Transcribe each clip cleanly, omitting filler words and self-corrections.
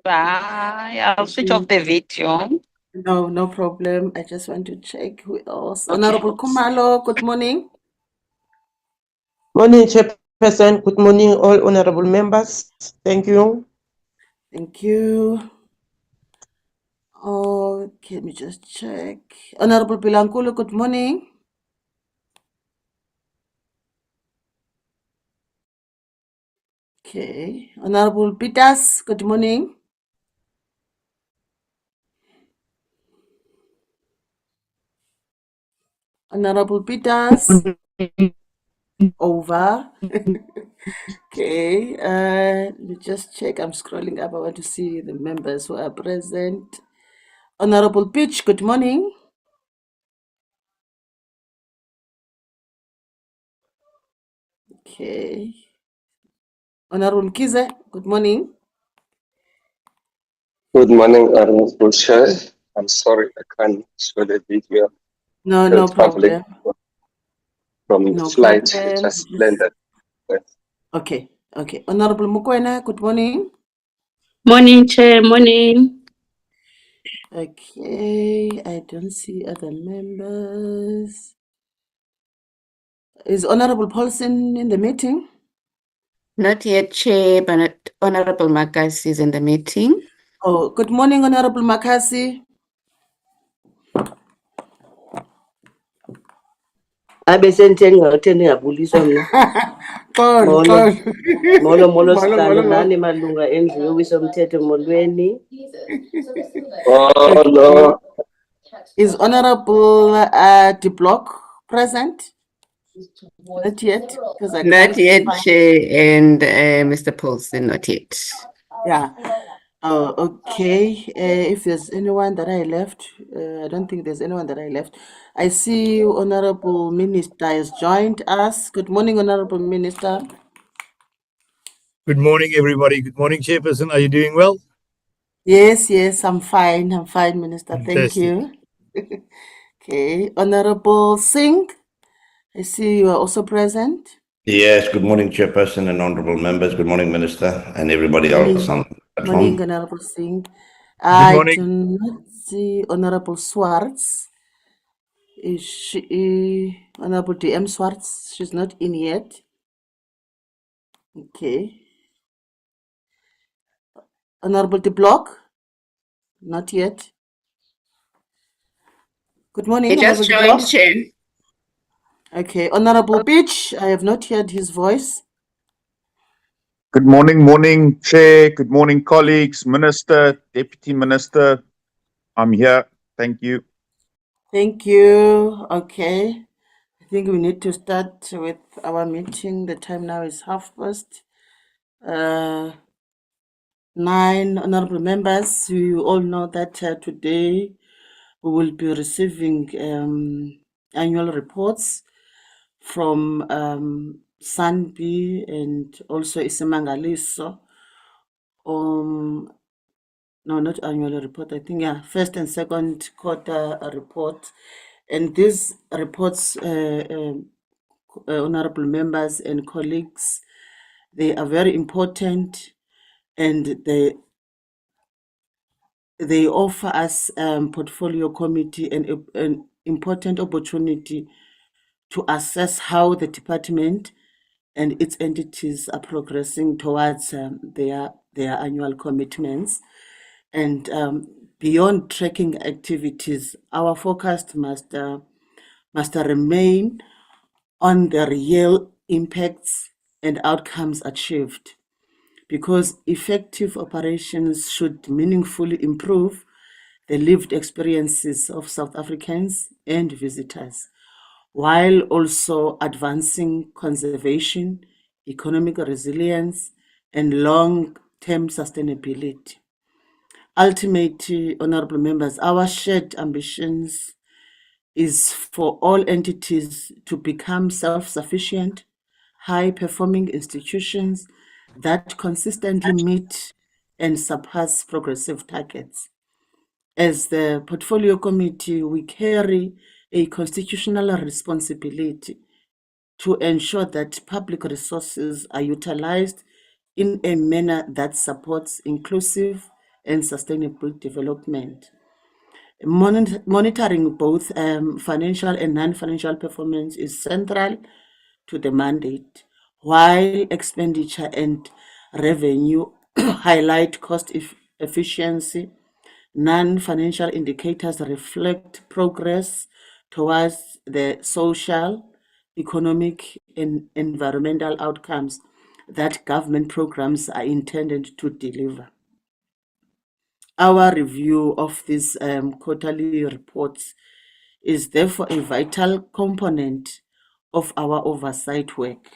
Bye. I'll switch off the video. No problem. I just want to check who else. Okay. Honorable Kumalo, good morning. Morning, Chairperson. Good morning, all honorable members. Thank you. Thank you. Okay, let me just check. Honorable Bilankulu, good morning. Okay. Honorable Peters, good morning. Honorable Peters. Over. Okay. Let me just check. I'm scrolling up. I want to see the members who are present. Honorable Pitch, good morning. Okay. Honorable Kize, good morning. Good morning, Honorable Chair. I'm sorry I can't show the video. No problem. From the No flight, problem. it just blended. Okay. Honorable Mukwena, good morning. Morning, Chair. Morning. Okay, I don't see other members. Is Honorable Paulson in the meeting? Not yet, Chair, but Honorable Makasi is in the meeting. Oh, good morning, Honorable Makasi. Abesenteni ngatheni ngabuliswa mina. Molo sihlalo nani malunga endlu yowiso mthetho molweni. Oh, no. Is Honorable De Block present? Not yet, because I Not can't yet, find- Chair, and Mr. Paulson, not yet. Yeah. Oh, okay. If there's anyone that I left, I don't think there's anyone that I left. I see Honorable Minister has joined us. Good morning, Honorable Minister. Good morning, everybody. Good morning, Chairperson. Are you doing well? Yes, I'm fine. Minister. Thank Fantastic. you. Okay. Honorable Singh, I see you are also present. Yes, good morning, Chairperson and honorable members. Good morning, Minister, and everybody else on the platform. Morning, Honorable Singh. I morning. do not see Honorable Swartz. Is she Honorable DM Swartz? She's not in yet. Okay. Honorable De Block? Not yet. Good morning, He just Honorable De joined, Block. Chair. Okay. Honorable Beach, I have not heard his voice. Good morning, Chair. Good morning, colleagues, Minister, Deputy Minister. I'm here. Thank you. Thank you. Okay. I think we need to start with our meeting. The time now is 9:30. Honorable members, you all know that today we will be receiving annual reports from SANBI and also iSimangaliso. No, not annual report. I think first and second quarter report, and these reports, honorable members and colleagues, they are very important, and they offer us portfolio committee an important opportunity to assess how the department and its entities are progressing towards their annual commitments. And beyond tracking activities, our focus must remain on the real impacts and outcomes achieved, because effective operations should meaningfully improve the lived experiences of South Africans and visitors, while also advancing conservation, economic resilience, and long-term sustainability. Ultimately, honorable members, our shared ambitions is for all entities to become self-sufficient, high-performing institutions that consistently meet and surpass progressive targets. As the Portfolio Committee, we carry a constitutional responsibility to ensure that public resources are utilized in a manner that supports inclusive, and sustainable development. Monitoring both financial and non-financial performance is central to the mandate, while expenditure and revenue highlight cost efficiency. Non-financial indicators reflect progress towards the social, economic, and environmental outcomes that government programs are intended to deliver. Our review of these quarterly reports is therefore a vital component of our oversight work.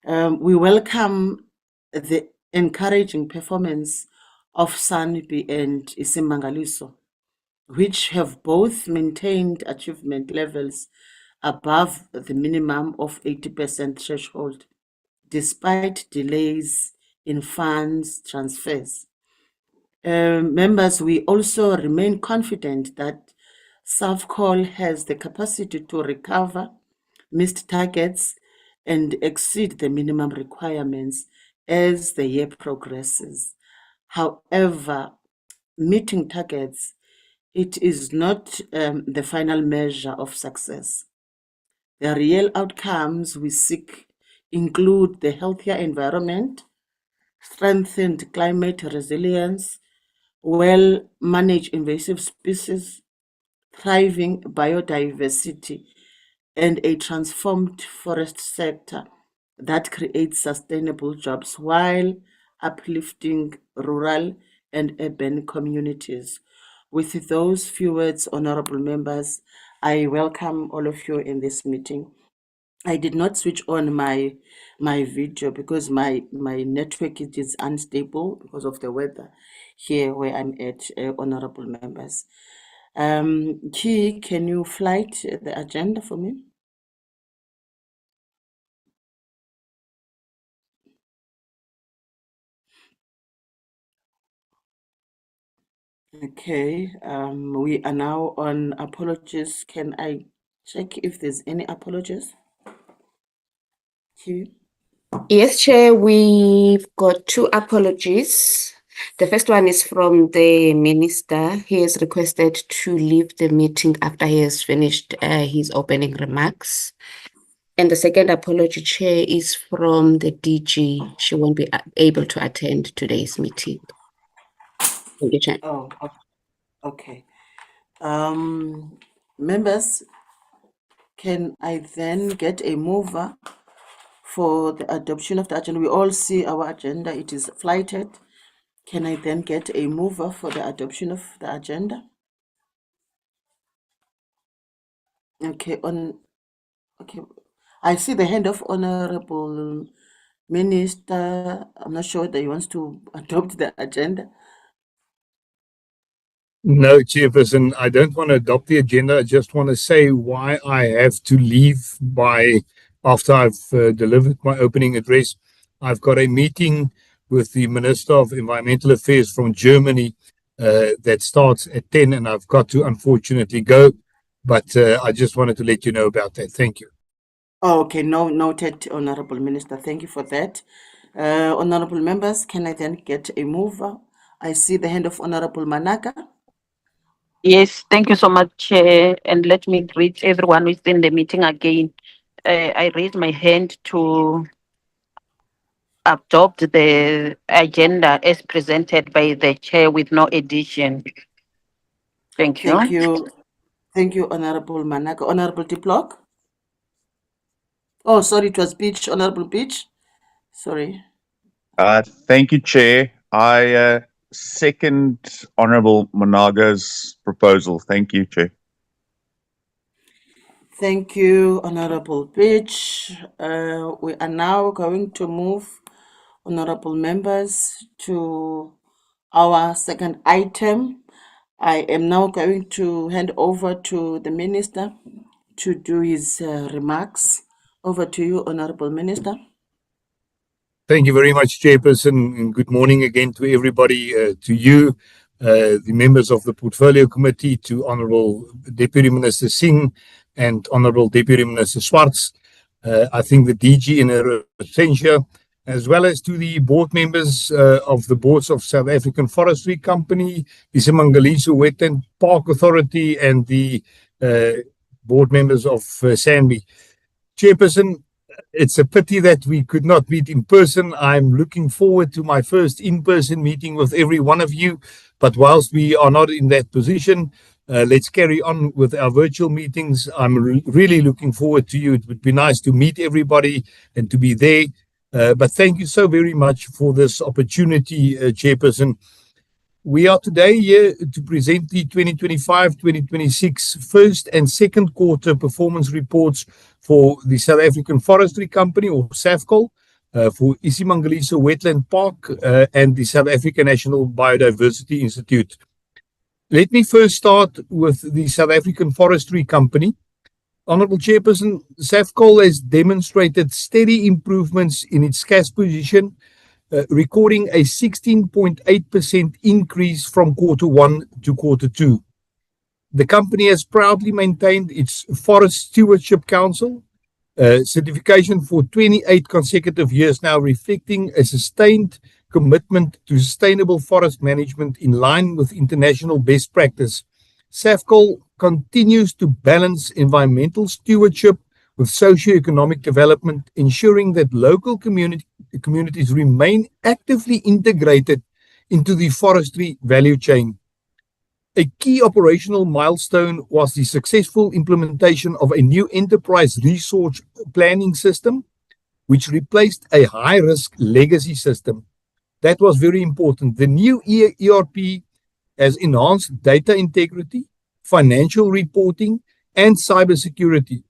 We welcome the encouraging performance of SANBI and iSimangaliso, which have both maintained achievement levels above the minimum of 80% threshold, despite delays in funds transfers. Members, we also remain confident that SAFCOL has the capacity to recover missed targets and exceed the minimum requirements as the year progresses. However, meeting targets, it is not the final measure of success. The real outcomes we seek include the healthier environment, strengthened climate resilience, well-managed invasive species, thriving biodiversity, and a transformed forest sector that creates sustainable jobs while uplifting rural and urban communities. With those few words, honorable members, I welcome all of you in this meeting. I did not switch on my video because my network is unstable because of the weather here where I'm at, honorable members. Chi, can you flight the agenda for me? Okay, we are now on apologies. Can I check if there's any apologies? Chi? Yes, Chair, we've got 2 apologies. The first one is from the Minister. He has requested to leave the meeting after he has finished his opening remarks. And the second apology, Chair, is from the DG. She won't be able to attend today's meeting. Thank you, Chair. Oh, okay. Members, can I then get a mover for the adoption of the agenda? We all see our agenda, it is flighted. Can I then get a mover for the adoption of the agenda? Okay, okay. I see the hand of Honorable Minister. I'm not sure that he wants to adopt the agenda. No, Chairperson, I don't want to adopt the agenda. I just want to say why I have to leave after I've delivered my opening address. I've got a meeting with the Minister of Environmental Affairs from Germany that starts at 10, and I've got to unfortunately go. But I just wanted to let you know about that. Thank you. Oh, okay, noted, Honorable Minister. Thank you for that. Honorable members, can I then get a mover? I see the hand of Honorable Manaka. Yes, thank you so much, Chair. And let me greet everyone who's in the meeting again. I raise my hand to adopt the agenda as presented by the Chair with no addition. Thank you. Thank you. Thank you, Honorable Manaka. Honorable Diplock? Oh, sorry, it was Beach. Honorable Beach. Sorry. Thank you, Chair. I second Honorable Managa's proposal. Thank you, Chair. Thank you, Honorable Beach. We are now going to move, honorable members, to our second item. I am now going to hand over to the Minister to do his remarks. Over to you, Honorable Minister. Thank you very much, Chairperson, and good morning again to everybody, to you, the members of the Portfolio Committee, to Honourable Deputy Minister Singh and Honourable Deputy Minister Swartz. I think the DG in her absentia as well as to the board members of the boards of South African Forestry Company, iSimangaliso Wetland Park Authority, and the board members of SANBI. Chairperson, it's a pity that we could not meet in person. I'm looking forward to my first in-person meeting with every one of you. But whilst we are not in that position, let's carry on with our virtual meetings. I'm really looking forward to you. It would be nice to meet everybody and to be there. But thank you so very much for this opportunity, Chairperson. We are today here to present the 2025-2026 first and second quarter performance reports for the South African Forestry Company, or SAFCOL, for iSimangaliso Wetland Park, and the South African National Biodiversity Institute. Let me first start with the South African Forestry Company. Honourable Chairperson, SAFCOL has demonstrated steady improvements in its cash position, recording a 16.8% increase from quarter 1 to quarter 2. The company has proudly maintained its Forest Stewardship Council certification for 28 consecutive years now, reflecting a sustained commitment to sustainable forest management in line with international best practice. SAFCOL continues to balance environmental stewardship with socio-economic development, ensuring that local communities remain actively integrated into the forestry value chain. A key operational milestone was the successful implementation of a new enterprise resource planning system, which replaced a high-risk legacy system. That was very important. The new ERP has enhanced data integrity, financial reporting, and cybersecurity.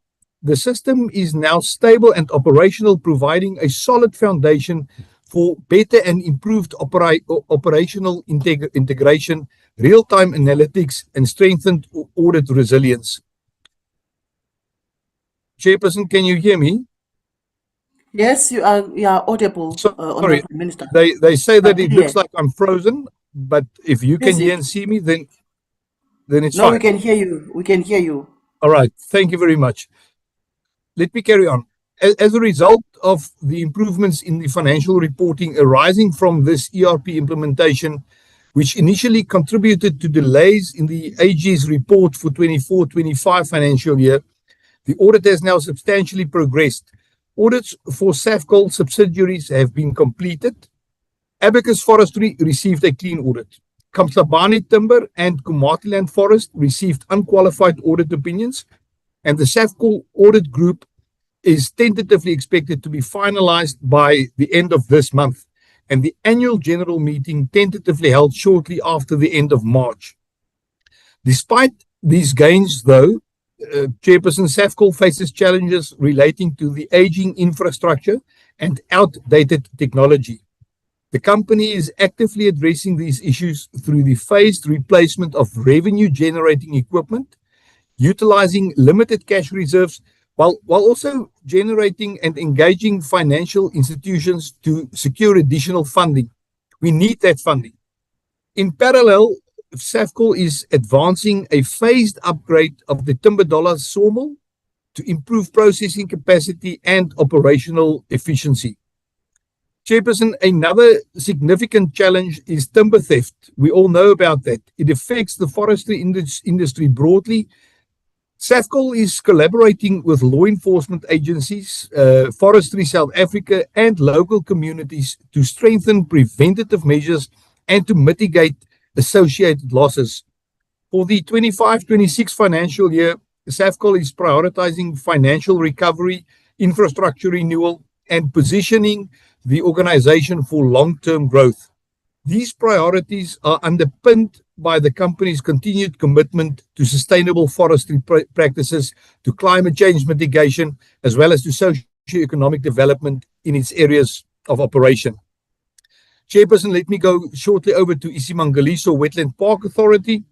The system is now stable and operational, providing a solid foundation for better and improved operational integration, real-time analytics, and strengthened audit resilience. Chairperson, can you hear me? Yes, you are audible, Sorry, Honourable Minister. they say that it Clear. looks like I'm frozen, but if you can hear and see me, then it's No, fine. we can hear you. We can hear you. All right, thank you very much. Let me carry on. As a result of the improvements in the financial reporting arising from this ERP implementation, which initially contributed to delays in the AG's report for 24-25 financial year, the audit has now substantially progressed. Audits for SAFCOL subsidiaries have been completed. Abacus Forestry received a clean audit. Kamslabani Timber and Kumatiland Forest received unqualified audit opinions, and the SAFCOL audit group is tentatively expected to be finalized by the end of this month, and the annual general meeting tentatively held shortly after the end of March. Despite these gains, though, Chairperson, SAFCOL faces challenges relating to the aging infrastructure and outdated technology. The company is actively addressing these issues through the phased replacement of revenue-generating equipment, utilizing limited cash reserves, while also generating and engaging financial institutions to secure additional funding. We need that funding. In parallel, SAFCOL is advancing a phased upgrade of the Timber Dollar sawmill to improve processing capacity and operational efficiency. Chairperson, another significant challenge is timber theft. We all know about that. It affects the forestry industry broadly. SAFCOL is collaborating with law enforcement agencies, Forestry South Africa, and local communities to strengthen preventative measures and to mitigate associated losses. For the 25-26 financial year, SAFCOL is prioritizing financial recovery, infrastructure renewal, and positioning the organization for long-term growth. These priorities are underpinned by the company's continued commitment to sustainable forestry practices, to climate change mitigation, as well as to socio-economic development in its areas of operation. Chairperson, let me go shortly over to iSimangaliso Wetland Park Authority.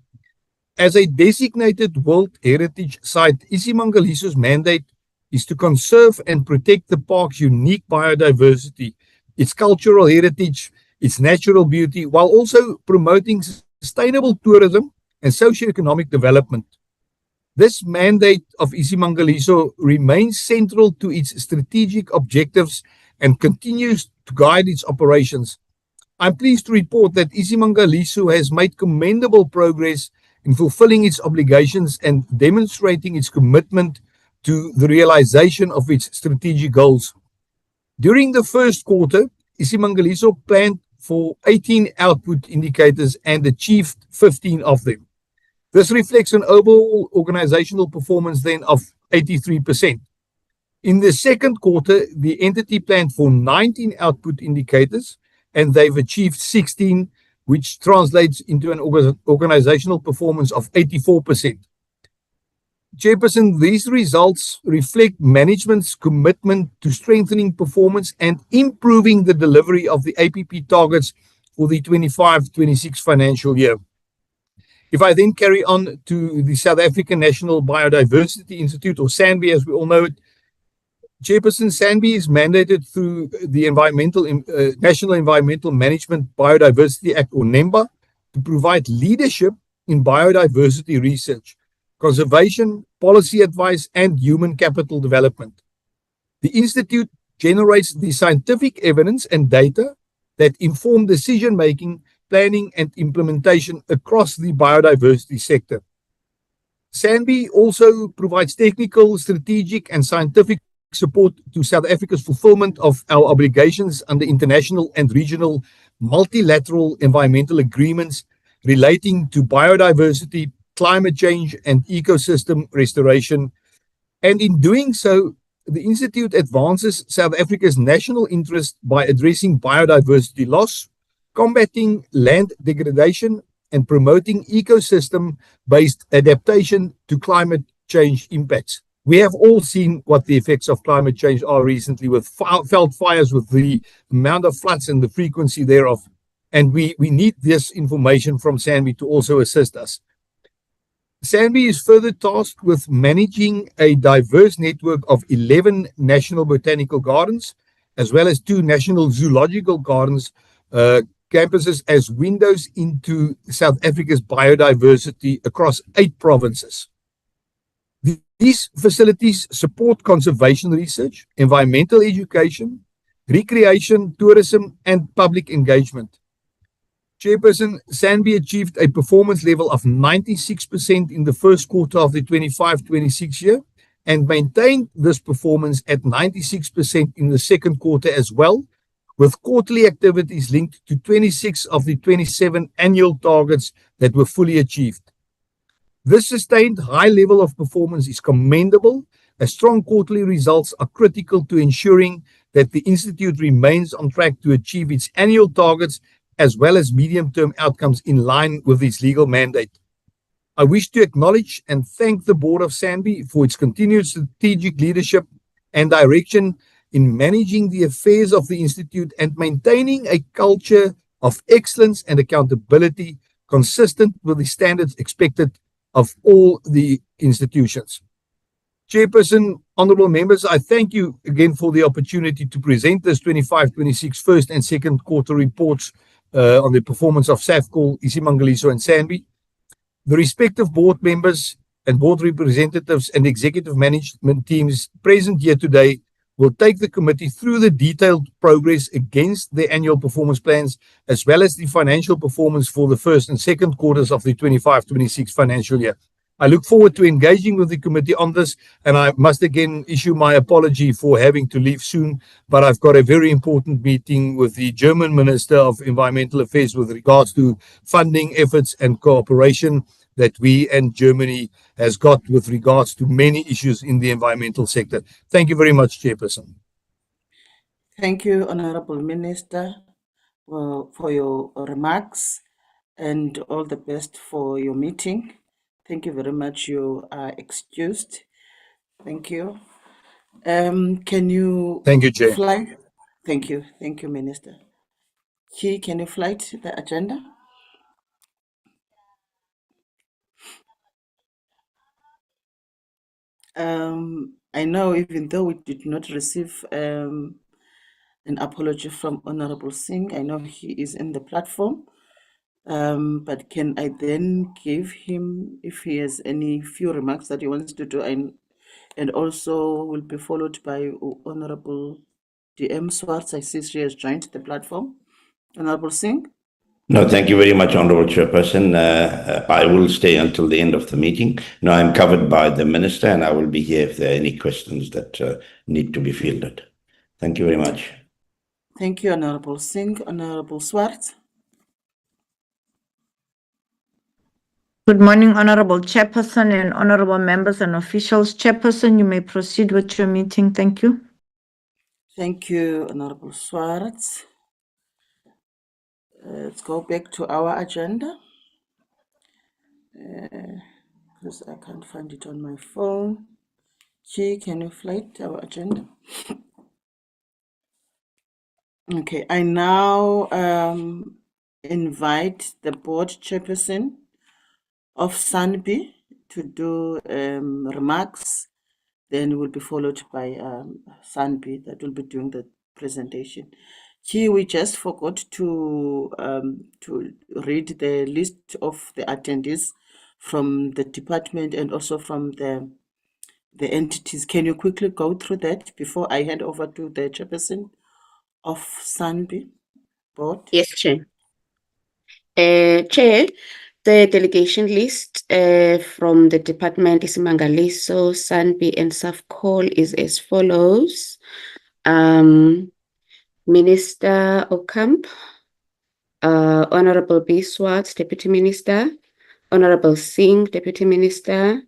As a designated World Heritage Site, iSimangaliso's mandate is to conserve and protect the park's unique biodiversity, its cultural heritage, its natural beauty, while also promoting sustainable tourism and socio-economic development. This mandate of iSimangaliso remains central to its strategic objectives and continues to guide its operations. I'm pleased to report that iSimangaliso has made commendable progress in fulfilling its obligations and demonstrating its commitment to the realization of its strategic goals. During the first quarter, iSimangaliso planned for 18 output indicators and achieved 15 of them. This reflects an overall organizational performance then of 83%. In the second quarter, the entity planned for 19 output indicators and they've achieved 16, which translates into an organizational performance of 84%. Chairperson, these results reflect management's commitment to strengthening performance and improving the delivery of the APP targets for the 25-26 financial year. If I then carry on to the South African National Biodiversity Institute, or SANBI as we all know it, Chairperson, SANBI is mandated through the National Environmental Management Biodiversity Act, or NEMBA, to provide leadership in biodiversity research, conservation, policy advice, and human capital development. The Institute generates the scientific evidence and data that inform decision-making, planning, and implementation across the biodiversity sector. SANBI also provides technical, strategic, and scientific support to South Africa's fulfillment of our obligations under international and regional multilateral environmental agreements relating to biodiversity, climate change, and ecosystem restoration. And in doing so, the Institute advances South Africa's national interest by addressing biodiversity loss, combating land degradation, and promoting ecosystem-based adaptation to climate change impacts. We have all seen what the effects of climate change are recently with felt fires, with the amount of floods and the frequency thereof. And we need this information from SANBI to also assist us. SANBI is further tasked with managing a diverse network of 11 national botanical gardens, as well as 2 national zoological gardens, campuses as windows into South Africa's biodiversity across 8 provinces. These facilities support conservation research, environmental education, recreation, tourism, and public engagement. Chairperson, SANBI achieved a performance level of 96% in the first quarter of the 25-26 year and maintained this performance at 96% in the second quarter as well, with quarterly activities linked to 26 of the 27 annual targets that were fully achieved. This sustained high level of performance is commendable, as strong quarterly results are critical to ensuring that the Institute remains on track to achieve its annual targets as well as medium-term outcomes in line with its legal mandate. I wish to acknowledge and thank the board of SANBI for its continued strategic leadership and direction in managing the affairs of the Institute and maintaining a culture of excellence and accountability consistent with the standards expected of all the institutions. Chairperson, honorable members, I thank you again for the opportunity to present this 25-26 first and second quarter reports on the performance of SAFCOL, iSimangaliso, and SANBI. The respective board members and board representatives and executive management teams present here today will take the committee through the detailed progress against the annual performance plans, as well as the financial performance for the first and second quarters of the 25-26 financial year. I look forward to engaging with the committee on this, and I must again issue my apology for having to leave soon, but I've got a very important meeting with the German Minister of Environmental Affairs with regards to funding efforts and cooperation that we and Germany has got with regards to many issues in the environmental sector. Thank you very much, Chairperson. Thank you, Honorable Minister, for your remarks, and all the best for your meeting. Thank you very much. You are excused. Thank you. Can you Thank you, Chair. fly? Thank you. Thank you, Minister. Chi, can you flight the agenda? I know, even though we did not receive an apology from Honorable Singh, I know he is in the platform. But can I then give him, if he has any few remarks that he wants to do, and also will be followed by Honorable DM Swartz, I see she has joined the platform. Honorable Singh. No, thank you very much, Honorable Chairperson. I will stay until the end of the meeting. No, I'm covered by the Minister, and I will be here if there are any questions that need to be fielded. Thank you very much. Thank you, Honorable Singh. Honorable Swartz. Good morning, Honorable Chairperson and Honorable members and officials. Chairperson, you may proceed with your meeting. Thank you. Thank you, Honorable Swartz. Let's go back to our agenda. Because I can't find it on my phone. Chi, can you flight our agenda? Okay, I now invite the board chairperson of SANBI to do remarks. Then will be followed by SANBI that will be doing the presentation. Chi, we just forgot to read the list of the attendees from the department and also from the entities. Can you quickly go through that before I hand over to the chairperson of SANBI board? Yes, Chair. Chair, the delegation list from the department iSimangaliso, SANBI, and SAFCOL is as follows. Minister Ocamp, Honorable B. Swartz, Deputy Minister, Honorable Singh, Deputy Minister,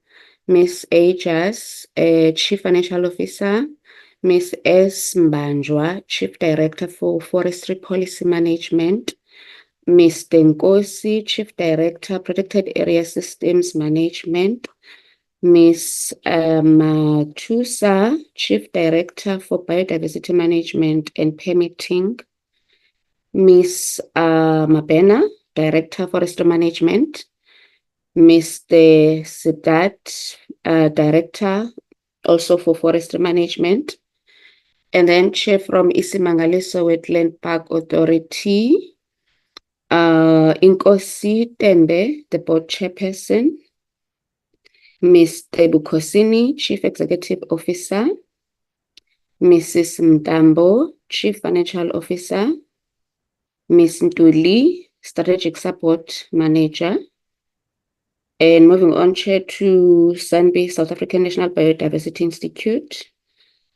Ms. Ajas, Chief Financial Officer, Ms. S. Mbanjwa, Chief Director for Forestry Policy Management, Ms. Nkosi, Chief Director, Protected Area Systems Management, Ms. Matusa, Chief Director for Biodiversity Management and Permitting, Ms. Mabena, Director Forestry Management, Mr. Siddharth, Director also for Forestry Management, and then Chair from iSimangaliso Wetland Park Authority, Inkosi Tembe, the board chairperson, Mr. Bukhosini, Chief Executive Officer, Mrs. Mtambo, Chief Financial Officer, Ms. Ntuli, Strategic Support Manager. And moving on, Chair, to SANBI, South African National Biodiversity Institute,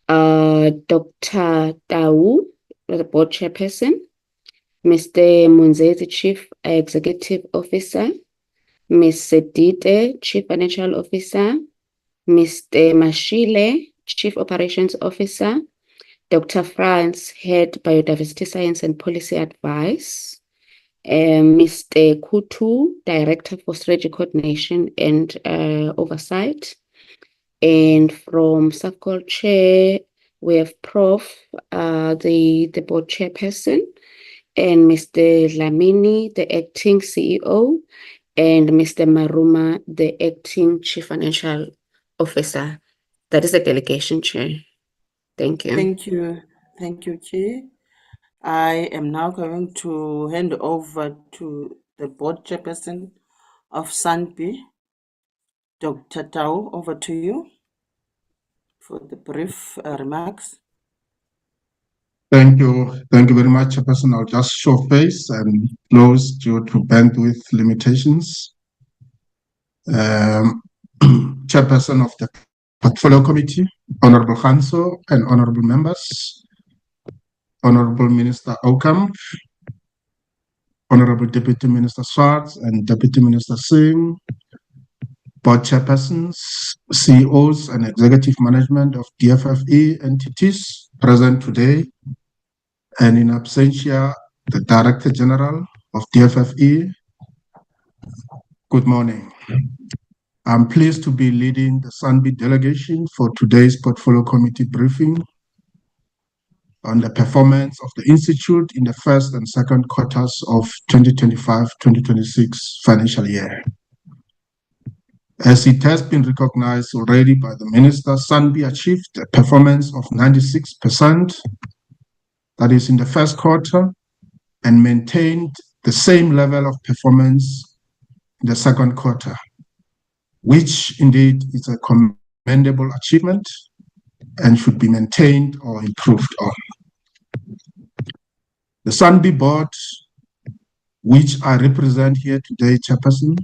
Dr. Tau, the board chairperson, Mr. Munzezi, Chief Executive Officer, Ms. Sedite, Chief Financial Officer, Mr. Mashile, Chief Operations Officer, Dr. Franz, Head Biodiversity Science and Policy Advice, Mr. Kutu, Director for Strategy Coordination and Oversight. And from SAFCOL Chair, we have Prof, the board chairperson, and Mr. Lamini, the acting CEO, and Mr. Maruma, the acting Chief Financial Officer. That is the delegation, Chair. Thank you. Thank you. Thank you, Chi. I am now going to hand over to the board chairperson of SANBI, Dr. Tau. Over to you for the brief remarks. Thank you. Thank you very much, Chairperson. I'll just show face and close due to bandwidth limitations. Chairperson of the Portfolio Committee, Honorable Hanso and Honorable members, Honorable Minister Ocamp, Honorable Deputy Minister Swartz and Deputy Minister Singh, board chairpersons, CEOs and executive management of DFFE entities present today, and in absentia, the Director General of DFFE. Good morning. I'm pleased to be leading the SANBI delegation for today's Portfolio Committee briefing on the performance of the Institute in the first and second quarters of 2025-2026 financial year. As it has been recognized already by the Minister, SANBI achieved a performance of 96%, that is in the first quarter, and maintained the same level of performance in the second quarter, which indeed is a commendable achievement and should be maintained or improved on. The SANBI board, which I represent here today, Chairperson,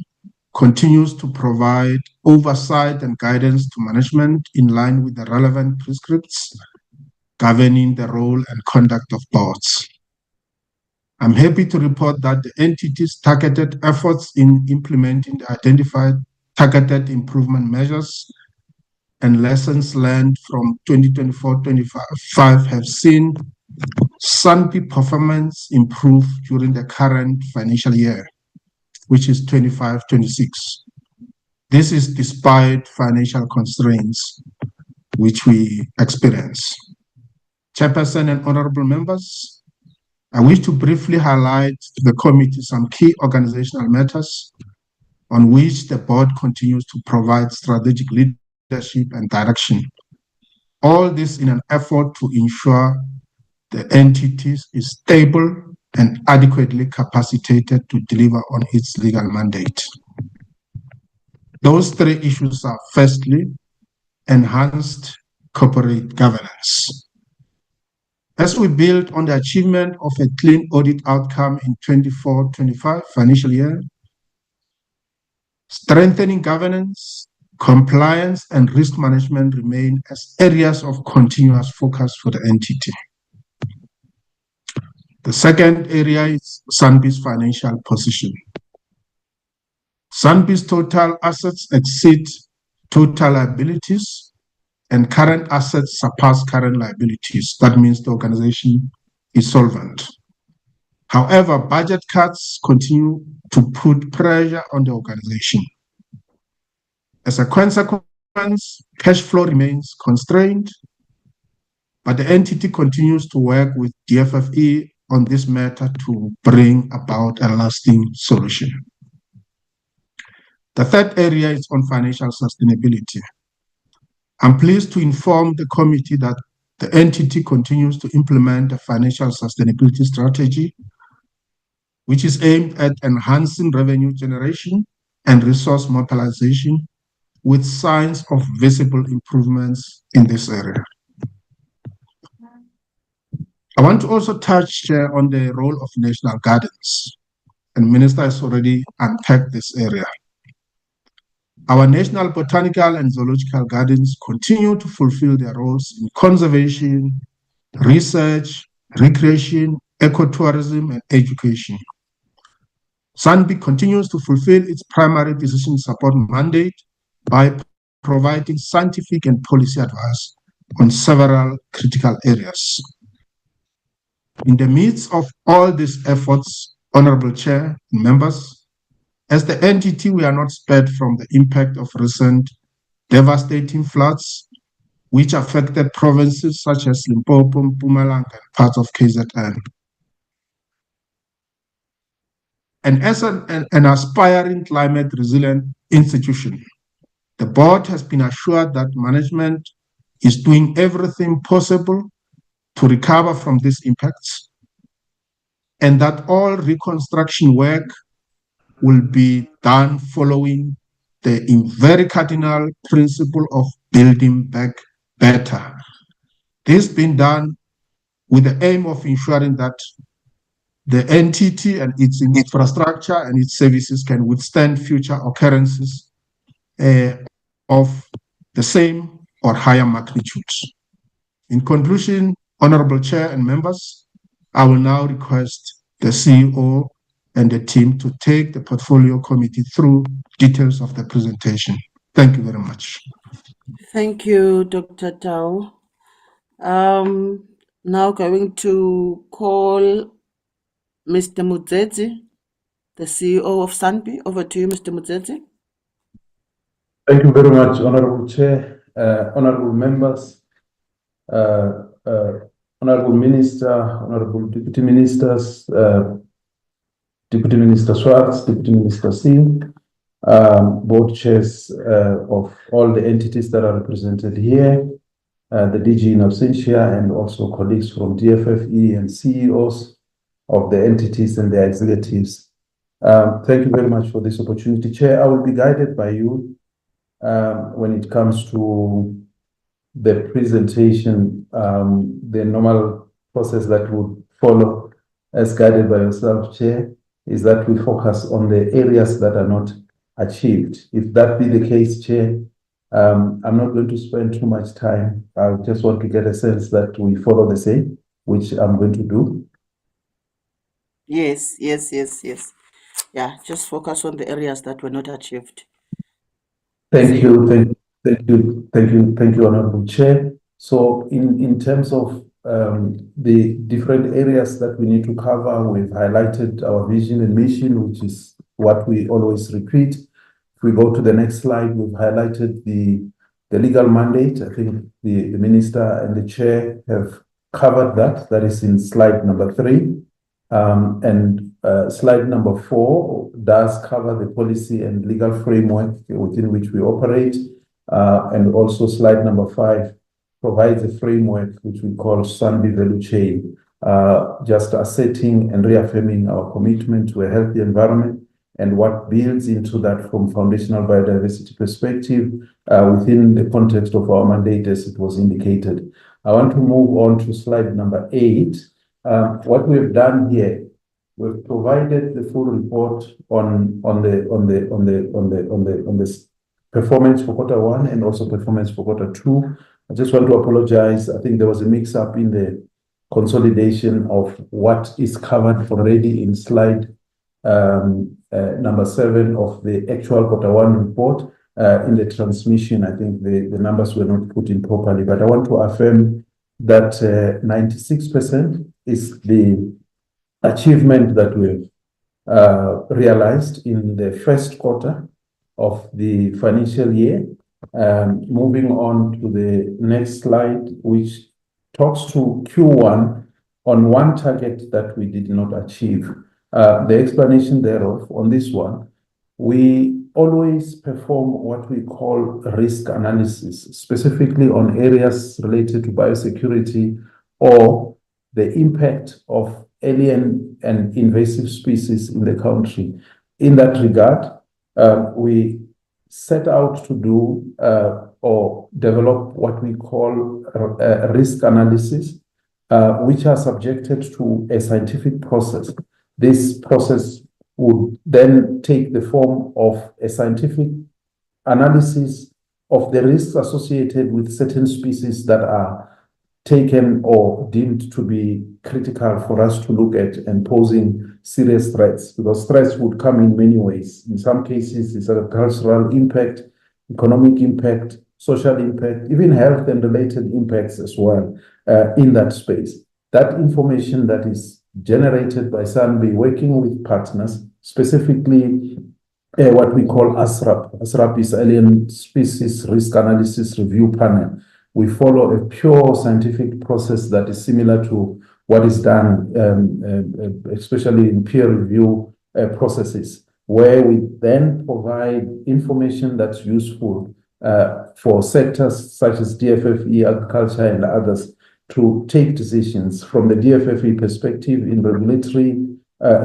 continues to provide oversight and guidance to management in line with the relevant prescripts governing the role and conduct of boards. I'm happy to report that the entity's targeted efforts in implementing the identified targeted improvement measures and lessons learned from 2024-25 have seen SANBI performance improve during the current financial year, which is 25-26. This is despite financial constraints which we experience. Chairperson and honorable members, I wish to briefly highlight to the committee some key organizational matters on which the board continues to provide strategic leadership and direction. All this in an effort to ensure the entity is stable and adequately capacitated to deliver on its legal mandate. Those three issues are, firstly, enhanced corporate governance. As we build on the achievement of a clean audit outcome in 24-25 financial year, strengthening governance, compliance, and risk management remain as areas of continuous focus for the entity. The second area is SANBI's financial position. SANBI's total assets exceed total liabilities, and current assets surpass current liabilities. That means the organization is solvent. However, budget cuts continue to put pressure on the organization. As a consequence, cash flow remains constrained, but the entity continues to work with DFFE on this matter to bring about a lasting solution. The third area is on financial sustainability. I'm pleased to inform the committee that the entity continues to implement a financial sustainability strategy, which is aimed at enhancing revenue generation and resource mobilization with signs of visible improvements in this area. I want to also touch on the role of national gardens, and Minister has already unpacked this area. Our national botanical and zoological gardens continue to fulfill their roles in conservation, research, recreation, ecotourism, and education. SANBI continues to fulfill its primary decision support mandate by providing scientific and policy advice on several critical areas. In the midst of all these efforts, Honorable Chair and members, as the entity, we are not spared from the impact of recent devastating floods, which affected provinces such as Limpopo, Mpumalanga, and parts of KZN. And as an aspiring climate resilient institution, the board has been assured that management is doing everything possible to recover from these impacts, and that all reconstruction work will be done following the very cardinal principle of building back better. This has been done with the aim of ensuring that the entity and its infrastructure and its services can withstand future occurrences of the same or higher magnitudes. In conclusion, Honorable Chair and members, I will now request the CEO and the team to take the portfolio committee through details of the presentation. Thank you very much. Thank you, Dr. Tau. Now going to call Mr. Mudzetsi, the CEO of SANBI. Over to you, Mr. Mudzetsi. Thank you very much, Honorable Chair, honorable members, Honorable Minister, Honorable Deputy Ministers, Deputy Minister Swartz, Deputy Minister Singh, board chairs of all the entities that are represented here, the DG in absentia, and also colleagues from DFFE and CEOs of the entities and their executives. Thank you very much for this opportunity, Chair. I will be guided by you when it comes to the presentation, the normal process that would follow as guided by yourself, Chair, is that we focus on the areas that are not achieved. If that be the case, Chair, I'm not going to spend too much time. I just want to get a sense that we follow the same, which I'm going to do. Yes. Yeah, just focus on the areas that were not achieved. Thank you, Honorable Chair. So in terms of the different areas that we need to cover, we've highlighted our vision and mission, which is what we always repeat. If we go to the next slide, we've highlighted the legal mandate. I think the Minister and the Chair have covered that. That is in slide number 3. Slide number 4 does cover the policy and legal framework within which we operate. And also slide number 5 provides a framework which we call SANBI value chain, just asserting and reaffirming our commitment to a healthy environment and what builds into that from foundational biodiversity perspective within the context of our mandate as it was indicated. I want to move on to slide number 8. What we've done here, we've provided the full report on the performance for Q1 and also performance for Q2. I just want to apologize. I think there was a mix-up in the consolidation of what is covered already in slide number 7 of the actual Q1 report. In the transmission, I think the numbers were not put in properly, but I want to affirm that 96% is the achievement that we've realized in the first quarter of the financial year. Moving on to the next slide, which talks to Q1 on one target that we did not achieve. The explanation thereof on this one, we always perform what we call risk analysis, specifically on areas related to biosecurity or the impact of alien and invasive species in the country. In that regard, we set out to do or develop what we call risk analysis, which are subjected to a scientific process. This process would then take the form of a scientific analysis of the risks associated with certain species that are taken or deemed to be critical for us to look at and posing serious threats, because threats would come in many ways. In some cases, it's agricultural impact, economic impact, social impact, even health and related impacts as well in that space. That information that is generated by SANBI working with partners, specifically what we call ASRAP. ASRAP is Alien Species Risk Analysis Review Panel. We follow a pure scientific process that is similar to what is done, especially in peer review processes, where we then provide information that's useful for sectors such as DFFE, agriculture, and others to take decisions. From the DFFE perspective in regulatory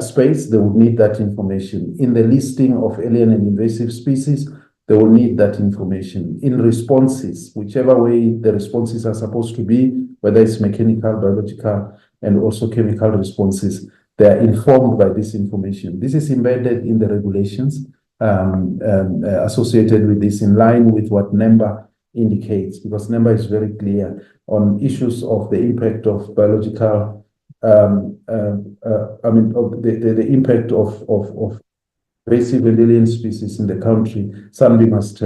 space, they would need that information. In the listing of alien and invasive species, they will need that information. In responses, whichever way the responses are supposed to be, whether it's mechanical, biological, and also chemical responses, they are informed by this information. This is embedded in the regulations associated with this, in line with what NEMBA indicates, because NEMBA is very clear on issues of the impact of biological, the impact of invasive and alien species in the country. SANBI must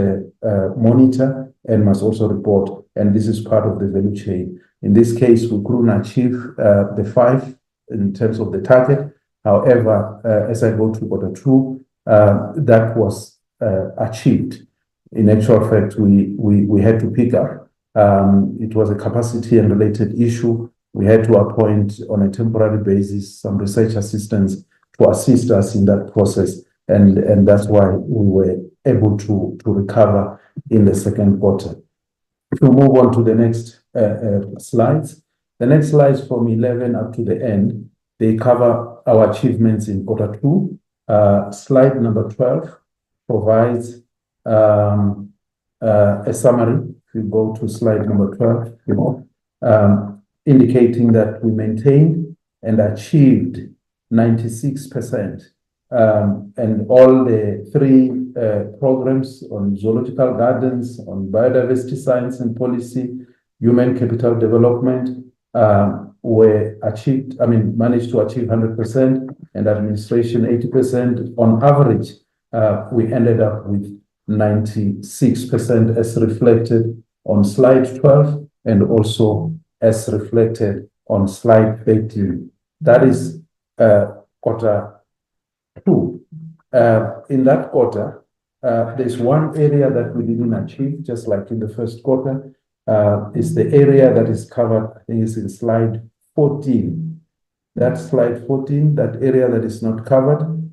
monitor and must also report, and this is part of the value chain. In this case, we couldn't achieve the 5 in terms of the target. However, as I go to Q2, that was achieved. In actual fact, we had to pick up. It was a capacity and related issue. We had to appoint on a temporary basis some research assistants to assist us in that process. And that's why we were able to recover in the second quarter. If we move on to the next slides, the next slides from 11 up to the end, they cover our achievements in Q2. Slide number 12 provides a summary. If you go to slide number 12, indicating that we maintained and achieved 96%. And all the three programs on zoological gardens, on biodiversity science and policy, human capital development were achieved, managed to achieve 100%, and administration 80%. On average, we ended up with 96% as reflected on slide 12 and also as reflected on slide 13. That is quarter 2. In that quarter, there's one area that we didn't achieve, just like in the first quarter, is the area that is covered, I think it's in slide 14. That slide 14, that area that is not covered,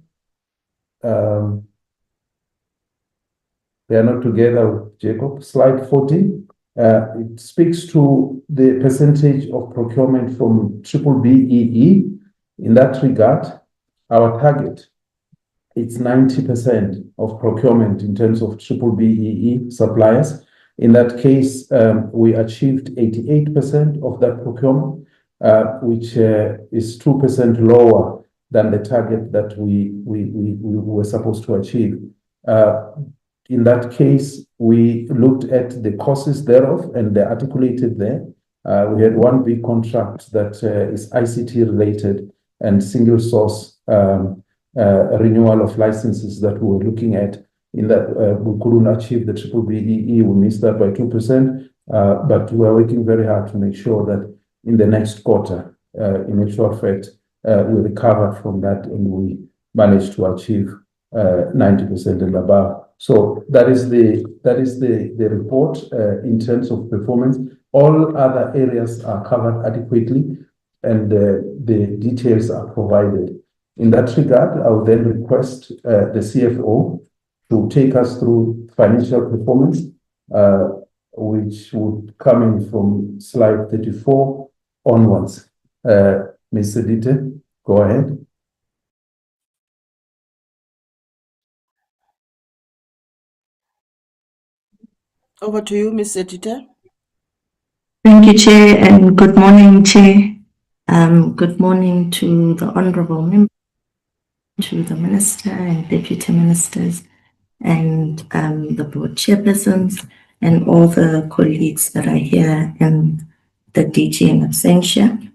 they are not together with Jacob. Slide 14, it speaks to the percentage of procurement from BBBEE. In that regard, our target, it's 90% of procurement in terms of BBBEE suppliers. In that case, we achieved 88% of that procurement, which is 2% lower than the target that we were supposed to achieve. In that case, we looked at the causes thereof, and they're articulated there. We had one big contract that is ICT related and single source renewal of licenses that we were looking at. In that we couldn't achieve the BBBEE, we missed that by 2%, but we are working very hard to make sure that in the next quarter, in actual fact, we recover from that and we manage to achieve 90% and above. So that is the report in terms of performance. All other areas are covered adequately, and the details are provided. In that regard, I would then request the CFO to take us through financial performance, which would come in from slide 34 onwards. Ms. Sedite, go ahead. Over to you, Ms. Sedite. Thank you, Chair, and good morning, Chair. Good morning to the Honourable Member, to the Minister and Deputy Ministers, and the Board Chairpersons, and all the colleagues that are here and the DG in absentia.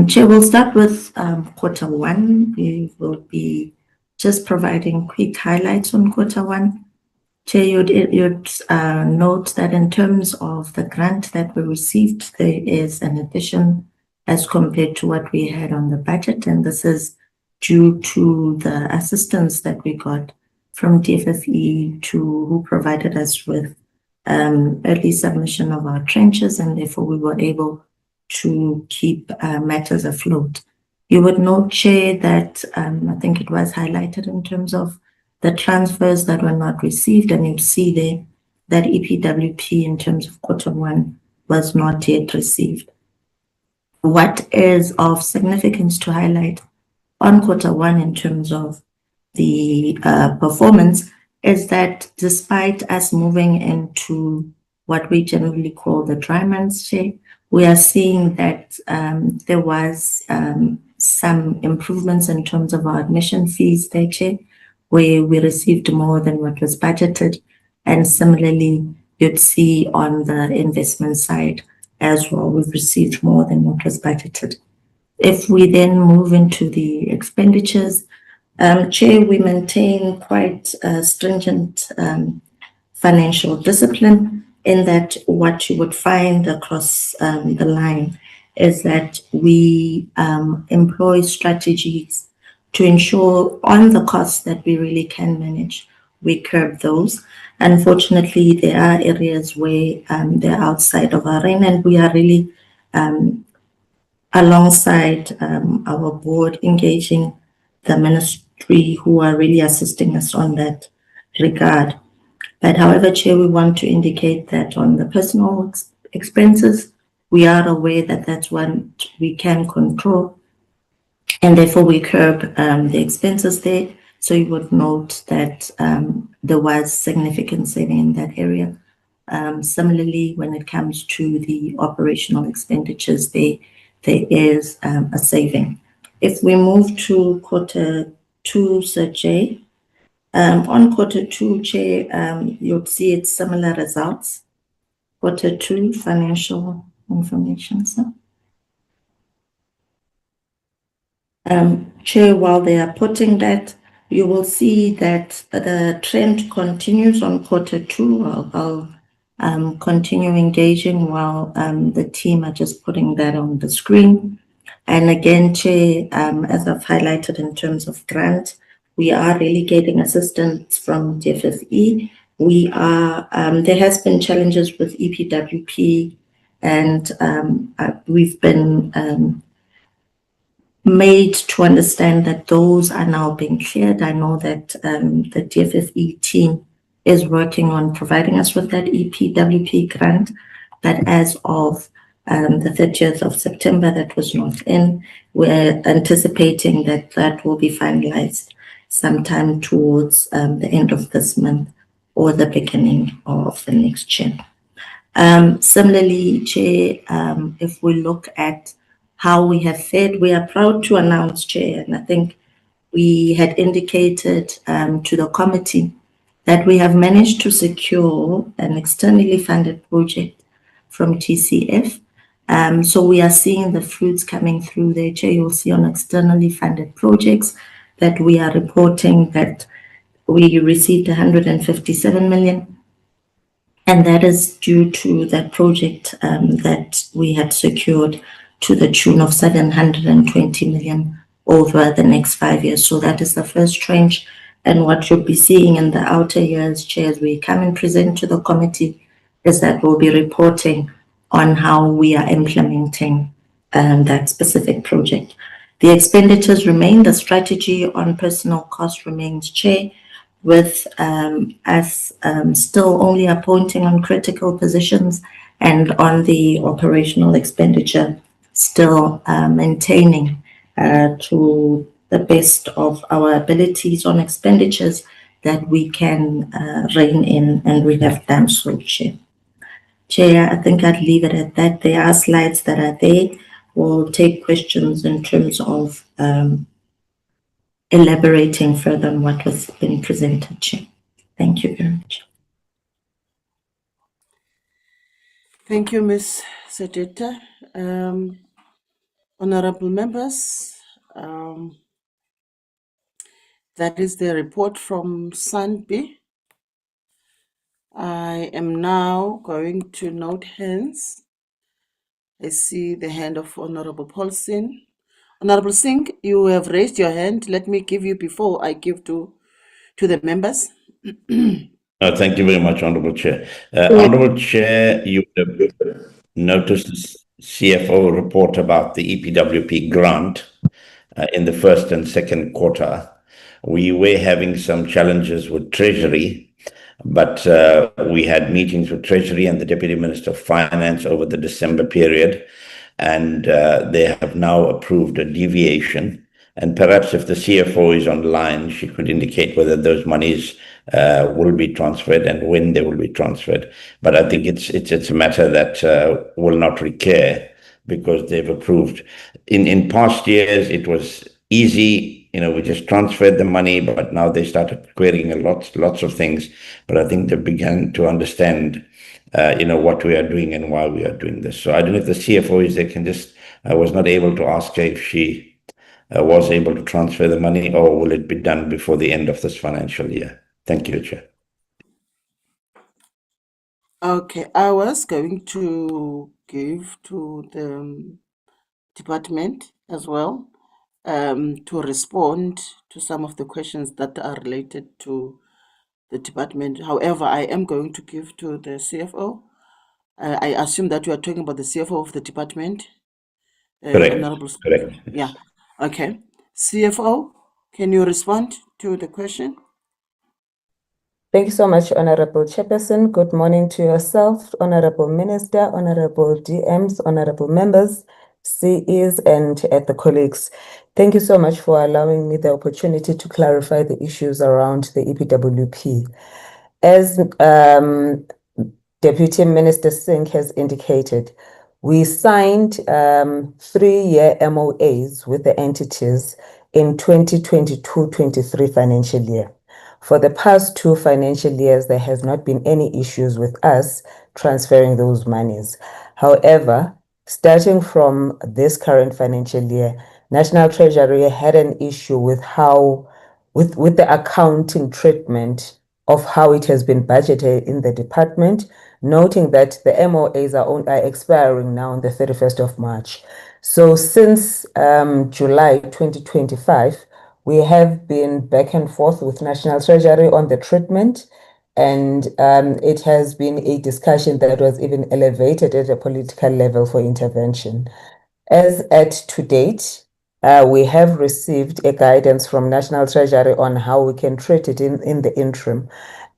Chair, we'll start with quarter 1. We will be just providing quick highlights on quarter 1. Chair, you'd note that in terms of the grant that we received, there is an addition as compared to what we had on the budget, and this is due to the assistance that we got from DFFE who provided us with early submission of our trenches, and therefore we were able to keep matters afloat. You would note, Chair, that I think it was highlighted in terms of the transfers that were not received, and you see there that EPWP in terms of quarter 1 was not yet received. What is of significance to highlight on quarter 1 in terms of the performance is that despite us moving into what we generally call the dry months, Chair, we are seeing that there was some improvements in terms of our admission fees there, Chair, where we received more than what was budgeted. And similarly, you'd see on the investment side as well, we've received more than what was budgeted. If we then move into the expenditures, Chair, we maintain quite stringent financial discipline in that what you would find across the line is that we employ strategies to ensure on the costs that we really can manage, we curb those. Unfortunately, there are areas where they're outside of our reign, and we are really alongside our board engaging the ministry who are really assisting us on that regard. But however, Chair, we want to indicate that on the personal expenses, we are aware that that's one we can control, and therefore we curb the expenses there. So you would note that there was significant saving in that area. Similarly, when it comes to the operational expenditures, there there is a saving. If we move to Q2, Sir Jay, on Q2, Chair, you'll see it's similar results. Q2 financial information, sir. Chair, while they are putting that, you will see that the trend continues on Q2. I'll continue engaging while the team are just putting that on the screen. And again, Chair, as I've highlighted in terms of grant, we are really getting assistance from DFFE. There has been challenges with EPWP, and we've been made to understand that those are now being cleared. I know that the DFFE team is working on providing us with that EPWP grant, but as of the 30th of September, that was not in. We're anticipating that that will be finalized sometime towards the end of this month or the beginning of the next year. Similarly, Chair, if we look at how we have fared, we are proud to announce, Chair, and I think we had indicated to the committee that we have managed to secure an externally funded project from TCF. So we are seeing the fruits coming through there, Chair. You'll see on externally funded projects that we are reporting that we received 157 million. And that is due to that project that we had secured to the tune of 720 million over the next 5 years. So that is the first tranche. And what you'll be seeing in the outer years, Chair, as we come and present to the committee, is that we'll be reporting on how we are implementing that specific project. The expenditures remain. The strategy on personal cost remains, Chair, with us still only appointing on critical positions, and on the operational expenditure still maintaining to the best of our abilities on expenditures that we can rein in, and we have done so, Chair. Chair, I think I'd leave it at that. There are slides that are there. We'll take questions in terms of elaborating further on what was been presented, Chair. Thank you very much. Thank you, Ms. Sedita. Honorable members, that is the report from SANBI. I am now going to note hands. I see the hand of Honorable Paulson. Honorable Singh, you have raised your hand. Let me give you before I give to the members. Thank you very much, Honorable Chair. Honorable Chair, you would have noticed the CFO report about the EPWP grant in the first and second quarter. We were having some challenges with Treasury, but we had meetings with Treasury and the Deputy Minister of Finance over the December period, and they have now approved a deviation. And perhaps if the CFO is online, she could indicate whether those monies will be transferred and when they will be transferred. But I think it's a matter that will not recur because they've approved. In past years, it was easy. We just transferred the money, but now they started querying lots of things. But I think they began to understand, what we are doing and why we are doing this. So I don't know if the CFO is there. I was not able to ask her if she was able to transfer the money, or will it be done before the end of this financial year? Thank you, Chair. Okay, I was going to give to the department as well to respond to some of the questions that are related to the department. However, I am going to give to the CFO. I assume that you are talking about the CFO of the department. Correct. Correct. Yeah. Okay. CFO, can you respond to the question? Thank you so much, Honorable Chairperson. Good morning to yourself, Honorable Minister, Honorable DMs, Honorable members, CEs, and the colleagues. Thank you so much for allowing me the opportunity to clarify the issues around the EPWP. As Deputy Minister Singh has indicated, We signed 3-year MOAs with the entities in 2022-23 financial year. For the past 2 financial years, there has not been any issues with us transferring those monies. However, starting from this current financial year, National Treasury had an issue with with the accounting treatment of how it has been budgeted in the department, noting that the MOAs are expiring now on the 31st of March. So since July 2025, we have been back and forth with National Treasury on the treatment, and it has been a discussion that was even elevated at a political level for intervention. As at to date, we have received a guidance from National Treasury on how we can treat it in the interim.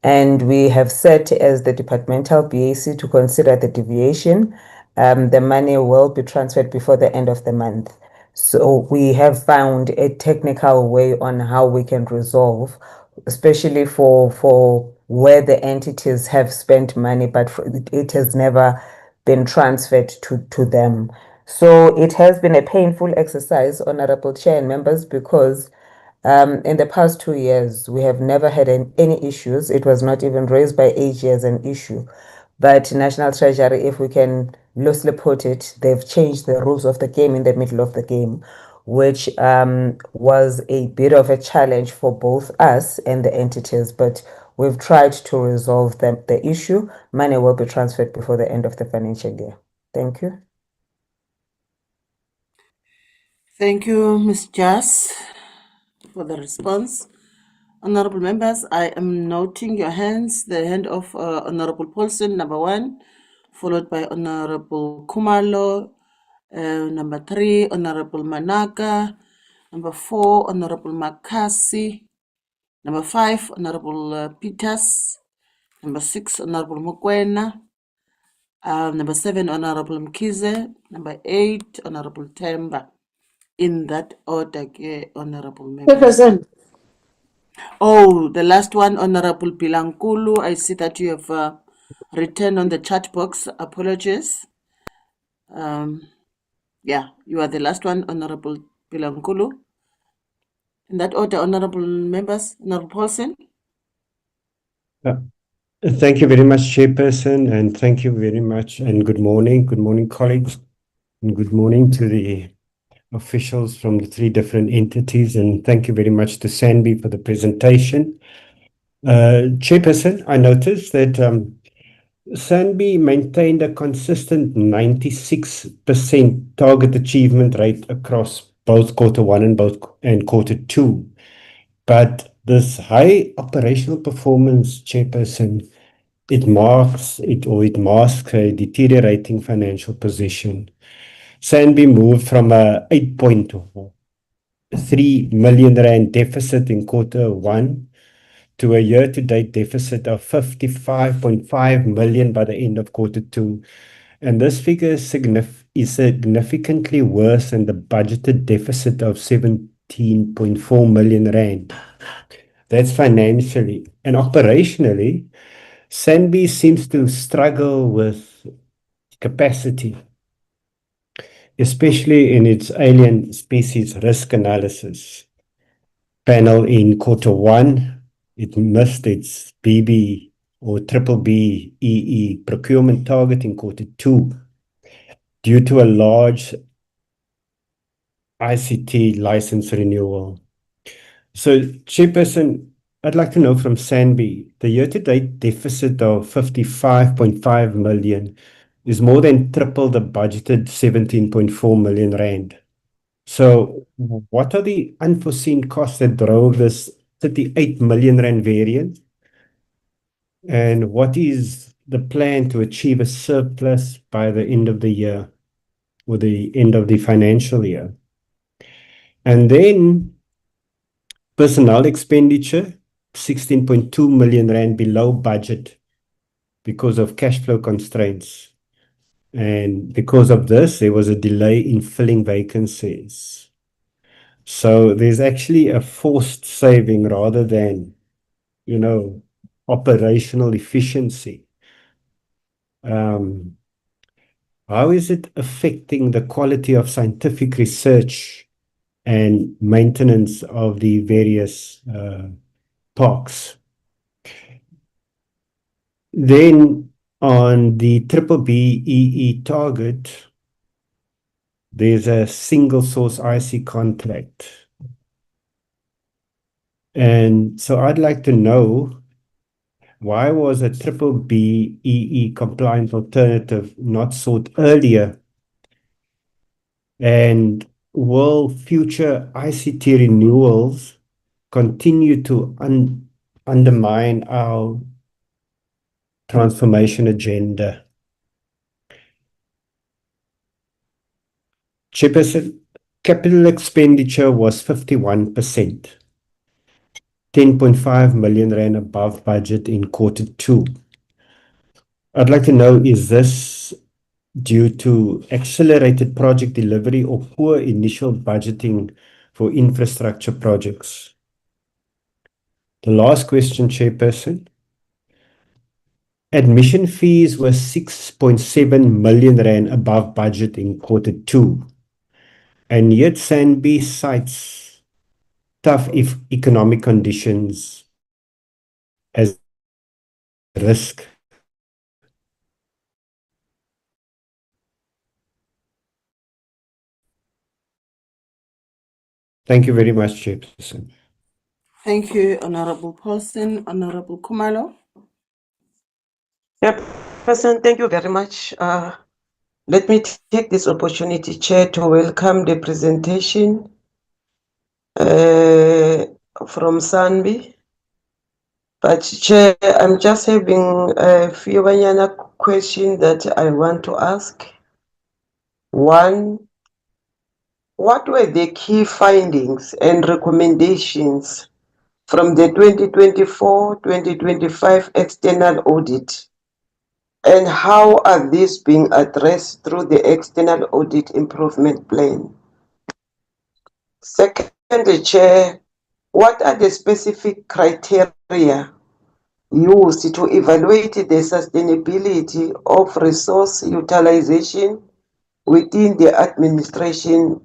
And we have set as the departmental BAC to consider the deviation. The money will be transferred before the end of the month. So we have found a technical way on how we can resolve, especially for where the entities have spent money, but it has never been transferred to them. So it has been a painful exercise, Honorable Chair and members, because in the past 2 years, we have never had any issues. It was not even raised by AG as an issue. But National Treasury, if we can loosely put it, they've changed the rules of the game in the middle of the game, which was a bit of a challenge for both us and the entities. But we've tried to resolve the issue. Money will be transferred before the end of the financial year. Thank you. Thank you, Ms. Jas, for the response. Honorable members, I am noting your hands, the hand of Honorable Paulson, number 1, followed by Honorable Kumalo, number 3, Honorable Manaka, number 4, Honorable Makasi, number 5, Honorable Peters, number 6, Honorable Mokwena, number 7, Honorable Mkize, number 8, Honorable Temba. In that order, Honorable members. Oh, the last one, Honorable Bilankulu. I see that you have written on the chat box. Apologies. Yeah, you are the last one, Honorable Bilankulu. In that order, Honorable members, Honorable Paulson. Thank you very much, Chairperson, and thank you very much, and good morning. Good morning, colleagues, and good morning to the officials from the 3 different entities, and thank you very much to SANBI for the presentation. Chairperson, I noticed that SANBI maintained a consistent 96% target achievement rate across both Q1 and Q2. But this high operational performance, Chairperson, it masks a deteriorating financial position. SANBI moved from a 8.3 million rand deficit in Q1 to a year-to-date deficit of 55.5 million by the end of Q2. And this figure is significantly worse than the budgeted deficit of 17.4 million rand. That's financially. And operationally, SANBI seems to struggle with capacity, especially in its alien species risk analysis panel in Q1. It missed its BB or BBBEE procurement target in Q2 due to a large ICT license renewal. So, Chairperson, I'd like to know from SANBI, the year-to-date deficit of 55.5 million is more than triple the budgeted 17.4 million rand. So what are the unforeseen costs that drove this 38 million rand variance? And what is the plan to achieve a surplus by the end of the year or the end of the financial year? And then personnel expenditure, 16.2 million rand below budget because of cash flow constraints. And because of this, there was a delay in filling vacancies. So there's actually a forced saving rather than, operational efficiency. how is it affecting the quality of scientific research and maintenance of the various parks? Then on the triple BEE target, there's a single source IC contract. And so I'd like to know, why was a triple BEE compliant alternative not sought earlier? And will future ICT renewals continue to undermine our transformation agenda? Chairperson, capital expenditure was 51%, 10.5 million rand above budget in Q2. I'd like to know, is this due to accelerated project delivery or poor initial budgeting for infrastructure projects? The last question, Chairperson. Admission fees were 6.7 million rand above budget in Q2, and yet SANBI cites tough economic conditions as risk. Thank you very much, Chairperson. Thank you, Honorable Paulson. Honorable Kumalo. Chairperson, thank you very much. Let me take this opportunity, Chair, to welcome the presentation from SANBI. But Chair, I'm just having a few questions that I want to ask. One, what were the key findings and recommendations from the 2024-2025 external audit? And how are these being addressed through the external audit improvement plan? Secondly, Chair, what are the specific criteria used to evaluate the sustainability of resource utilization within the administration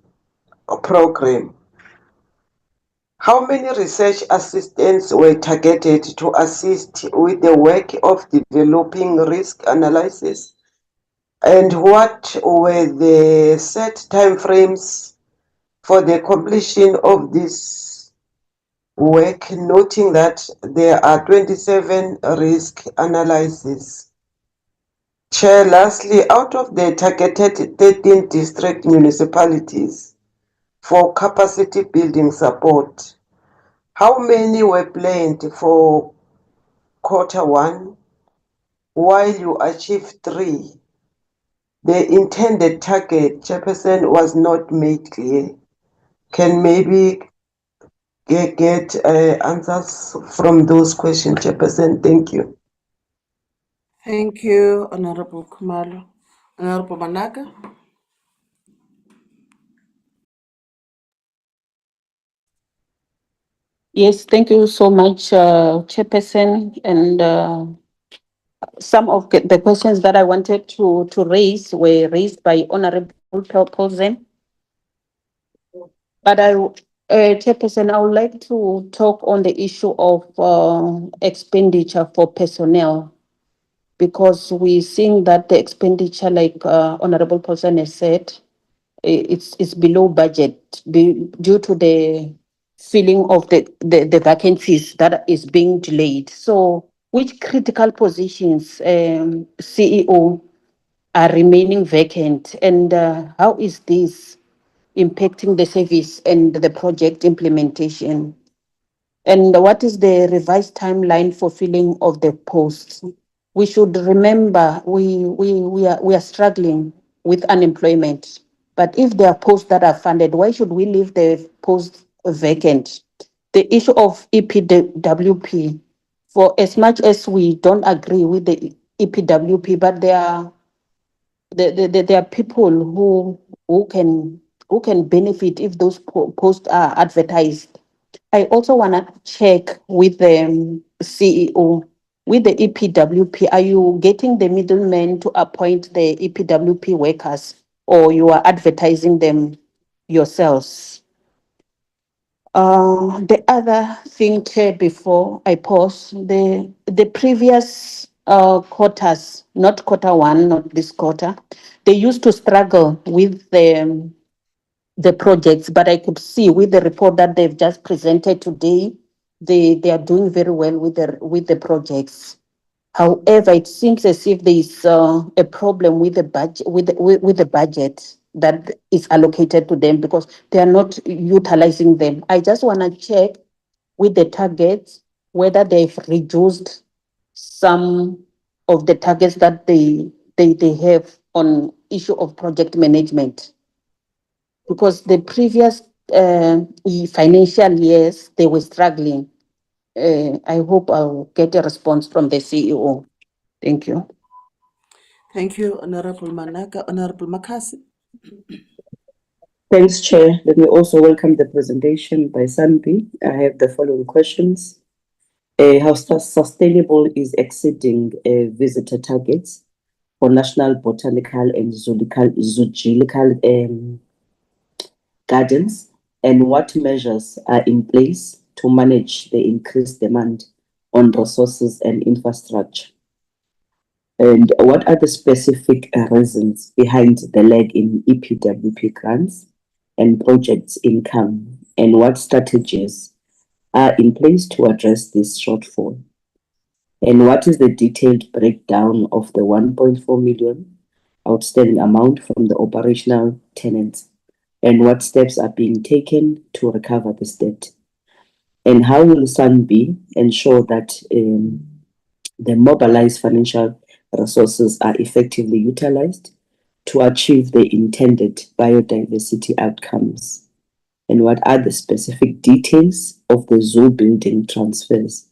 program? How many research assistants were targeted to assist with the work of developing risk analysis? And what were the set timeframes for the completion of this work, noting that there are 27 risk analyses? Chair, lastly, out of the targeted 13 district municipalities for capacity building support, how many were planned for Q1 while you achieved 3? The intended target, Chairperson, was not made clear. Can maybe get answers from those questions, Chairperson? Thank you. Thank you, Honorable Kumalo. Honorable Managa. Yes, thank you so much, Chairperson. And some of the questions that I wanted to raise were raised by Honorable Paulson. But Chairperson, I would like to talk on the issue of expenditure for personnel, because we're seeing that the expenditure, like Honorable Paulson has said, it's below budget due to the filling of the vacancies that is being delayed. So which critical positions, CEO, are remaining vacant, and how is this impacting the service and the project implementation? And what is the revised timeline for filling of the posts? We should remember we are struggling with unemployment. But if there are posts that are funded, why should we leave the posts vacant? The issue of EPWP, for as much as we don't agree with the EPWP, but there are people who can benefit if those posts are advertised. I also want to check with the CEO, with the EPWP, are you getting the middlemen to appoint the EPWP workers, or you are advertising them yourselves? The other thing, Chair, before I pause, the previous quarters, not quarter one, not this quarter, they used to struggle with the projects, but I could see with the report that they've just presented today, they are doing very well with the projects. However, it seems as if there is a problem with the budget, with the budget that is allocated to them, because they are not utilizing them. I just want to check with the targets whether they've reduced some of the targets that they have on issue of project management, because the previous financial years they were struggling. I hope I'll get a response from the CEO. Thank you. Thank you, Honorable Manaka. Honorable Makasi. Thanks, Chair. Let me also welcome the presentation by SANBI. I have the following questions. How sustainable is exceeding visitor targets for national botanical and zoological gardens, and what measures are in place to manage the increased demand on resources and infrastructure? And what are the specific reasons behind the lag in EPWP grants and projects income, and what strategies are in place to address this shortfall? And what is the detailed breakdown of the 1.4 million outstanding amount from the operational tenants, and what steps are being taken to recover this debt? And how will SANBI ensure that the mobilized financial resources are effectively utilized to achieve the intended biodiversity outcomes? And what are the specific details of the zoo building transfers,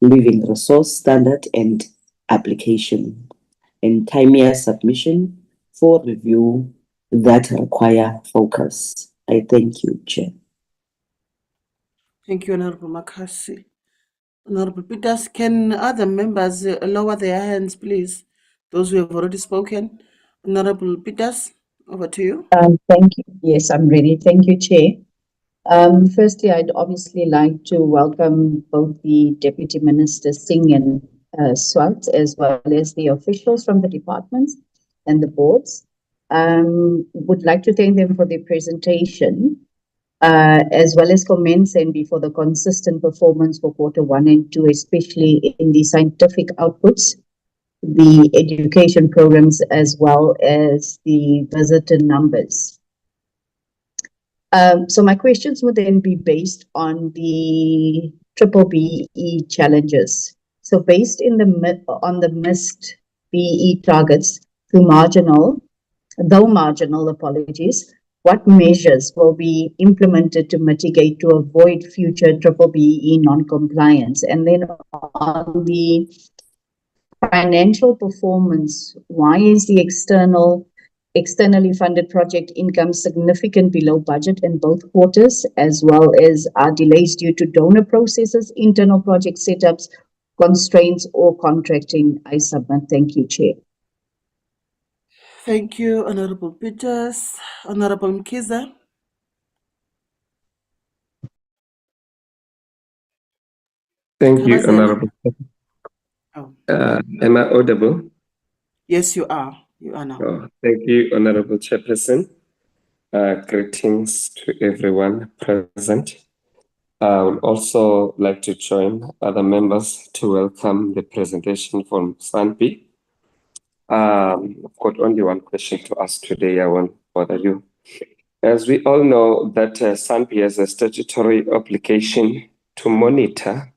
living resource standard and application, and timelier submission for review that require focus? I thank you, Chair. Thank you, Honorable Makasi. Honorable Peters, can other members lower their hands, please? Those who have already spoken. Honorable Peters, over to you. Thank you. Yes, I'm ready. Thank you, Chair. Firstly, I'd obviously like to welcome both the Deputy Minister Singh and Swart, as well as the officials from the departments and the boards. Would like to thank them for their presentation, as well as commend SANBI for the consistent performance for quarter 1 and 2, especially in the scientific outputs, the education programs, as well as the visitor numbers. So my questions would then be based on the triple BE challenges. So based on the missed BE targets, though marginal, apologies, what measures will be implemented to mitigate to avoid future triple BE non-compliance? And then on the financial performance, why is the externally funded project income significant below budget in both quarters, as well as are delays due to donor processes, internal project setups, constraints, or contracting? I submit. Thank you, Chair. Thank you, Honorable Peters. Honorable Mkiza. Thank you, Honorable. Am I audible? Yes, you are. You are now. Oh, thank you, Honorable Chairperson. Greetings to everyone present. I would also like to join other members to welcome the presentation from SANBI. I've got only one question to ask today. I won't bother you. As we all know that SANBI has a statutory obligation to monitor,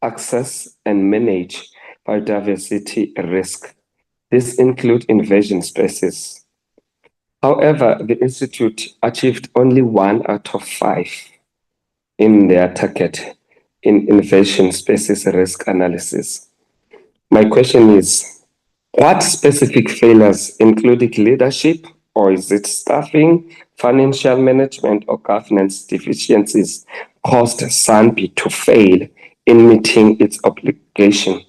access, and manage biodiversity risk. This includes invasion species. However, the Institute achieved only 1 out of 5 in their target in invasion species risk analysis. My question is, what specific failures, including leadership, or is it staffing, financial management, or governance deficiencies, caused SANBI to fail in meeting its obligation?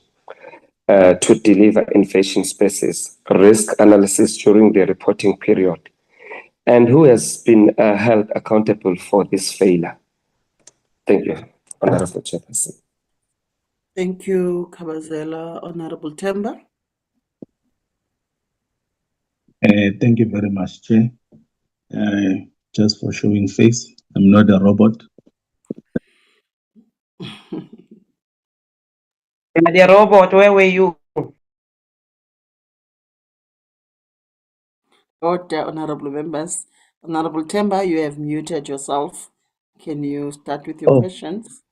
to deliver inflation species risk analysis during the reporting period, and who has been held accountable for this failure? Thank you, Honorable Chairperson. Thank you, Kabazela. Honorable Temba. Thank you very much, Chair. Just for showing face, I'm not a robot. The robot, where were you? Order, honorable members. Honorable Temba, you have muted yourself. Can you start with your questions?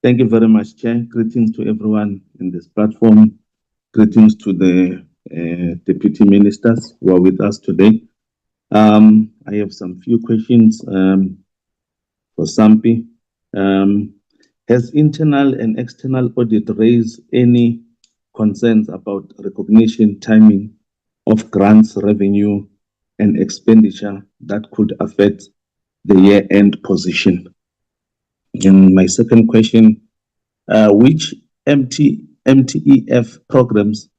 Thank you very much, Chair. Greetings to everyone in this platform. Greetings to the deputy ministers who are with us today. I have some few questions for SANBI. Has internal and external audit raised any concerns about recognition timing of grants, revenue, and expenditure that could affect the year-end position? And my second question, which MTEF programs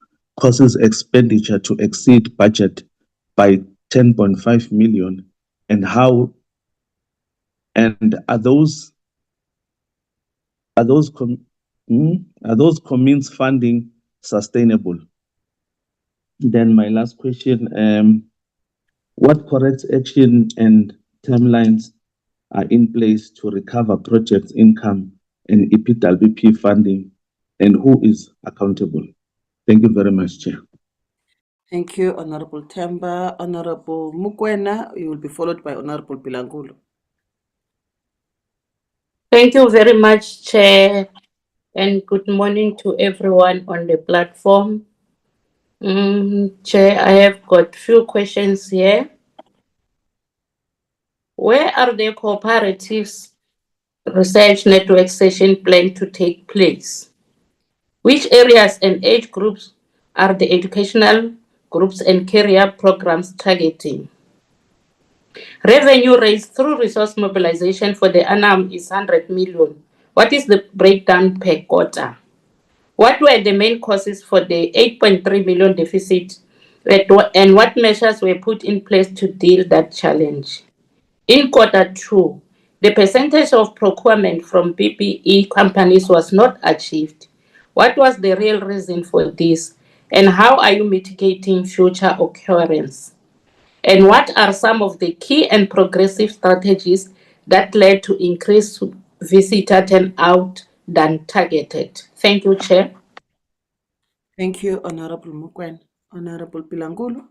causes expenditure to exceed budget by 10.5 million, and how, and are those comments funding sustainable? Then my last question, what corrective action and timelines are in place to recover project income and EPWP funding, and who is accountable? Thank you very much, Chair. Thank you, Honorable Temba. Honorable Mukwena, you will be followed by Honorable Bilangulo. Thank you very much, Chair, and good morning to everyone on the platform. Chair, I have got few questions here. Where are the cooperatives research network session planned to take place? Which areas and age groups are the educational groups and career programs targeting? Revenue raised through resource mobilization for the ANAM is 100 million. What is the breakdown per quarter? What were the main causes for the 8.3 million deficit, and what measures were put in place to deal that challenge? In quarter two, the percentage of procurement from PPE companies was not achieved. What was the real reason for this, and how are you mitigating future occurrence? And what are some of the key and progressive strategies that led to increased visitor turnout than targeted? Thank you, Chair. Thank you, Honorable Mukwena. Honorable Bilangulo.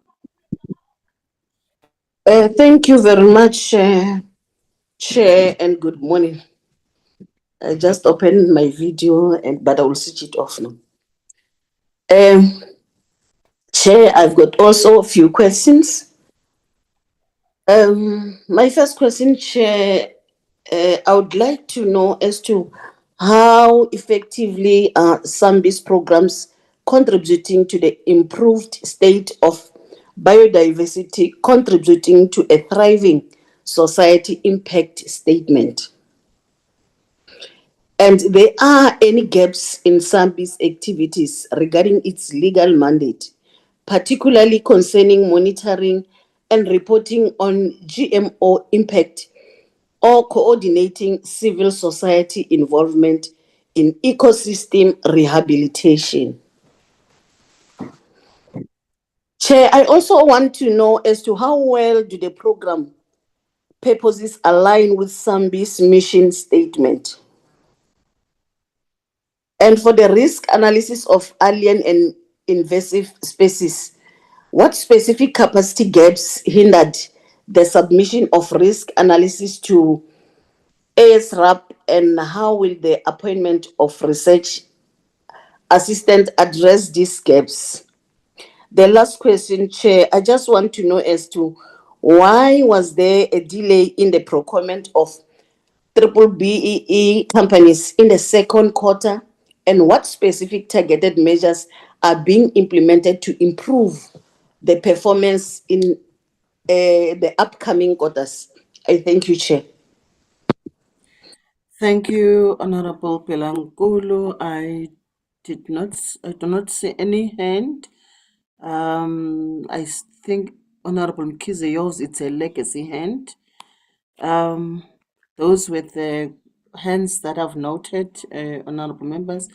Thank you very much, Chair, and good morning. I just opened my video, but I will switch it off now. Chair, I've got also a few questions. My first question, Chair, I would like to know as to how effectively are SANBI's programs contributing to the improved state of biodiversity, contributing to a thriving society impact statement. And there are any gaps in SANBI's activities regarding its legal mandate, particularly concerning monitoring and reporting on GMO impact or coordinating civil society involvement in ecosystem rehabilitation. Chair, I also want to know as to how well do the program purposes align with SANBI's mission statement. And for the risk analysis of alien and invasive species, what specific capacity gaps hindered the submission of risk analysis to ASRAP, and how will the appointment of research assistant address these gaps? The last question, Chair, I just want to know as to why was there a delay in the procurement of triple BEE companies in the second quarter, and what specific targeted measures are being implemented to improve the performance in the upcoming quarters? I thank you, Chair. Thank you, Honorable Bilangulo. I I do not see any hand. Think Honorable Mkhize, yours, it's a legacy hand. Those with the hands that I've noted, honorable members.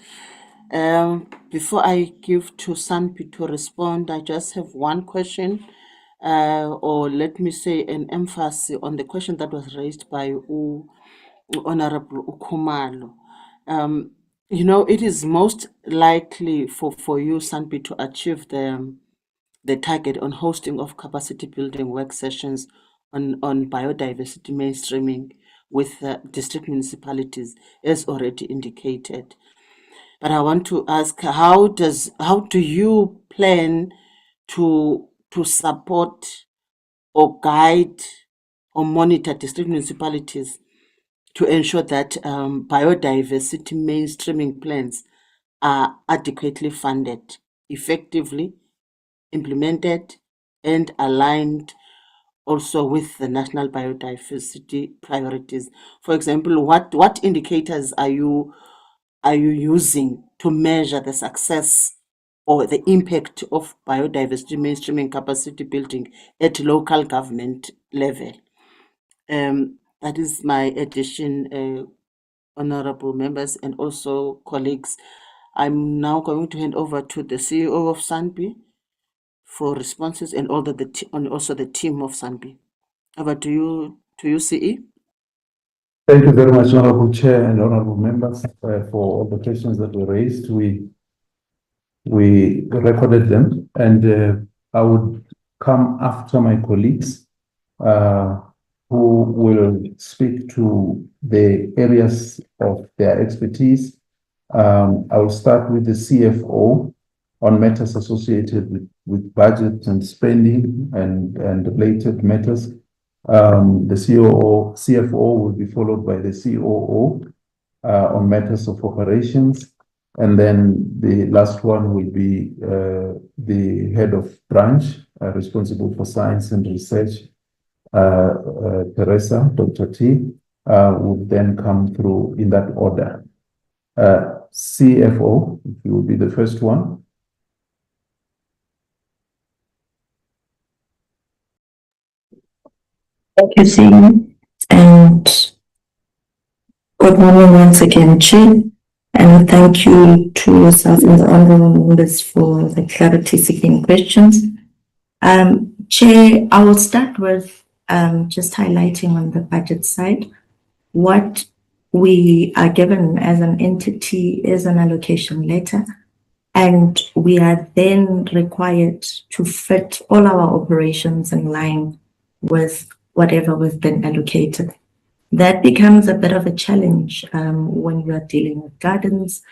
Before I give to SANBI to respond, I just have one question, or let me say an emphasis on the question that was raised by Honorable Ukhumalo. It is most likely for you, SANBI, to achieve the target on hosting of capacity building work sessions on biodiversity mainstreaming with district municipalities, as already indicated. But I want to ask, how do you plan to support or guide or monitor district municipalities to ensure that biodiversity mainstreaming plans are adequately funded, effectively implemented, and aligned also with the national biodiversity priorities? For example, what indicators are you using to measure the success or the impact of biodiversity mainstreaming capacity building at local government level? That is my addition, honorable members and also colleagues. I'm now going to hand over to the CEO of SANBI for responses and also the team of SANBI. Over to you, CE. Thank you very much, Honorable Chair and Honorable Members, for all the questions that were raised. We recorded them, and I would come after my colleagues who will speak to the areas of their expertise. I will start with the CFO on matters associated with budget and spending and related matters. The CFO will be followed by the COO on matters of operations. And then the last one will be the head of branch responsible for science and research, Teresa, Dr. T, will then come through in that order. CFO, if you will be the first one. Thank you, Singh. And good morning once again, Chair. And thank you to yourself and the honorable members for the clarity-seeking questions. Chair, I will start with just highlighting on the budget side. What we are given as an entity is an allocation letter, and we are then required to fit all our operations in line with whatever we've been allocated. That becomes a bit of a challenge when you are dealing with gardens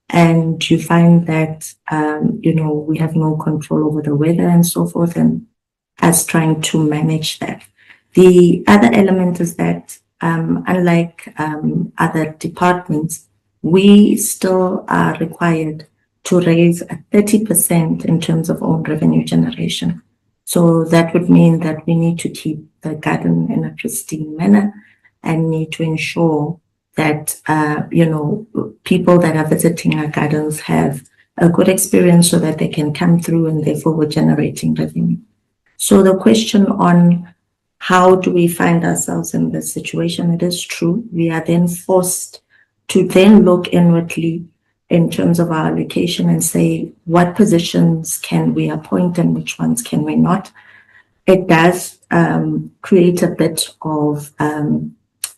and you find that, we have no control over the weather and so forth, and us trying to manage that. The other element is that unlike other departments, we still are required to raise a 30% in terms of own revenue generation. So that would mean that we need to keep the garden in a pristine manner and need to ensure that, people that are visiting our gardens have a good experience so that they can come through and therefore we're generating revenue. So the question on how do we find ourselves in this situation, it is true. We are then forced to then look inwardly in terms of our allocation and say, what positions can we appoint and which ones can we not? It does create a bit of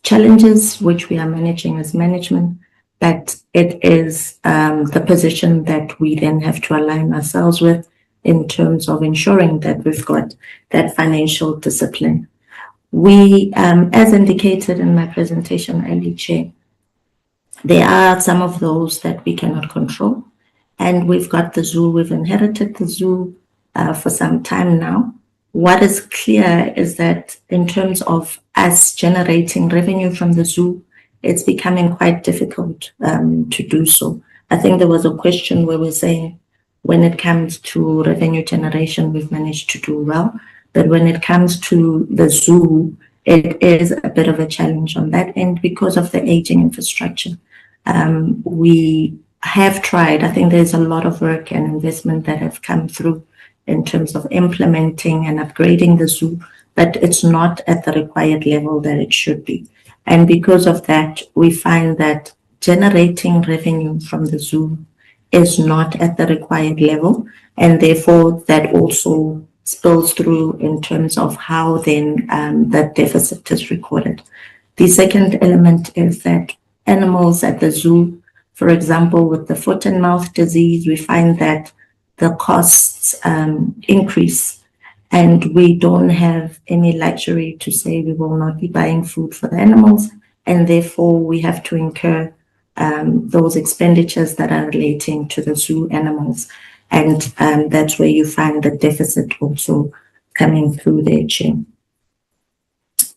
challenges, which we are managing as management, but it is the position that we then have to align ourselves with in terms of ensuring that we've got that financial discipline. We, as indicated in my presentation earlier, Chair, there are some of those that we cannot control. And we've got the zoo, we've inherited the zoo for some time now. What is clear is that in terms of us generating revenue from the zoo, it's becoming quite difficult to do so. I think there was a question where we're saying when it comes to revenue generation, we've managed to do well. But when it comes to the zoo, it is a bit of a challenge on that end because of the aging infrastructure. We have tried. I think there's a lot of work and investment that have come through in terms of implementing and upgrading the zoo, but it's not at the required level that it should be. And because of that, we find that generating revenue from the zoo is not at the required level, and therefore that also spills through in terms of how then that deficit is recorded. The second element is that animals at the zoo, for example, with the foot and mouth disease, we find that the costs increase, and we don't have any luxury to say we will not be buying food for the animals, and therefore we have to incur those expenditures that are relating to the zoo animals. And that's where you find the deficit also coming through there, Chair.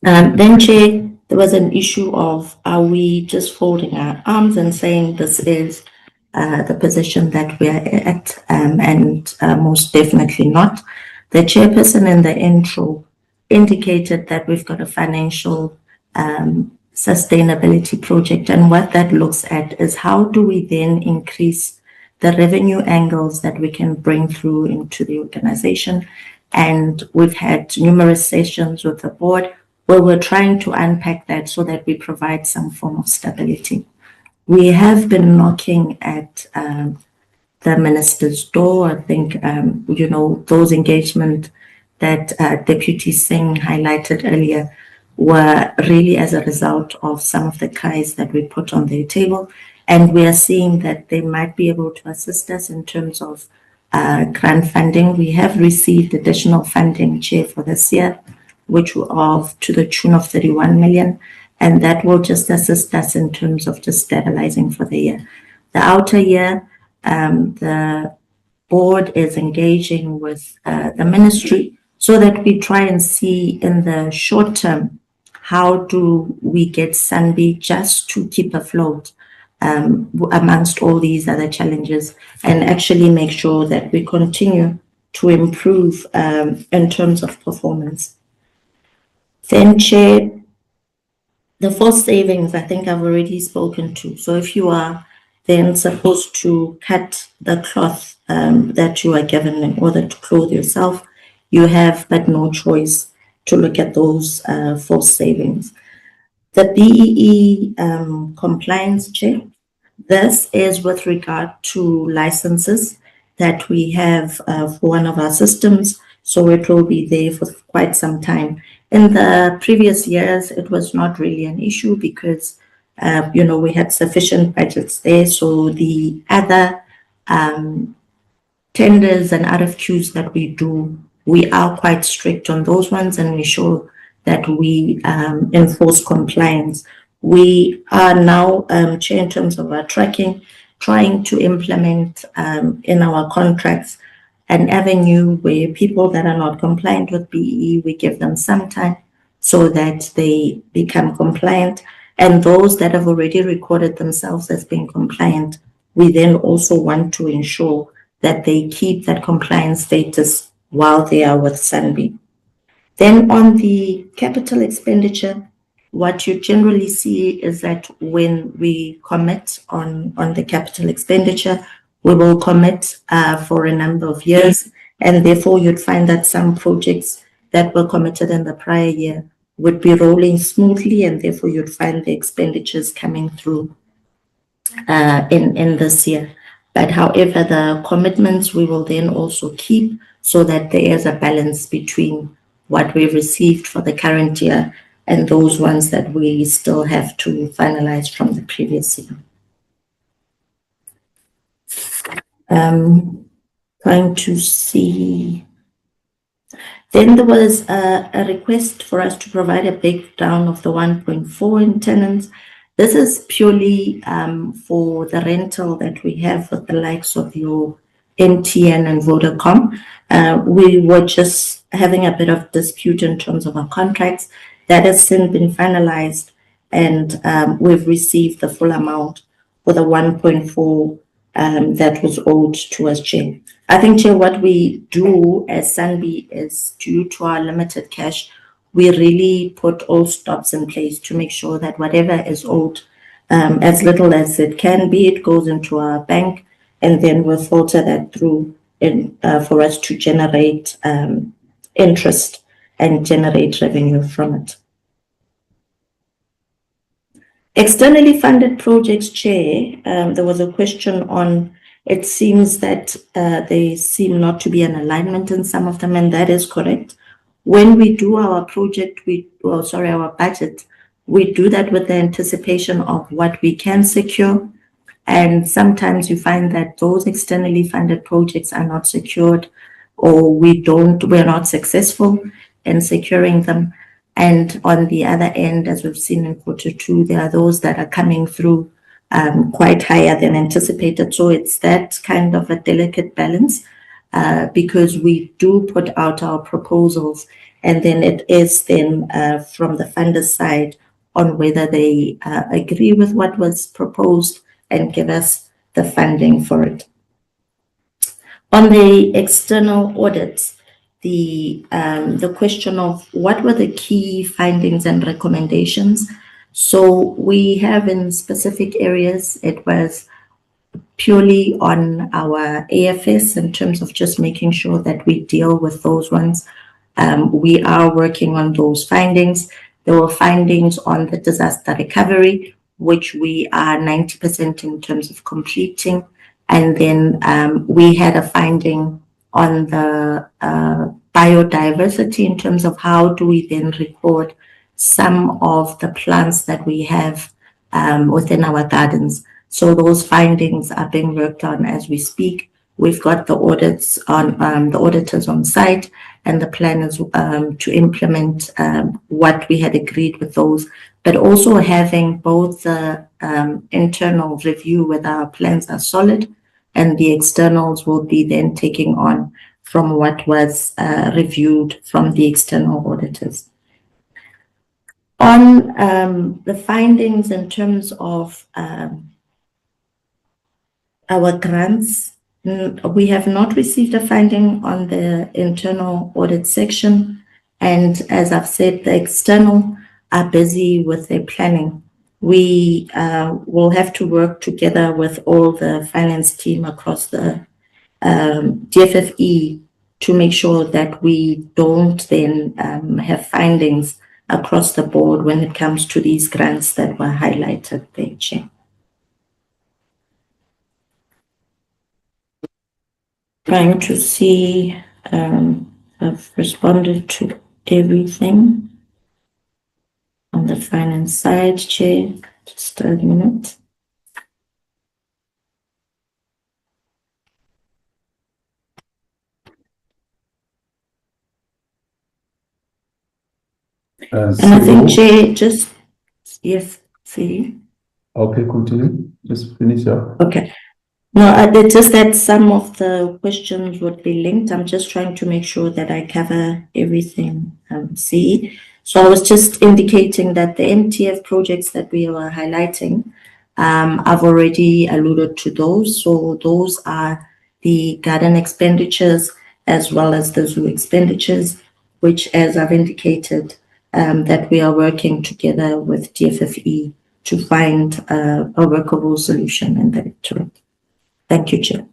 Then, Chair, there was an issue of, are we just folding our arms and saying this is the position that we are at, and most definitely not. The chairperson in the intro indicated that we've got a financial sustainability project, and what that looks at is how do we then increase the revenue angles that we can bring through into the organization. And we've had numerous sessions with the board where we're trying to unpack that so that we provide some form of stability. We have been knocking at the minister's door. I think, you know, those engagement that Deputy Singh highlighted earlier were really as a result of some of the cries that we put on their table. And we are seeing that they might be able to assist us in terms of grant funding. We have received additional funding, Chair, for this year, which of to the tune of 31 million. And that will just assist us in terms of just stabilizing for the year. The outer year, the board is engaging with the ministry so that we try and see in the short term, how do we get SANBI just to keep afloat amongst all these other challenges, and actually make sure that we continue to improve in terms of performance. Then, Chair, the forced savings, I think I've already spoken to. So if you are then supposed to cut the cloth that you are given in order to clothe yourself, you have but no choice to look at those forced savings. The BEE compliance check, this is with regard to licenses that we have for one of our systems, so it will be there for quite some time. In the previous years, it was not really an issue because, you know, we had sufficient budgets there. So the other tenders and RFQs that we do, we are quite strict on those ones, and we show that we enforce compliance. We are now, Chair, in terms of our tracking, trying to implement in our contracts an avenue where people that are not compliant with BEE, we give them some time so that they become compliant. And those that have already recorded themselves as being compliant, we then also want to ensure that they keep that compliance status while they are with SANBI. Then on the capital expenditure, what you generally see is that when we commit on the capital expenditure, we will commit for a number of years, and therefore you'd find that some projects that were committed in the prior year would be rolling smoothly, and therefore you'd find the expenditures coming through in this year. But however, the commitments we will then also keep so that there is a balance between what we've received for the current year and those ones that we still have to finalize from the previous year. Trying to see. Then there was a request for us to provide a breakdown of the 1.4 in tenants. This is purely for the rental that we have with the likes of your MTN and Vodacom. We were just having a bit of dispute in terms of our contracts. That has since been finalized, and we've received the full amount for the 1.4 that was owed to us, Chair. I think, Chair, what we do as SANBI is, due to our limited cash, we really put all stops in place to make sure that whatever is owed as little as it can be. It goes into our bank, and then we'll filter that through for us to generate interest and generate revenue from it. Externally funded projects, Chair, there was a question on, it seems that they seem not to be an alignment in some of them, and that is correct. When we do our project, our budget, we do that with the anticipation of what we can secure. And sometimes you find that those externally funded projects are not secured, or we're not successful in securing them. And on the other end, as we've seen in Q2, there are those that are coming through quite higher than anticipated. So it's that kind of a delicate balance because we do put out our proposals, and then it is then from the funder's side on whether they agree with what was proposed and give us the funding for it. On the external audits, the question of what were the key findings and recommendations. So we have in specific areas, it was purely on our AFS in terms of just making sure that we deal with those ones. We are working on those findings. There were findings on the disaster recovery, which we are 90% in terms of completing. And then we had a finding on the biodiversity in terms of how do we then record some of the plants that we have within our gardens. So those findings are being worked on as we speak. We've got the audits on the auditors on site, and the plan is to implement what we had agreed with those, but also having both the internal review whether our plans are solid, and the externals will be then taking on from what was reviewed from the external auditors. On the findings in terms of our grants, we have not received a finding on the internal audit section. And as I've said, the external are busy with their planning. We will have to work together with all the finance team across the DFFE to make sure that we don't then have findings across the board when it comes to these grants that were highlighted there, Chair. Trying to see, I've responded to everything on the finance side, Chair. Just a minute. And I think, Chair, just, yes, see. Okay, continue. Just finish up. Okay. No, it's just that some of the questions would be linked. I'm just trying to make sure that I cover everything. See, so I was just indicating that the MTF projects that we were highlighting, I've already alluded to those. So those are the garden expenditures as well as the zoo expenditures, which, as I've indicated, that we are working together with DFFE to find a workable solution in that directorate. Thank you, Chair.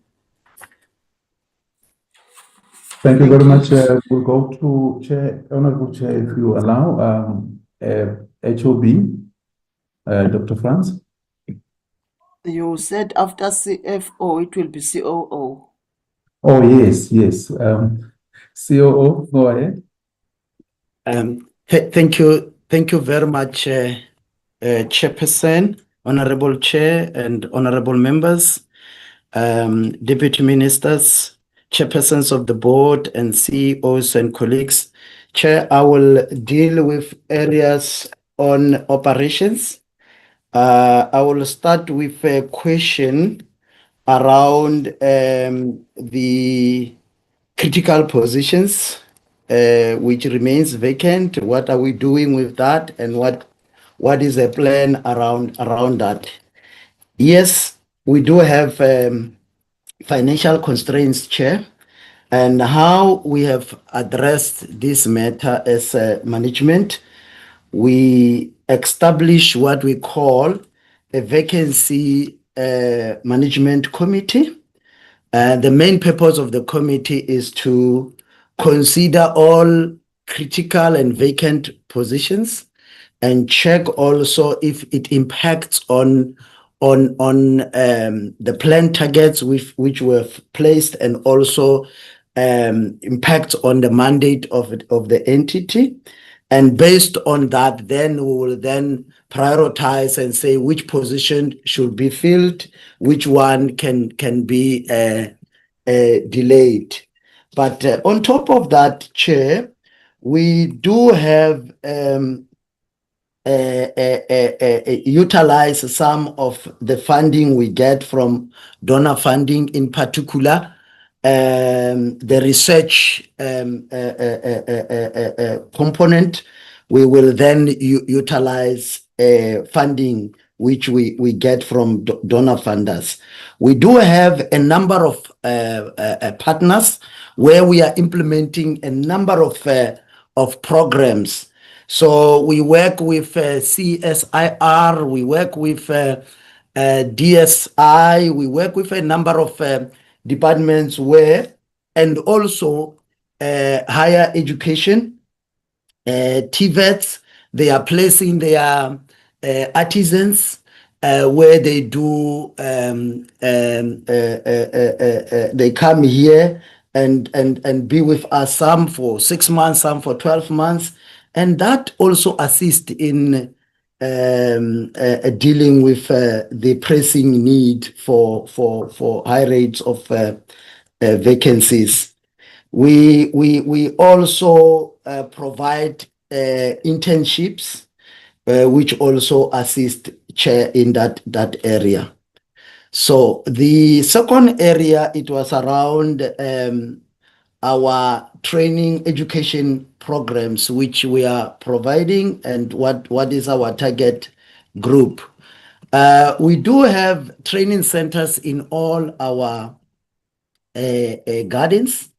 Thank you very much. We'll go to Chair, Honorable Chair, if you allow, HOB, Dr. Franz. You said after CFO, it will be COO. Oh, yes, yes. COO, go ahead. Thank you very much, Chairperson, Honorable Chair, and honorable members. Deputy Ministers, Chairpersons of the Board, and CEOs and colleagues. Chair, I will deal with areas on operations. I will start with a question around the critical positions, which remains vacant. What are we doing with that, and what is the plan around that? Yes, we do have financial constraints, Chair, and how we have addressed this matter as management. We establish what we call a vacancy management committee. The main purpose of the committee is to consider all critical and vacant positions and check also if it impacts on the planned targets which were placed, and also impacts on the mandate of the entity. And based on that, then we will then prioritize and say which position should be filled, which one can be delayed. But on top of that, Chair, we do have utilize some of the funding we get from donor funding, in particular the research component. We will then utilize funding which we get from donor funders. We do have a number of partners where we are implementing a number of programs. So we work with CSIR, we work with DSI, we work with a number of departments where, and also higher education, TVETs, they are placing their artisans where they do, they come here and be with us, some for 6 months, some for 12 months. And that also assists in dealing with the pressing need for high rates of vacancies. We also provide internships, which also assist Chair in that area. So the second area, it was around our training education programs which we are providing, and what is our target group. We do have training centers in all our gardens,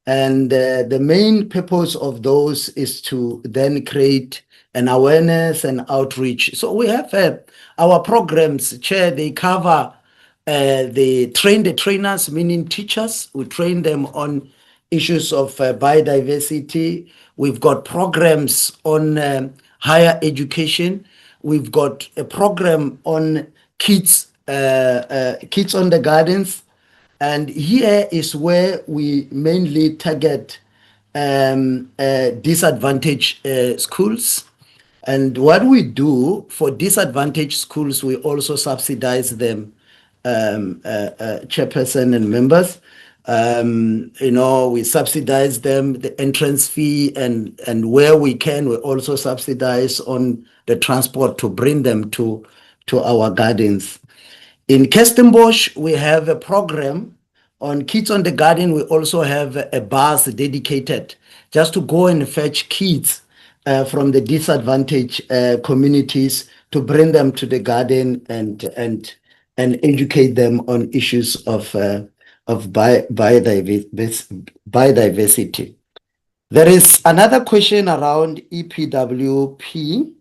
and the main purpose of those is to then create an awareness and outreach. So we have our programs, Chair, they cover the trainers, meaning teachers. We train them on issues of biodiversity. We've got programs on higher education. We've got a program on kids on the gardens. And here is where we mainly target disadvantaged schools. And what we do for disadvantaged schools, we also subsidize them, chairperson and members. We subsidize them, the entrance fee, and where we can, we also subsidize on the transport to bring them to our gardens. In Kirstenbosch, we have a program on Kids on the Garden. We also have a bus dedicated just to go and fetch kids from the disadvantaged communities to bring them to the garden and educate them on issues of biodiversity. There is another question around EPWP.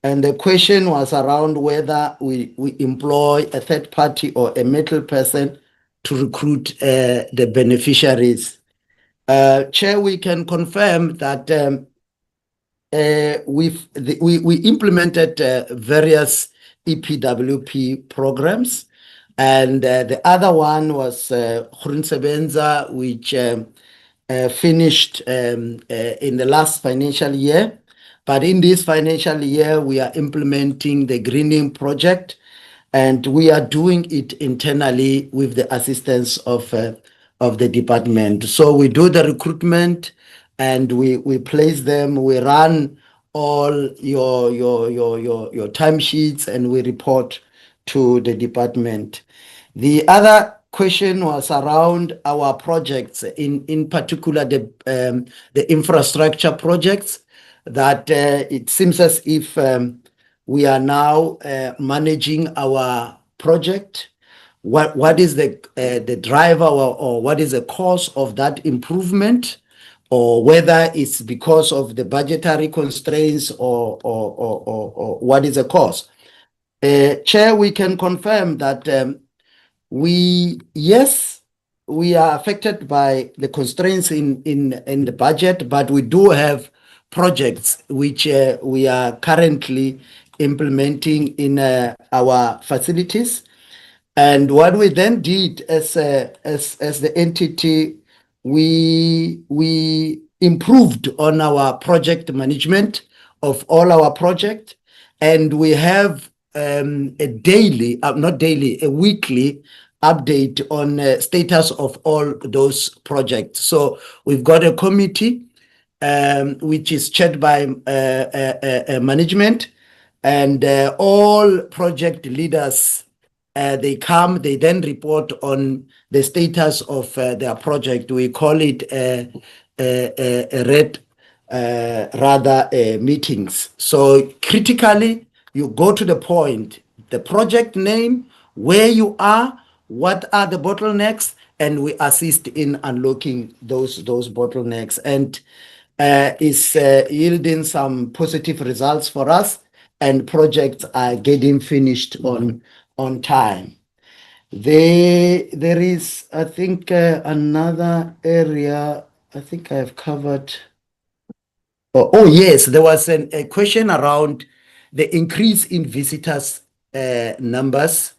And the question was around whether we employ a third party or a middle person to recruit the beneficiaries. Chair, we can confirm that we implemented various EPWP programs, and the other one was Groensebenza, which finished in the last financial year. But in this financial year, we are implementing the greening project, and we are doing it internally with the assistance of the department. So we do the recruitment, and we place them. We run all your timesheets, and we report to the department. The other question was around our projects, in particular the infrastructure projects. That it seems as if we are now managing our project. What is the driver, or what is the cause of that improvement, or whether it's because of the budgetary constraints, or what is the cause? Chair, we can confirm that we are affected by the constraints in the budget, but we do have projects which we are currently implementing in our facilities. And what we then did as the entity, we improved on our project management of all our projects, and we have a daily, not daily, a weekly update on status of all those projects. So we've got a committee which is chaired by management, and all project leaders. They come, they then report on the status of their project. We call it red, meetings. So critically, you go to the point, the project name, where you are, what are the bottlenecks, and we assist in unlocking those bottlenecks. And is yielding some positive results for us, and projects are getting finished on time. There is, I think, another area I think I've covered. Oh yes, there was a question around the increase in visitors numbers.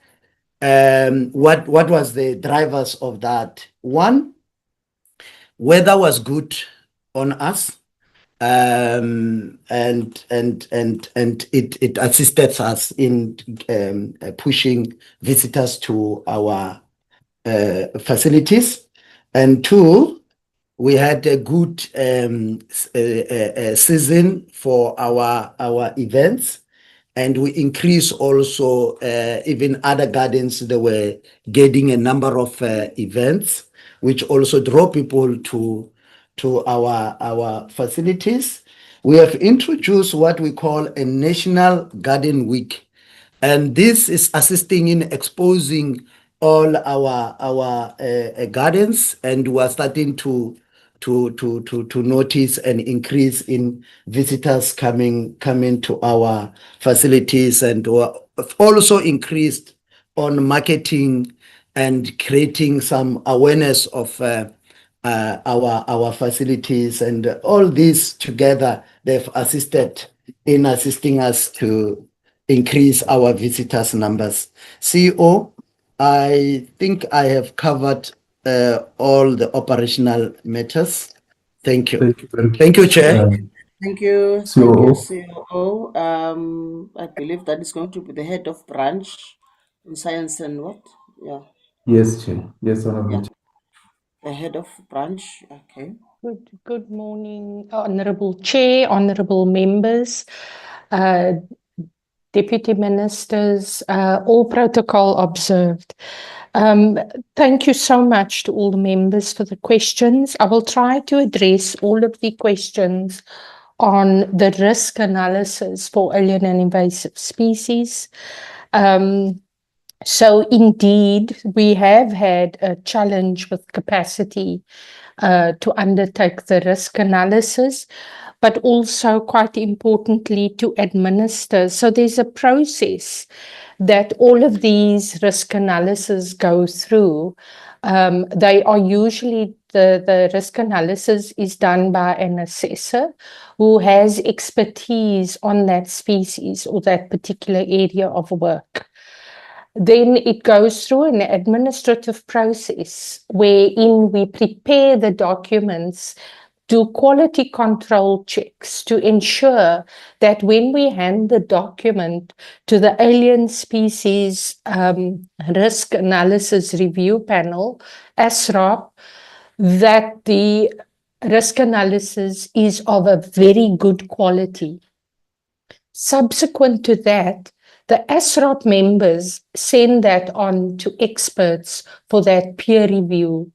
What was the drivers of that? One, weather was good on us. And it assisted us in pushing visitors to our facilities. And two, we had a good season for our events, and we increased also even other gardens. They were getting a number of events, which also draw people to our facilities. We have introduced what we call a National Garden Week, and this is assisting in exposing all our gardens, and we are starting to notice an increase in visitors coming to our facilities, and also increased on marketing and creating some awareness of our facilities, and all these together, they've assisting us to increase our visitors numbers. CEO, I think I have covered all the operational matters. Thank you. Thank you very much. Thank you, Chair. Thank you, COO. COO. I believe that is going to be the head of branch in science and what? Yeah. Yes, Chair. Yes, Honorable Yeah. Chair. The head of branch. Okay. Good morning, Honorable Chair, honorable members, Deputy Ministers, all protocol observed. Thank you so much to all the members for the questions. I will try to address all of the questions on the risk analysis for alien and invasive species. So indeed, we have had a challenge with capacity to undertake the risk analysis, but also quite importantly to administer. So there's a process that all of these risk analyses go through. They are usually, the risk analysis is done by an assessor who has expertise on that species or that particular area of work. Then it goes through an administrative process wherein we prepare the documents, do quality control checks to ensure that when we hand the document to the Alien Species Risk Analysis Review Panel, ASRAP, that the risk analysis is of a very good quality. Subsequent to that, the ASRAP members send that on to experts for that peer review.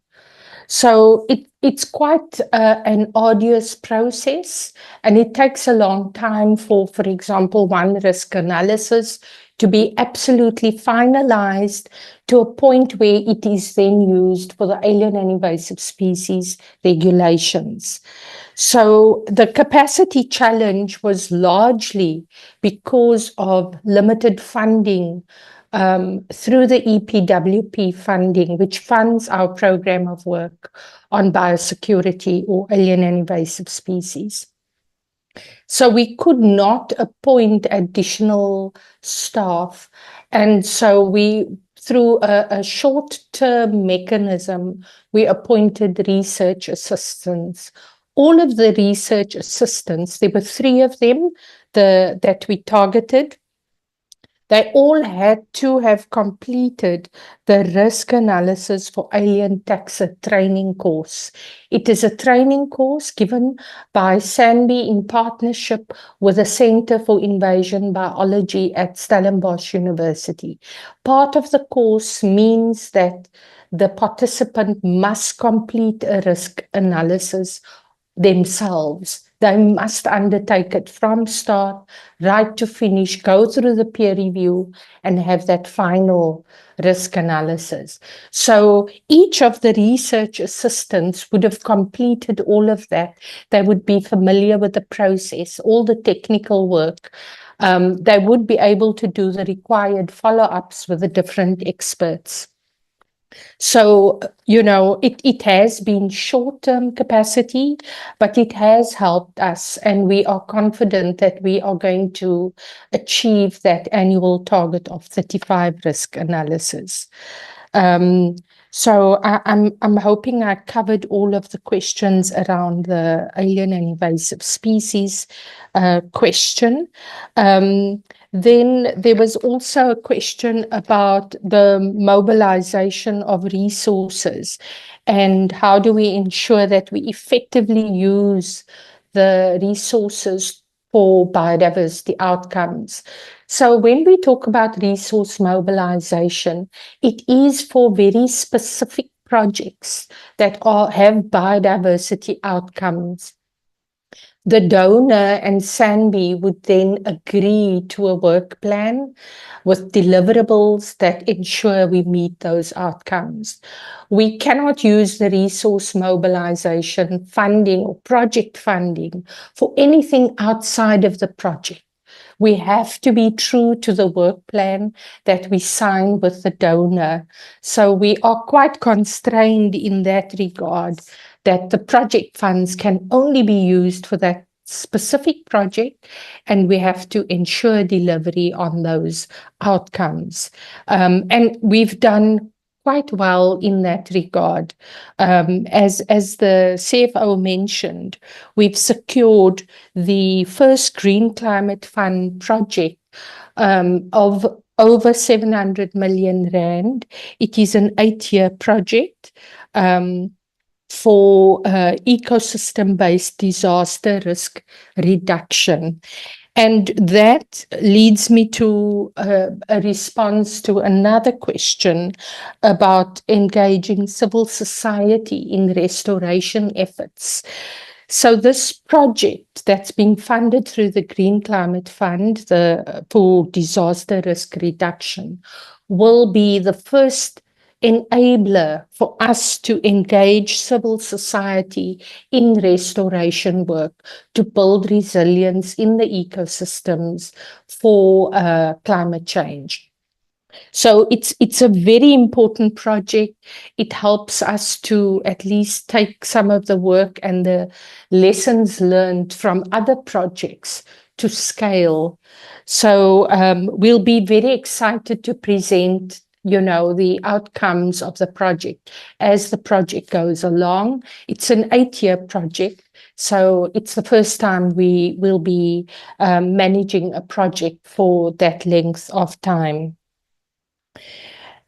So it's quite an arduous process, and it takes a long time for example, one risk analysis to be absolutely finalized to a point where it is then used for the alien and invasive species regulations. So the capacity challenge was largely because of limited funding through the EPWP funding, which funds our program of work on biosecurity or alien and invasive species. So we could not appoint additional staff. And so we, through a short-term mechanism, we appointed research assistants. All of the research assistants, there were 3 of them that we targeted. They all had to have completed the risk analysis for alien taxa training course. It is a training course given by SANBI in partnership with the Center for Invasion Biology at Stellenbosch University. Part of the course means that the participant must complete a risk analysis themselves. They must undertake it from start right to finish, go through the peer review and have that final risk analysis. So each of the research assistants would have completed all of that. They would be familiar with the process, all the technical work. They would be able to do the required follow-ups with the different experts. So, you know, it has been short-term capacity, but it has helped us, and we are confident that we are going to achieve that annual target of 35 risk analysis. So I'm hoping I covered all of the questions around the alien and invasive species question. Then there was also a question about the mobilization of resources and how do we ensure that we effectively use the resources for biodiversity outcomes. So when we talk about resource mobilization, it is for very specific projects that have biodiversity outcomes. The donor and SANBI would then agree to a work plan with deliverables that ensure we meet those outcomes. We cannot use the resource mobilization funding or project funding for anything outside of the project. We have to be true to the work plan that we sign with the donor. So we are quite constrained in that regard, that the project funds can only be used for that specific project, and we have to ensure delivery on those outcomes. And we've done quite well in that regard. As the CFO mentioned, we've secured the first Green Climate Fund project of over 700 million rand. It is an 8-year project for ecosystem-based disaster risk reduction. And that leads me to a response to another question about engaging civil society in restoration efforts. So this project that's being funded through the Green Climate Fund for disaster risk reduction will be the first enabler for us to engage civil society in restoration work to build resilience in the ecosystems for climate change. So it's a very important project. It helps us to at least take some of the work and the lessons learned from other projects to scale. So we'll be very excited to present, you know, the outcomes of the project as the project goes along. It's an 8-year project, so it's the first time we will be managing a project for that length of time.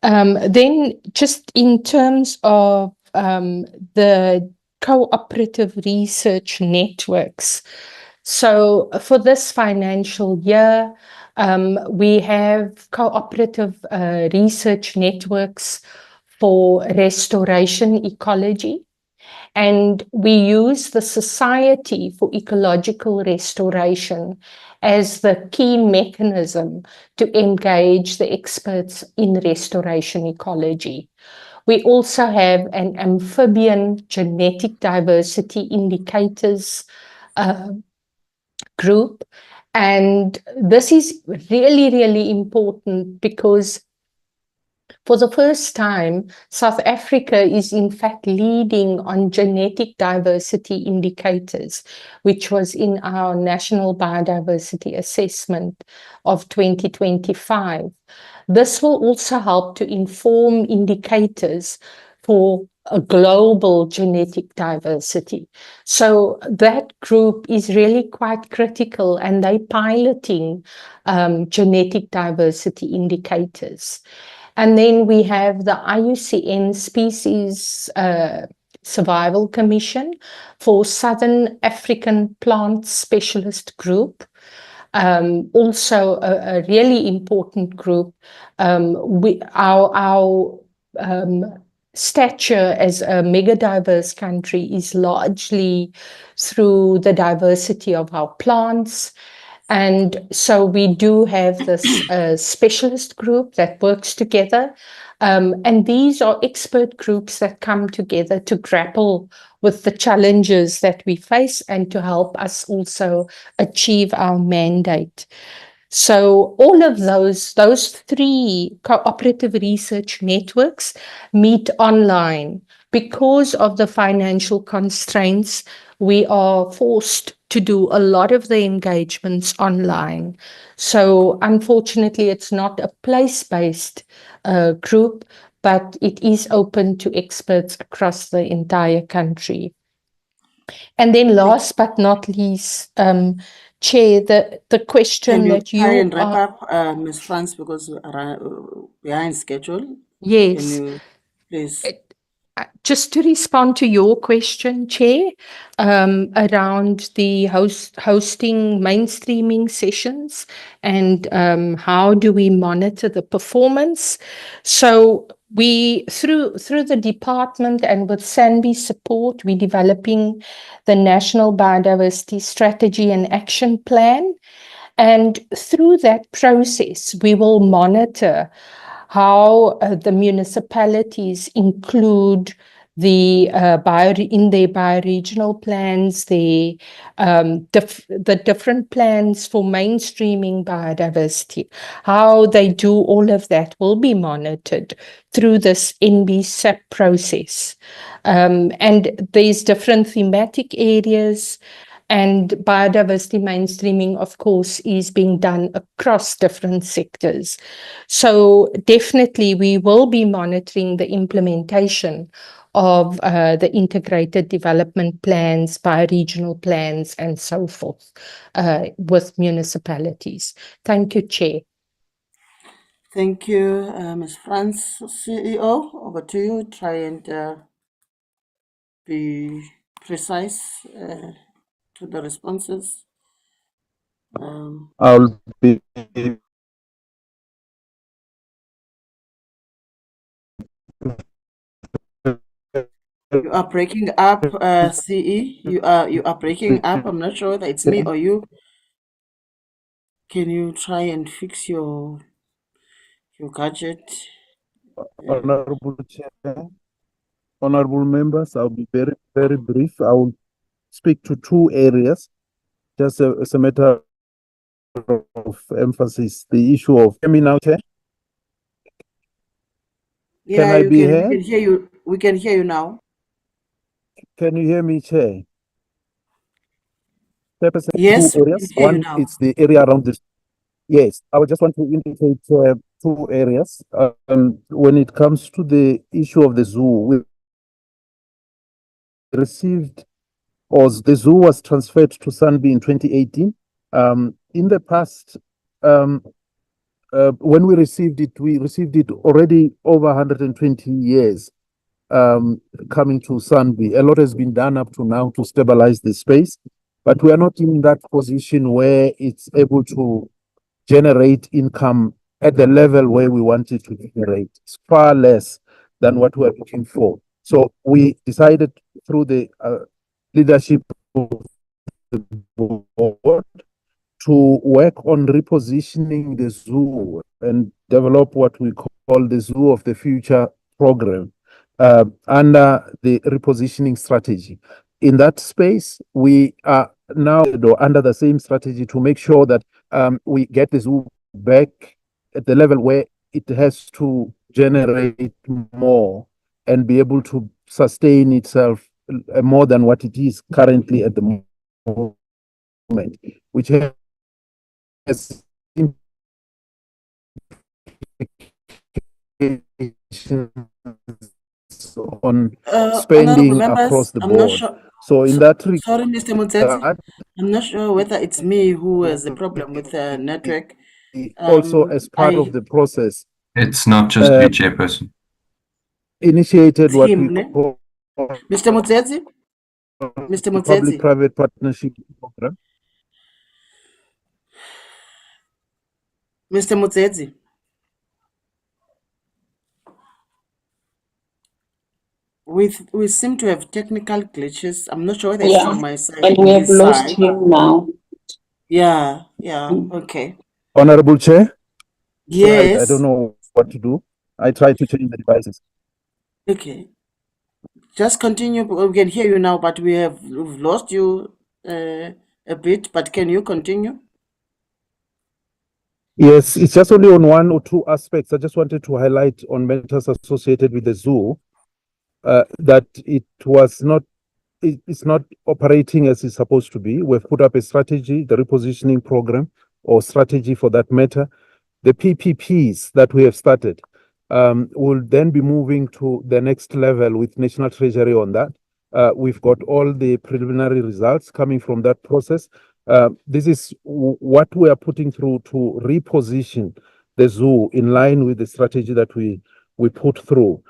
Then just in terms of the cooperative research networks, so for this financial year, we have cooperative research networks for restoration ecology And we use the Society for Ecological Restoration as the key mechanism to engage the experts in restoration ecology. We also have an amphibian genetic diversity indicators group. And this is really, really important because for the first time, South Africa is in fact leading on genetic diversity indicators, which was in our National Biodiversity Assessment of 2025. This will also help to inform indicators for a global genetic diversity. So that group is really quite critical, and they're piloting genetic diversity indicators. And then we have the IUCN Species Survival Commission for Southern African Plant Specialist Group. Also a really important group. Our stature as a mega-diverse country is largely through the diversity of our plants. And so we do have this specialist group that works together. And these are expert groups that come together to grapple with the challenges that we face and to help us also achieve our mandate. So all of those three cooperative research networks meet online. Because of the financial constraints, we are forced to do a lot of the engagements online. So unfortunately, it's not a place-based group, but it is open to experts across the entire country. And then last but not least, Chair, the question Can you that try you and wrap are, up, Ms. France, because we are behind schedule? yes. Can you please? Just to respond to your question, Chair, around the hosting mainstreaming sessions and how do we monitor the performance. So we, through the department and with SANBI support, we're developing the National Biodiversity Strategy and Action Plan. And through that process, we will monitor how the municipalities include the in their bioregional plans, the different plans for mainstreaming biodiversity. How they do all of that will be monitored through this NBSAP process. And there's different thematic areas. And biodiversity mainstreaming, of course, is being done across different sectors. So definitely we will be monitoring the implementation of the integrated development plans, bioregional plans, and so forth with municipalities. Thank you, Chair. Thank you, Ms. France, CEO. Over to you. Try and be precise to the responses. I'll be You are breaking up, CE. You are breaking up. I'm not sure whether it's me or you. Can you try and fix your gadget? Honorable Chair, honorable members, I'll be very, very brief. I will speak to two areas, just as a matter of emphasis. The issue of, hear me now, Chair? Yeah, Can I be we heard? can hear you. We can hear you now. Can you hear me, Chair? Yes, two we areas. can hear you One, now. it's the area around this. Yes, I would just want to indicate two areas. When it comes to the issue of the zoo, we received, or the zoo was transferred to SANBI in 2018. In the past, when we received it already over 120 years coming to SANBI. A lot has been done up to now to stabilize the space, but we are not in that position where it's able to generate income at the level where we want it to generate. It's far less than what we're looking for. So we decided through the leadership of the board to work on repositioning the zoo and develop what we call the Zoo of the Future program under the repositioning strategy. In that space, we are now under the same strategy to make sure that we get the zoo back at the level where it has to generate more and be able to sustain itself more than what it is currently at the moment, which has implications on Honorable spending members, across the I'm not board. sure. So in that Sorry, Mr. Mutsetsi, regard, I'm not sure whether it's me who has a problem with the network. also as part of the process, It's not just you, Chairperson. initiated It's what him, we ne? call Mr. Mutsetsi? Mr. the Mutsetsi? public-private partnership program. Mr. Mutsetsi? We seem to have technical glitches. I'm not sure whether it's from my side and or we have his lost side. him now. Yeah, Mm. okay. Honorable Chair? Sorry, I Yes. don't know what to do. I tried to change the devices. Okay. Just continue. We can hear you now, but we've lost you a bit. But can you continue? Yes, it's just only on one or two aspects. I just wanted to highlight on matters associated with the zoo that it's not operating as it's supposed to be. We've put up a strategy, the repositioning program, or strategy for that matter. The PPPs that we have started will then be moving to the next level with National Treasury on that. We've got all the preliminary results coming from that process. This is what we are putting through to reposition the zoo in line with the strategy that we put through.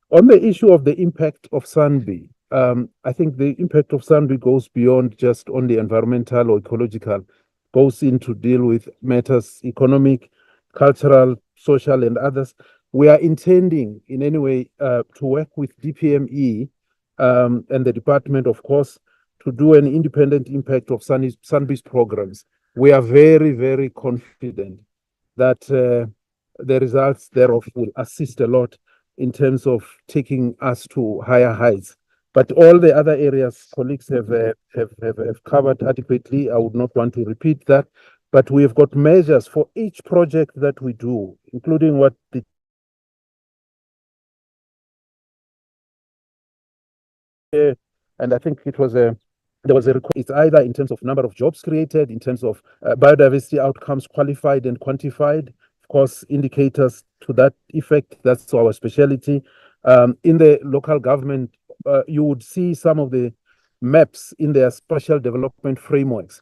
On the issue of the impact of SANBI, I think the impact of SANBI goes beyond just only environmental or ecological, goes into deal with matters economic, cultural, social, and others. We are intending in any way to work with DPME and the department, of course, to do an independent impact of SANBI's programs. We are very, very confident that the results thereof will assist a lot in terms of taking us to higher heights. But all the other areas colleagues have covered adequately. I would not want to repeat that. But we have got measures for each project that we do, including what the and I think it was there was a request. It's either in terms of number of jobs created, in terms of biodiversity outcomes qualified and quantified, of course, indicators to that effect. That's our specialty. In the local government, you would see some of the maps in their special development frameworks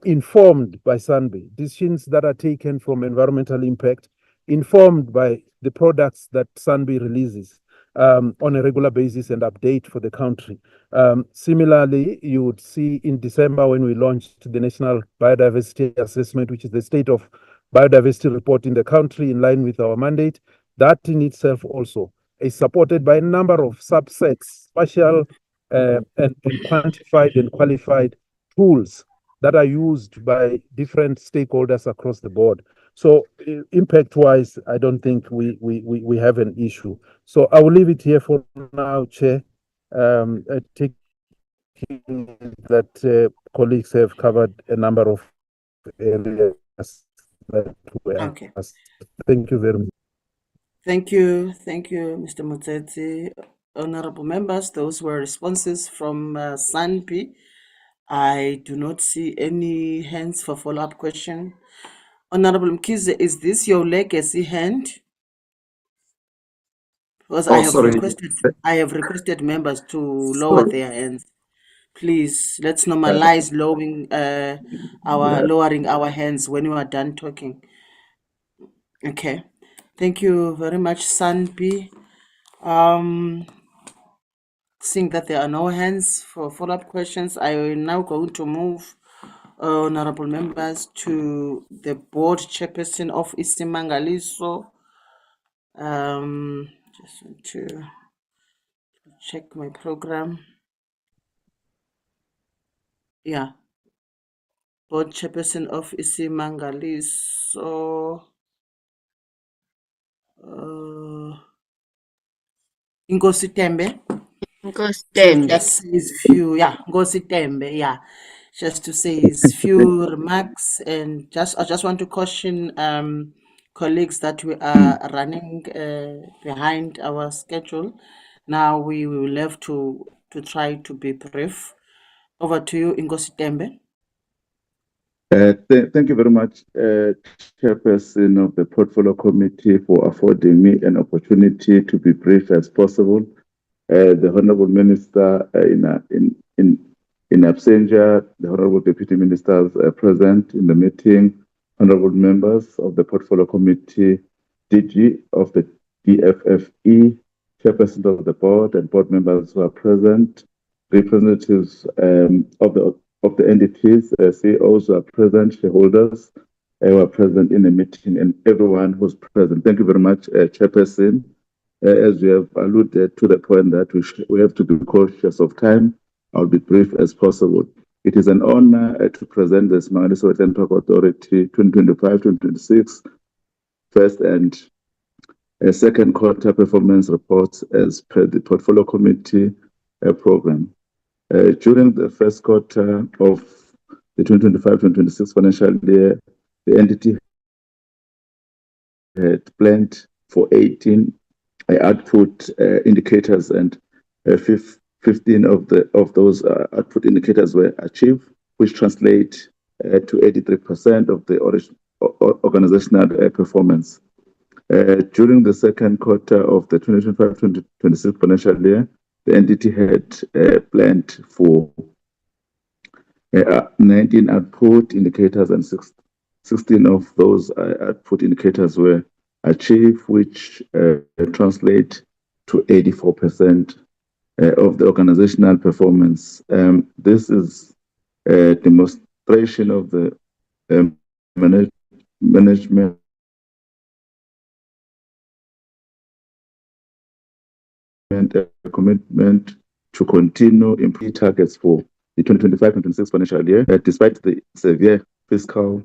informed by SANBI, decisions that are taken from environmental impact, informed by the products that SANBI releases on a regular basis and update for the country. Similarly, you would see in December when we launched the National Biodiversity Assessment, which is the state of biodiversity report in the country in line with our mandate. That in itself also is supported by a number of subsets, spatial and quantified and qualified tools that are used by different stakeholders across the board. So impact-wise, I don't think we have an issue. So I will leave it here for now, Chair. Taking that colleagues have covered a number of areas that were Okay. asked. Thank you very much. Thank you, Mr. Mutsetsi. Honorable members, those were responses from SANBI. I do not see any hands for follow-up question. Honorable Mkize, is this your legacy hand? Because Oh, sorry. I have requested members to lower their hands. Please, let's normalize lowering our hands when you are done talking. Okay. Thank you very much, SANBI. Seeing that there are no hands for follow-up questions, I am now going to move honorable members to the board chairperson of iSimangaliso. Just want to check my program. Yeah. Board Chairperson of iSimangaliso. Ngosi Tembe. Nkosi Just says few, yeah, Ngosi Tembe, yeah. Just to say his few remarks, and I just want to caution colleagues that we are running behind our schedule. Now we will have to try to be brief. Over to you, Ngosi Tembe. Thank you very much, Chairperson of the Portfolio Committee, for affording me an opportunity to be brief as possible. The Honourable Minister in absentia, the Honourable Deputy Ministers present in the meeting, Honourable Members of the Portfolio Committee, DG of the DFFE, Chairperson of the Board and Board members who are present, representatives of the entities, CEOs who are present, shareholders who are present in the meeting, and everyone who's present. Thank you very much, Chairperson. As we have alluded to the point that we have to be cautious of time, I'll be brief as possible. It is an honor to present the SANBI Wetland Park Authority 2025-2026 first and second quarter performance reports as per the Portfolio Committee program. During the first quarter of the 2025-2026 financial year, the entity had planned for 18 output indicators, and 15 of those output indicators were achieved, which translate to 83% of the organizational performance. During the second quarter of the 2025-2026 financial year, the entity had planned for 19 output indicators, and 16 of those output indicators were achieved, which translate to 84% of the organizational performance. This is a demonstration of the management commitment to continue improving targets for the 2025-2026 financial year, despite the severe fiscal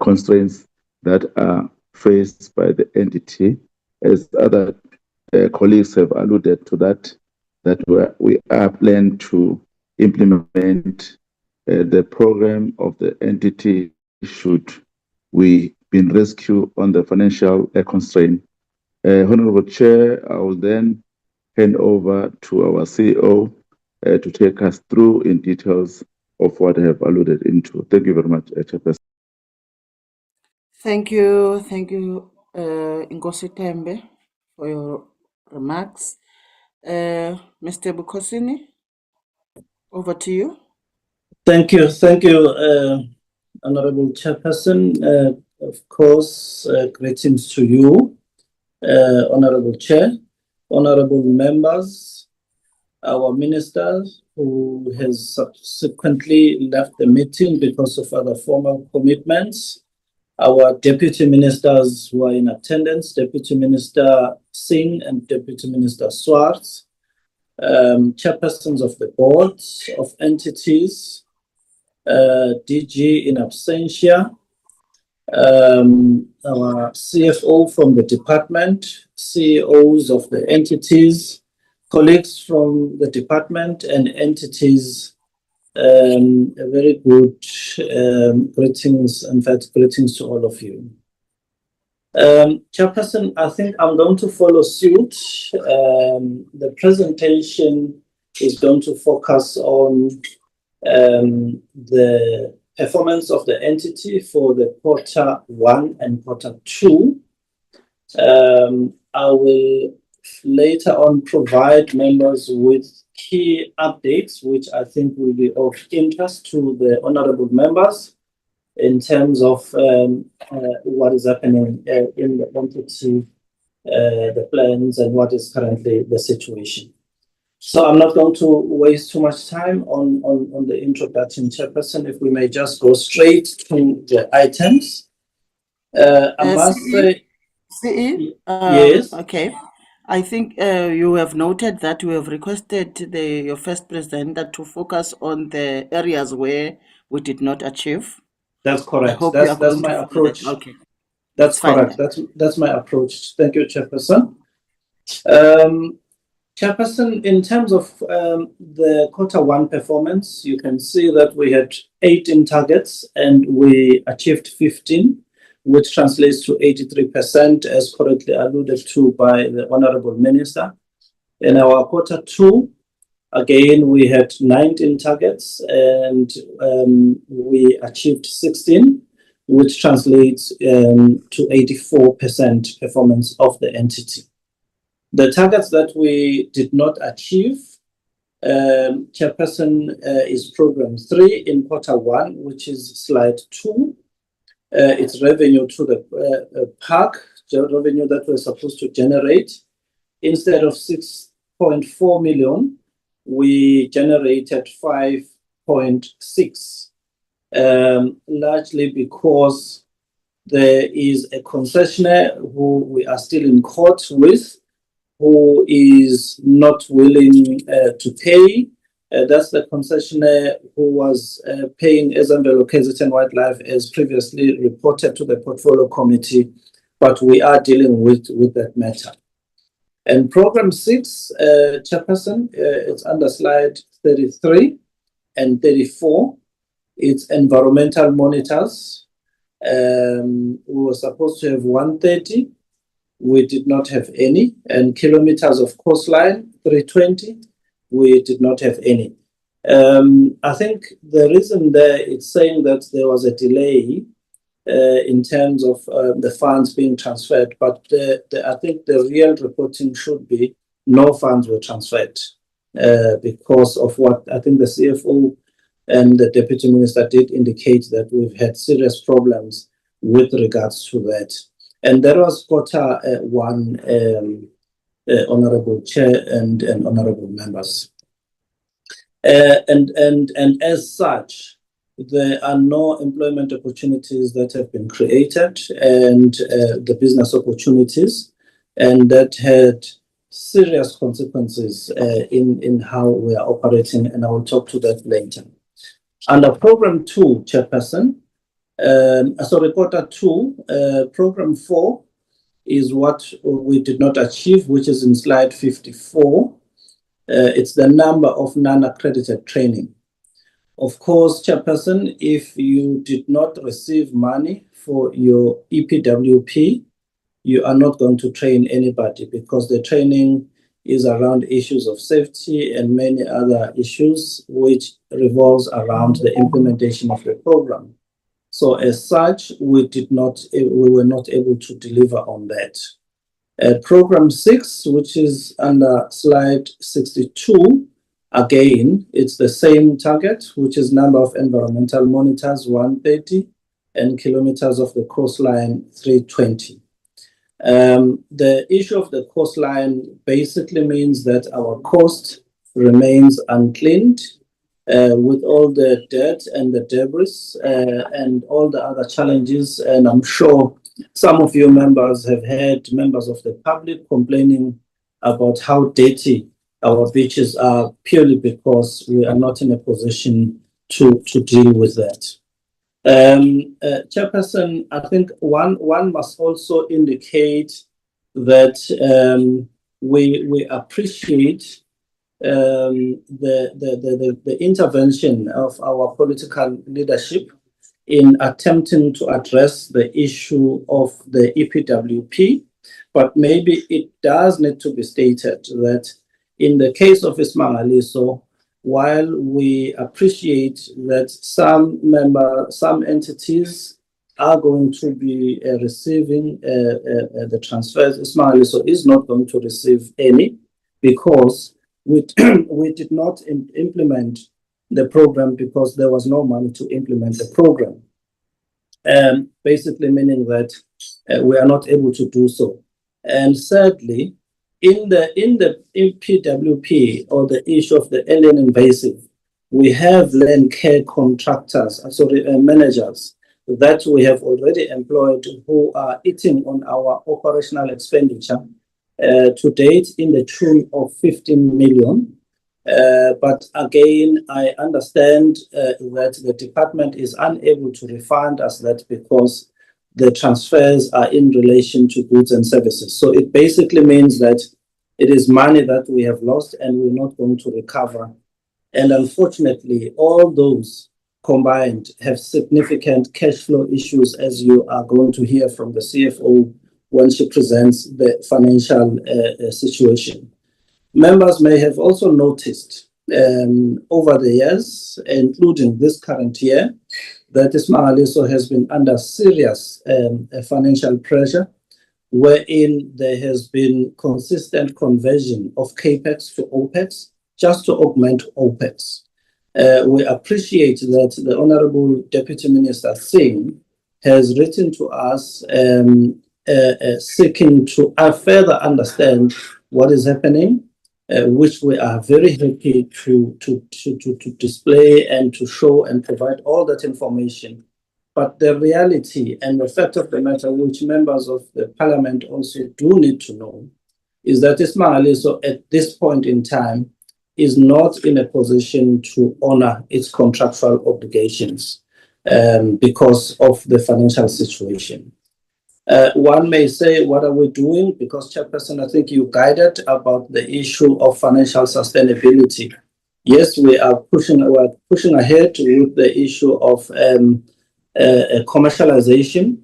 constraints that are faced by the entity. As other colleagues have alluded to that we are planning to implement the program of the entity should we be rescued on the financial constraint. Honorable Chair, I will then hand over to our CEO to take us through in details of what I have alluded into. Thank you very much, Chairperson. Thank you, Ngosi Tembe, for your remarks. Mr. Bukosini, over to you. Thank you, Honorable Chairperson. Of course, greetings to you, Honorable Chair, Honorable members, our Minister who has subsequently left the meeting because of other formal commitments, our Deputy Ministers who are in attendance, Deputy Minister Singh and Deputy Minister Swartz, chairpersons of the boards of entities, DG in absentia, our CFO from the department, CEOs of the entities, colleagues from the department and entities. A very good greetings, in fact, greetings to all of you. Chairperson, I think I'm going to follow suit. The presentation is going to focus on the performance of the entity for the quarter 1 and quarter 2. I will later on provide members with key updates, which I think will be of interest to the honorable members in terms of what is happening in the entity, the plans, and what is currently the situation. So I'm not going to waste too much time on the introduction, Chairperson. If we may just go straight to the items. I must say... CE? Yes. Okay. I think you have noted that we have requested your first presenter to focus on the areas where we did not achieve. That's I correct. hope you are That's going my to follow that. approach. Okay, That's fine correct. then. That's my approach. Thank you, Chairperson. Chairperson, in terms of the Q1 performance, you can see that we had 18 targets and we achieved 15, which translates to 83%, as correctly alluded to by the Honorable Minister. In our Q2, again, we had 19 targets and we achieved 16, which translates to 84% performance of the entity. The targets that we did not achieve, Chairperson, is Program 3 in Q1, which is slide 2. It's revenue to the park, revenue that we're supposed to generate. Instead of 6.4 million, we generated 5.6, largely because there is a concessionaire who we are still in court with, who is not willing to pay. That's the concessionaire who was paying SANBI KZN and Wildlife as previously reported to the portfolio committee, but we are dealing with that matter. And Program 6, Chairperson, it's under slide 33 and 34. It's environmental monitors. We were supposed to have 130. We did not have any. And kilometers of coastline, 320. We did not have any. I think the reason there it's saying that there was a delay in terms of the funds being transferred, but I think the real reporting should be no funds were transferred because of what I think the CFO and the Deputy Minister did indicate that we've had serious problems with regards to that. And that was Q1, Honourable Chair and Honourable Members. And as such, there are no employment opportunities that have been created and the business opportunities, and that had serious consequences in how we are operating, and I will talk to that later. Under Program 2, Chairperson, Q2, Program 4 is what we did not achieve, which is in slide 54. It's the number of non-accredited training. Of course, Chairperson, if you did not receive money for your EPWP, you are not going to train anybody because the training is around issues of safety and many other issues which revolves around the implementation of the program. So as such, we were not able to deliver on that. Program 6, which is under slide 62, again, it's the same target, which is number of environmental monitors, 130, and kilometers of the coastline, 320. The issue of the coastline basically means that our coast remains uncleaned with all the dirt and the debris and all the other challenges. And I'm sure some of you members have heard members of the public complaining about how dirty our beaches are purely because we are not in a position to deal with that. Chairperson, I think one must also indicate that we appreciate the intervention of our political leadership in attempting to address the issue of the EPWP, but maybe it does need to be stated that in the case of iSimangaliso, while we appreciate that some entities are going to be receiving the transfers, iSimangaliso is not going to receive any because we did not implement the program because there was no money to implement the program. Basically meaning that we are not able to do so. And thirdly, in the PWP or the issue of the alien invasive, we have land care contractors, managers that we have already employed who are eating on our operational expenditure to date in the tune of 15 million. But again, I understand that the department is unable to refund us that because the transfers are in relation to goods and services. So it basically means that it is money that we have lost and we're not going to recover. And unfortunately, all those combined have significant cash flow issues, as you are going to hear from the CFO when she presents the financial situation. Members may have also noticed over the years, including this current year, that iSimangaliso has been under serious financial pressure, wherein there has been consistent conversion of CAPEX to OPEX just to augment OPEX. We appreciate that the Honorable Deputy Minister Singh has written to us seeking to further understand what is happening, which we are very happy to display and to show and provide all that information. But the reality and the fact of the matter, which members of the parliament also do need to know, is that iSimangaliso at this point in time is not in a position to honor its contractual obligations because of the financial situation. One may say, what are we doing? Because, Chairperson, I think you guided about the issue of financial sustainability. Yes, we are pushing ahead with the issue of commercialization.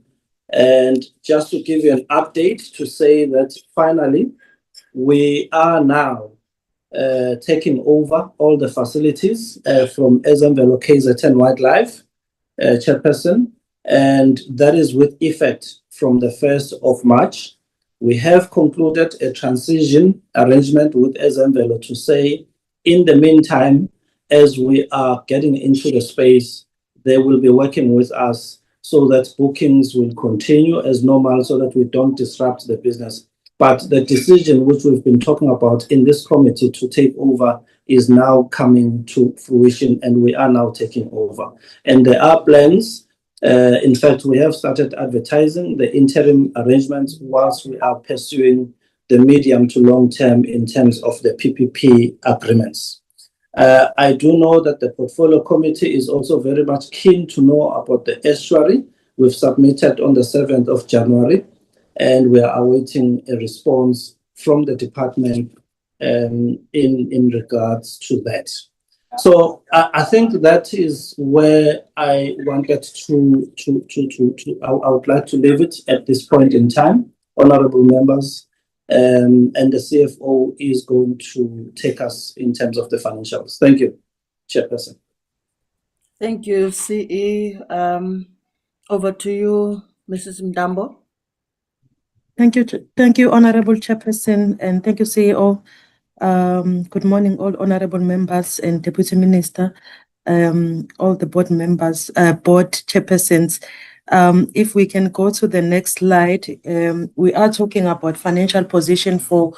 And just to give you an update to say that finally, we are now taking over all the facilities from SANBI KZN Wildlife Chairperson, and that is with effect from the 1st of March. We have concluded a transition arrangement with SANBI to say, in the meantime, as we are getting into the space, they will be working with us so that bookings will continue as normal so that we don't disrupt the business. But the decision which we've been talking about in this committee to take over is now coming to fruition, and we are now taking over. And there are plans. In fact, we have started advertising the interim arrangements whilst we are pursuing the medium to long term in terms of the PPP agreements. I do know that the portfolio committee is also very much keen to know about the estuary. We've submitted on the 7th of January, and we are awaiting a response from the department in regards to that. So I think that is where I wanted I would like to leave it at this point in time, honorable members. And the CFO is going to take us in terms of the financials. Thank you, Chairperson. Thank you, CE. Over to you, Mrs. Mdambo. Thank you, Honorable Chairperson, and thank you, CEO. Good morning, all honorable members and Deputy Minister, all the board members, board chairpersons. If we can go to the next slide, we are talking about financial position for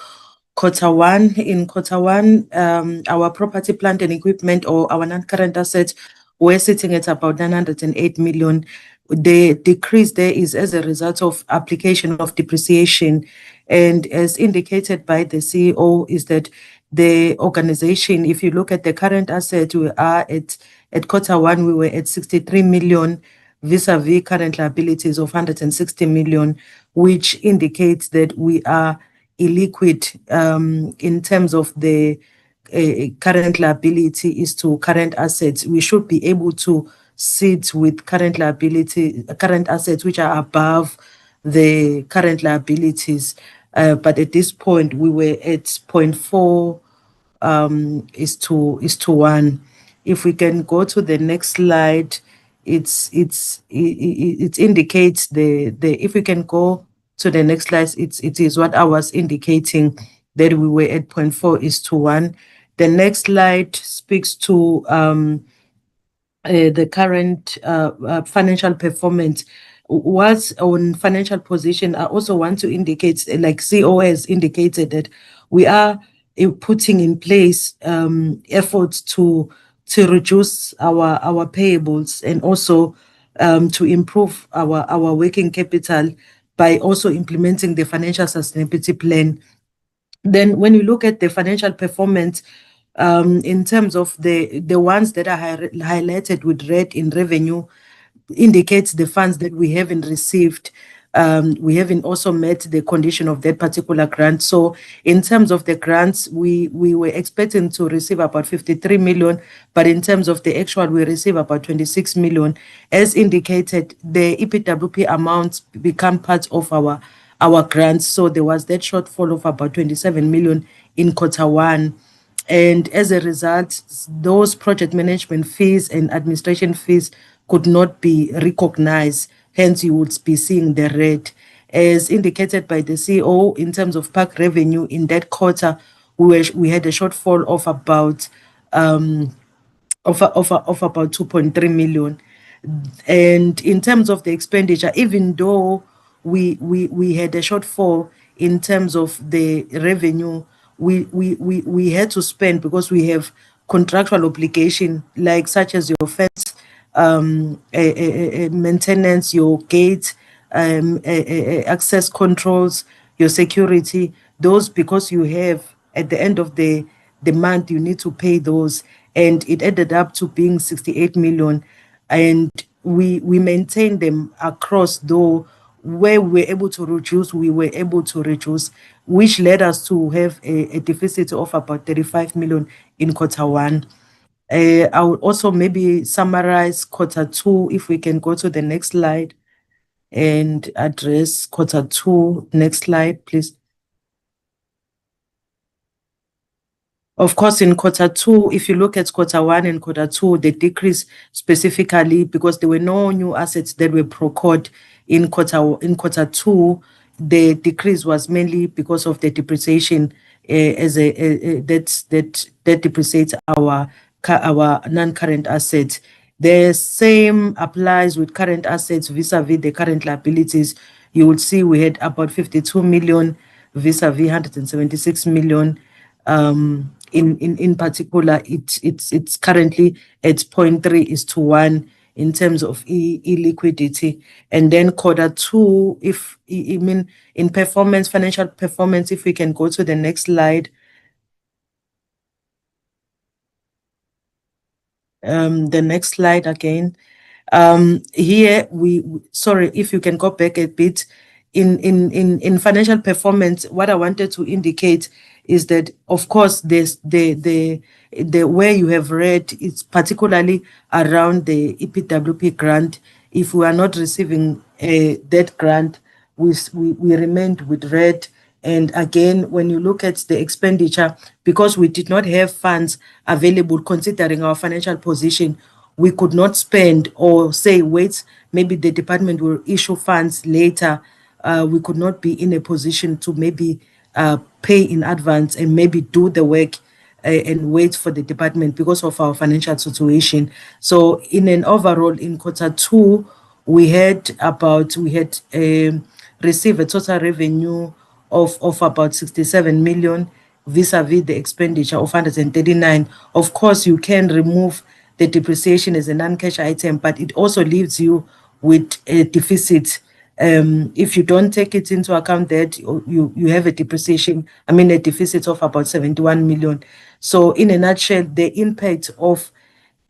Q1. In Q1, our property, plant and equipment, or our non-current assets, were sitting at about 908 million. The decrease there is as a result of application of depreciation. And as indicated by the CEO, is that the organization, if you look at the current asset, we are at Q1, we were at 63 million vis-a-vis current liabilities of 160 million, which indicates that we are illiquid in terms of the current liability is to current assets. We should be able to sit with current assets which are above the current liabilities. But at this point, we were at 0.4 is to 1. If we can go to the next slide, it indicates if we can go to the next slide, it is what I was indicating, that we were at 0.4 is to 1. The next slide speaks to the current financial performance. What's on financial position, I also want to indicate, like CEO has indicated, that we are putting in place efforts to reduce our payables and also to improve our working capital by also implementing the financial sustainability plan Then when you look at the financial performance, in terms of the ones that are highlighted with red in revenue, indicates the funds that we haven't received. We haven't also met the condition of that particular grant. So in terms of the grants, we were expecting to receive about 53 million, but in terms of the actual, we receive about 26 million. As indicated, the EPWP amounts become part of our grants. So there was that shortfall of about 27 million in Q1. And as a result, those project management fees and administration fees could not be recognized. Hence, you would be seeing the red. As indicated by the CEO, in terms of park revenue in that quarter, we had a shortfall of about about 2.3 million. And in terms of the expenditure, even though we had a shortfall in terms of the revenue, we had to spend because we have contractual obligation, like such as your fence maintenance, your gate, access controls, your security, those, because you have at the end of the month, you need to pay those. And it ended up to being 68 million. And we maintained them across, though where we were able to reduce, which led us to have a deficit of about 35 million in Q1. I would also maybe summarize Q2, if we can go to the next slide and address Q2. Next slide, please. Of course, in Q2, if you look at Q1 and Q2, the decrease specifically because there were no new assets that were procured in Q2. The decrease was mainly because of the depreciation that depreciates our non-current assets. The same applies with current assets vis-a-vis the current liabilities. You will see we had about 52 million vis-a-vis 176 million. In particular, it's currently at 0.3:1 in terms of illiquidity. And then Q2, if I mean in performance, financial performance, if we can go to the next slide. The next slide again. Here sorry, if you can go back a bit. In financial performance, what I wanted to indicate is that, of course, there's the where you have read, it's particularly around the EPWP grant. If we are not receiving that grant, we remained with red. And again, when you look at the expenditure, because we did not have funds available considering our financial position, we could not spend or say, wait, maybe the department will issue funds later. We could not be in a position to maybe pay in advance and maybe do the work and wait for the department because of our financial situation. So in an overall, in Q2, we had received a total revenue of about 67 million vis-a-vis the expenditure of 139. Of course, you can remove the depreciation as a non-cash item, but it also leaves you with a deficit. If you don't take it into account that you have a depreciation, a deficit of about 71 million. So in a nutshell, the impact of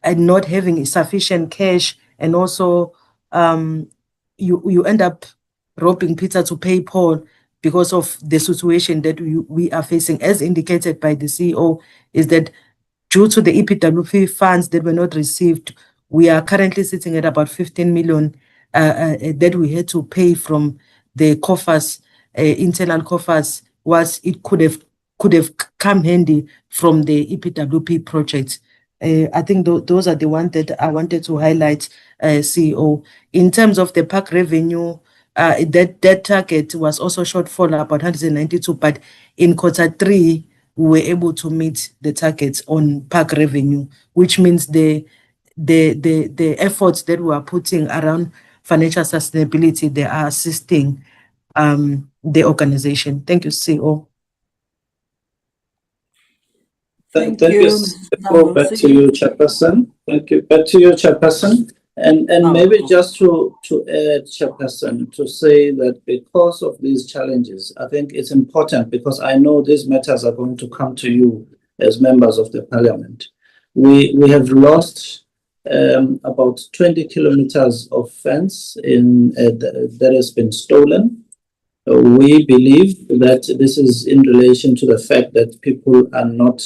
not having sufficient cash, and also you end up robbing Peter to pay Paul because of the situation that we are facing, as indicated by the CEO, is that due to the EPWP funds that were not received, we are currently sitting at about 15 million that we had to pay from the coffers, internal coffers, was it could have come handy from the EPWP project. I think those are the ones that I wanted to highlight, CEO. In terms of the park revenue, that target was also shortfall about 192, but in Q3, we were able to meet the targets on park revenue, which means the efforts that we are putting around financial sustainability, they are assisting the organization. Thank you, CEO. Thank you. Back to you, Chairperson. Thank you. Back to you, Chairperson. And maybe just to add, Chairperson, to say that because of these challenges, I think it's important, because I know these matters are going to come to you as members of the Parliament. We have lost about 20 kilometers of fence that has been stolen. We believe that this is in relation to the fact that people are not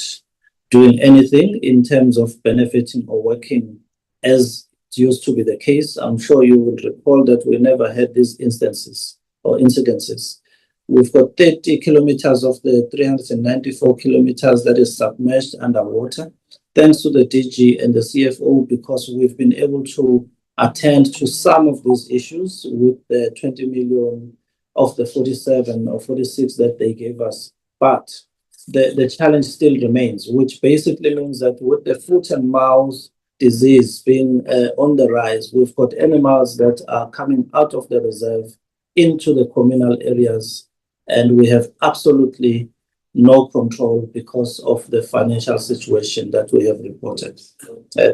doing anything in terms of benefiting or working as it used to be the case. I'm sure you would recall that we never had these instances or incidences. We've got 30 kilometers of the 394 kilometers that is submerged underwater, thanks to the DG and the CFO, because we've been able to attend to some of these issues with the 20 million of the 47 or 46 that they gave us. But the challenge still remains, which basically means that with the foot and mouth disease being on the rise, we've got animals that are coming out of the reserve into the communal areas, and we have absolutely no control because of the financial situation that we have reported.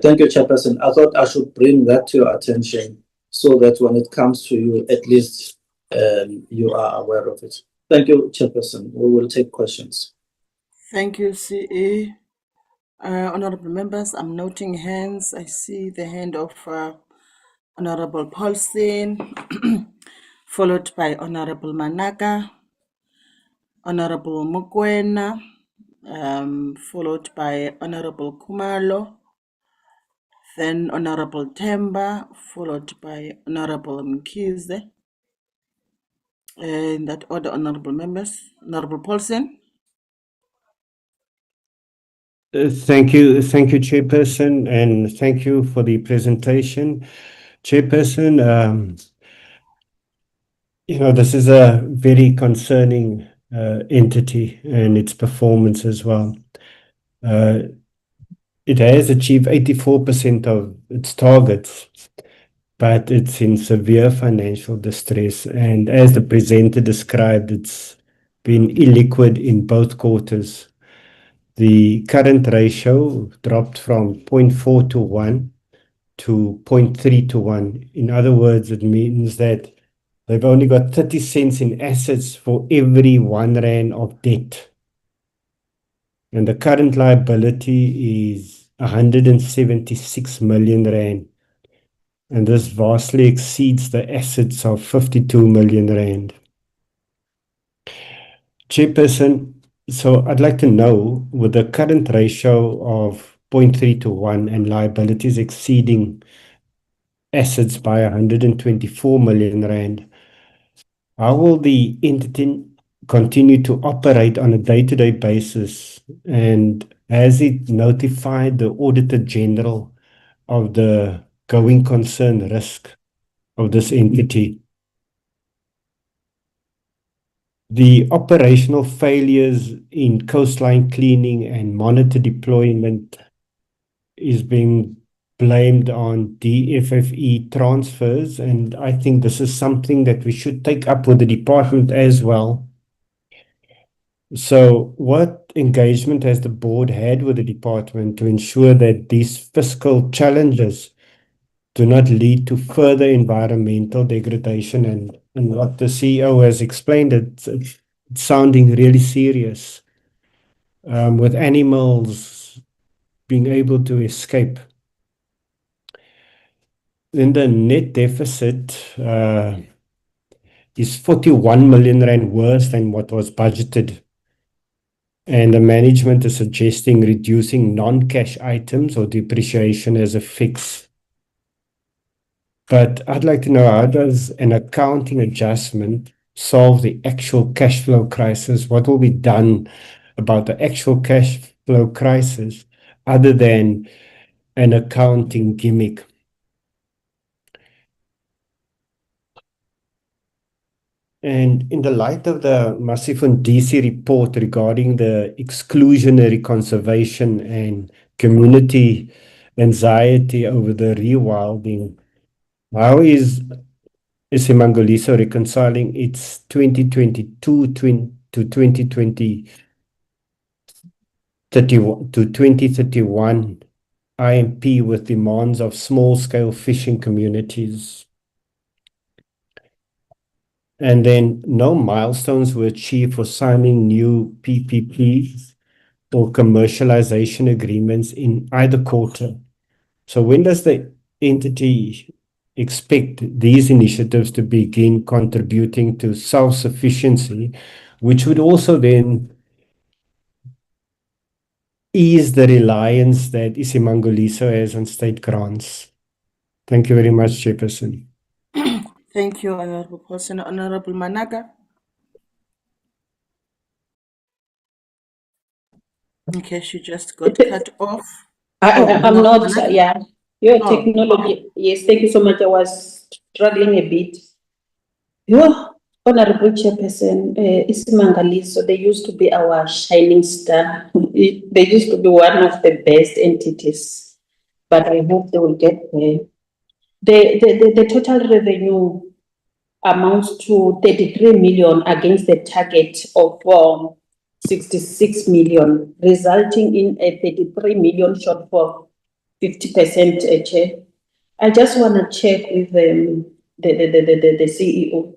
Thank you, Chairperson. I thought I should bring that to your attention so that when it comes to you, at least you are aware of it. Thank you, Chairperson. We will take questions. Thank you, CE. Honorable members, I'm noting hands. I see the hand of Honorable Paulson, followed by Honorable Manaka, Honorable Mukwena, followed by Honorable Kumalo, then Honorable Temba, followed by Honorable Mkize. In that order, honorable members. Honorable Paulson. Thank you, Chairperson, and thank you for the presentation. Chairperson, this is a very concerning entity and its performance as well. It has achieved 84% of its targets, but it's in severe financial distress. And as the presenter described, it's been illiquid in both quarters. The current ratio dropped from 0.4 to 1 to 0.3 to 1. In other words, it means that they've only got 30 cents in assets for every 1 rand of debt. And the current liability is 176 million rand. And this vastly exceeds the assets of 52 million rand. Chairperson, so I'd like to know, with the current ratio of 0.3 to 1 and liabilities exceeding assets by 124 million rand, how will the entity continue to operate on a day-to-day basis? And has it notified the Auditor General of the going concern risk of this entity? The operational failures in coastline cleaning and monitor deployment is being blamed on DFFE transfers, and I think this is something that we should take up with the department as well. So what engagement has the board had with the department to ensure that these fiscal challenges do not lead to further environmental degradation? And what the CEO has explained, it's sounding really serious, with animals being able to escape. Then the net deficit is 41 million rand worse than what was budgeted. And the management is suggesting reducing non-cash items or depreciation as a fix. But I'd like to know, how does an accounting adjustment solve the actual cash flow crisis? What will be done about the actual cash flow crisis other than an accounting gimmick? And in the light of the Masifundisi report regarding the exclusionary conservation and community anxiety over the rewilding, how is iSimangaliso reconciling its 2022 to 2031 IMP with demands of small-scale fishing communities. And then no milestones were achieved for signing new PPPs or commercialization agreements in either quarter. So when does the entity expect these initiatives to begin contributing to self-sufficiency, which would also then ease the reliance that iSimangaliso has on state grants? Thank you very much, Chairperson. Thank you, Honorable Person. Honorable Managa. Okay, she just got cut off. I'm not, Managa. yeah. Your Oh. technology, yes, thank you so much. I was struggling a bit. Your Honorable Chairperson, iSimangaliso, they used to be our shining star. They used to be one of the best entities, but I hope they will get there. The total revenue amounts to 33 million against the target of 66 million, resulting in a 33 million shortfall, 50%, Chair. I just want to check with the CEO.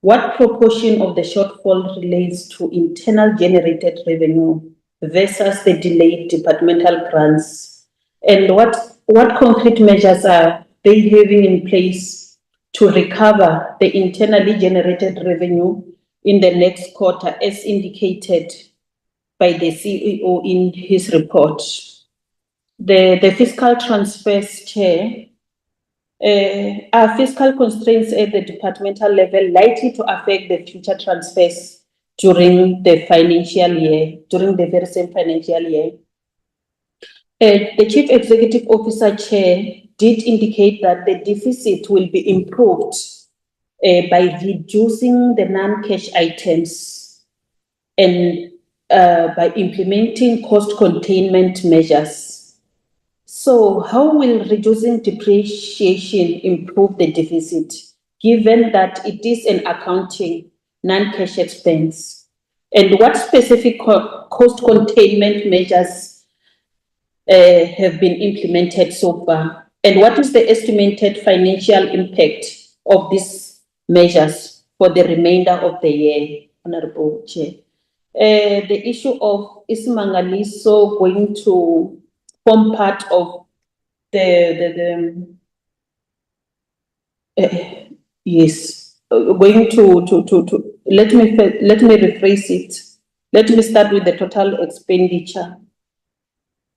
What proportion of the shortfall relates to internal generated revenue versus the delayed departmental grants? And what concrete measures are they having in place to recover the internally generated revenue in the next quarter, as indicated by the CEO in his report? The fiscal transfers, Chair, are fiscal constraints at the departmental level likely to affect the future transfers during the financial year, during the very same financial year? The Chief Executive Officer, Chair, did indicate that the deficit will be improved by reducing the non-cash items and by implementing cost containment measures. So how will reducing depreciation improve the deficit, given that it is an accounting non-cash expense? And what specific cost containment measures have been implemented so far? And what is the estimated financial impact of these measures for the remainder of the year, Honorable Chair? The issue of iSimangaliso going to form part of yes, going to let me rephrase it. Let me start with the total expenditure.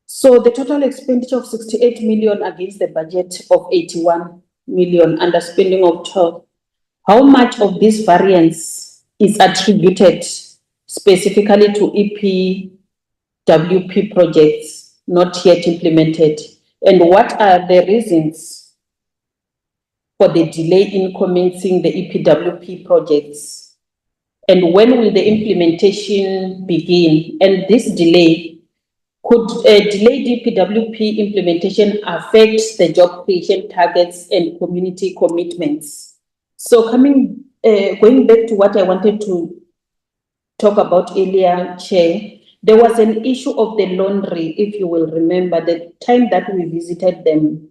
So the total expenditure of 68 million against the budget of 81 million, underspending of 12. How much of this variance is attributed specifically to EPWP projects not yet implemented? And what are the reasons for the delay in commencing the EPWP projects? And when will the implementation begin? And this delay, could delayed EPWP implementation affect the job creation targets and community commitments? So going back to what I wanted to talk about earlier, Chair, there was an issue of the laundry, if you will remember, the time that we visited them.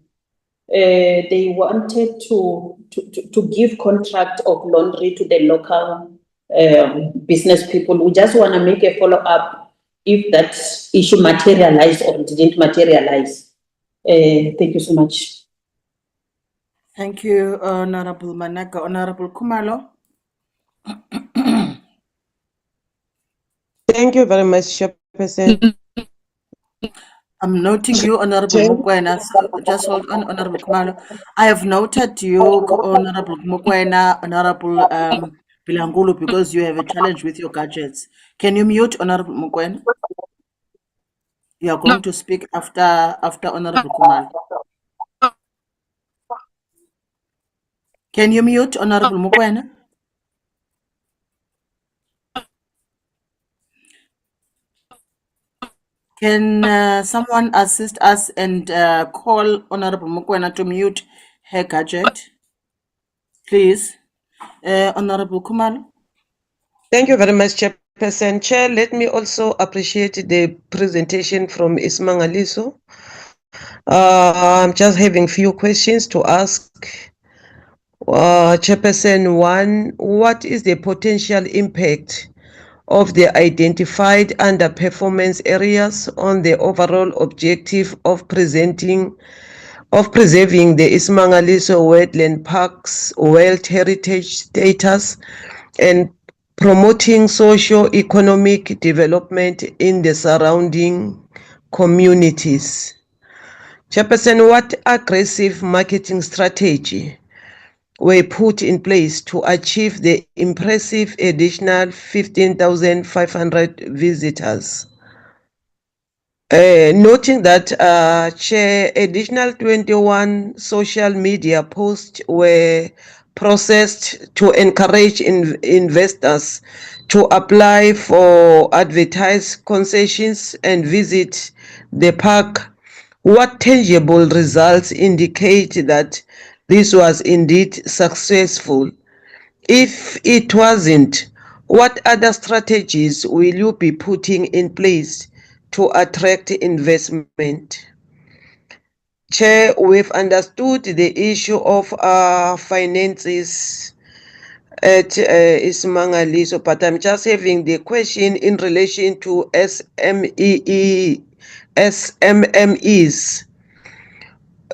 They wanted to give contract of laundry to the local business people. We just want to make a follow-up if that issue materialized or didn't materialize. Thank you so much. Thank you, Honorable Managa. Honorable Kumalo. Thank you very much, Chairperson. I'm noting you, Honorable Mokwena. Just hold on, Honorable Kumalo. I have noted you, Honorable Mokwena, Honorable Bilangulu, because you have a challenge with your gadgets. Can you mute Honorable Mokwena? You are going to speak after Honorable Kumalo. Can you mute Honorable Mokwena? Can someone assist us and call Honorable Mokwena to mute her gadget? Please. Honorable Kumalo. Thank you very much, Chairperson. Chair, let me also appreciate the presentation from iSimangaliso. I'm just having few questions to ask. Chairperson 1, what is the potential impact of the identified underperformance areas on the overall objective of preserving the Isimangaliso Wetland Park's World Heritage status and promoting socio-economic development in the surrounding communities? Chairperson, what aggressive marketing strategy were put in place to achieve the impressive additional 15,500 visitors? Noting that, Chair, additional 21 social media posts were processed to encourage investors to apply for advertised concessions and visit the park. What tangible results indicate that this was indeed successful? If it wasn't, what other strategies will you be putting in place to attract investment? Chair, we've understood the issue of finances at Isimangaliso, but I'm just having the question in relation to SMMEs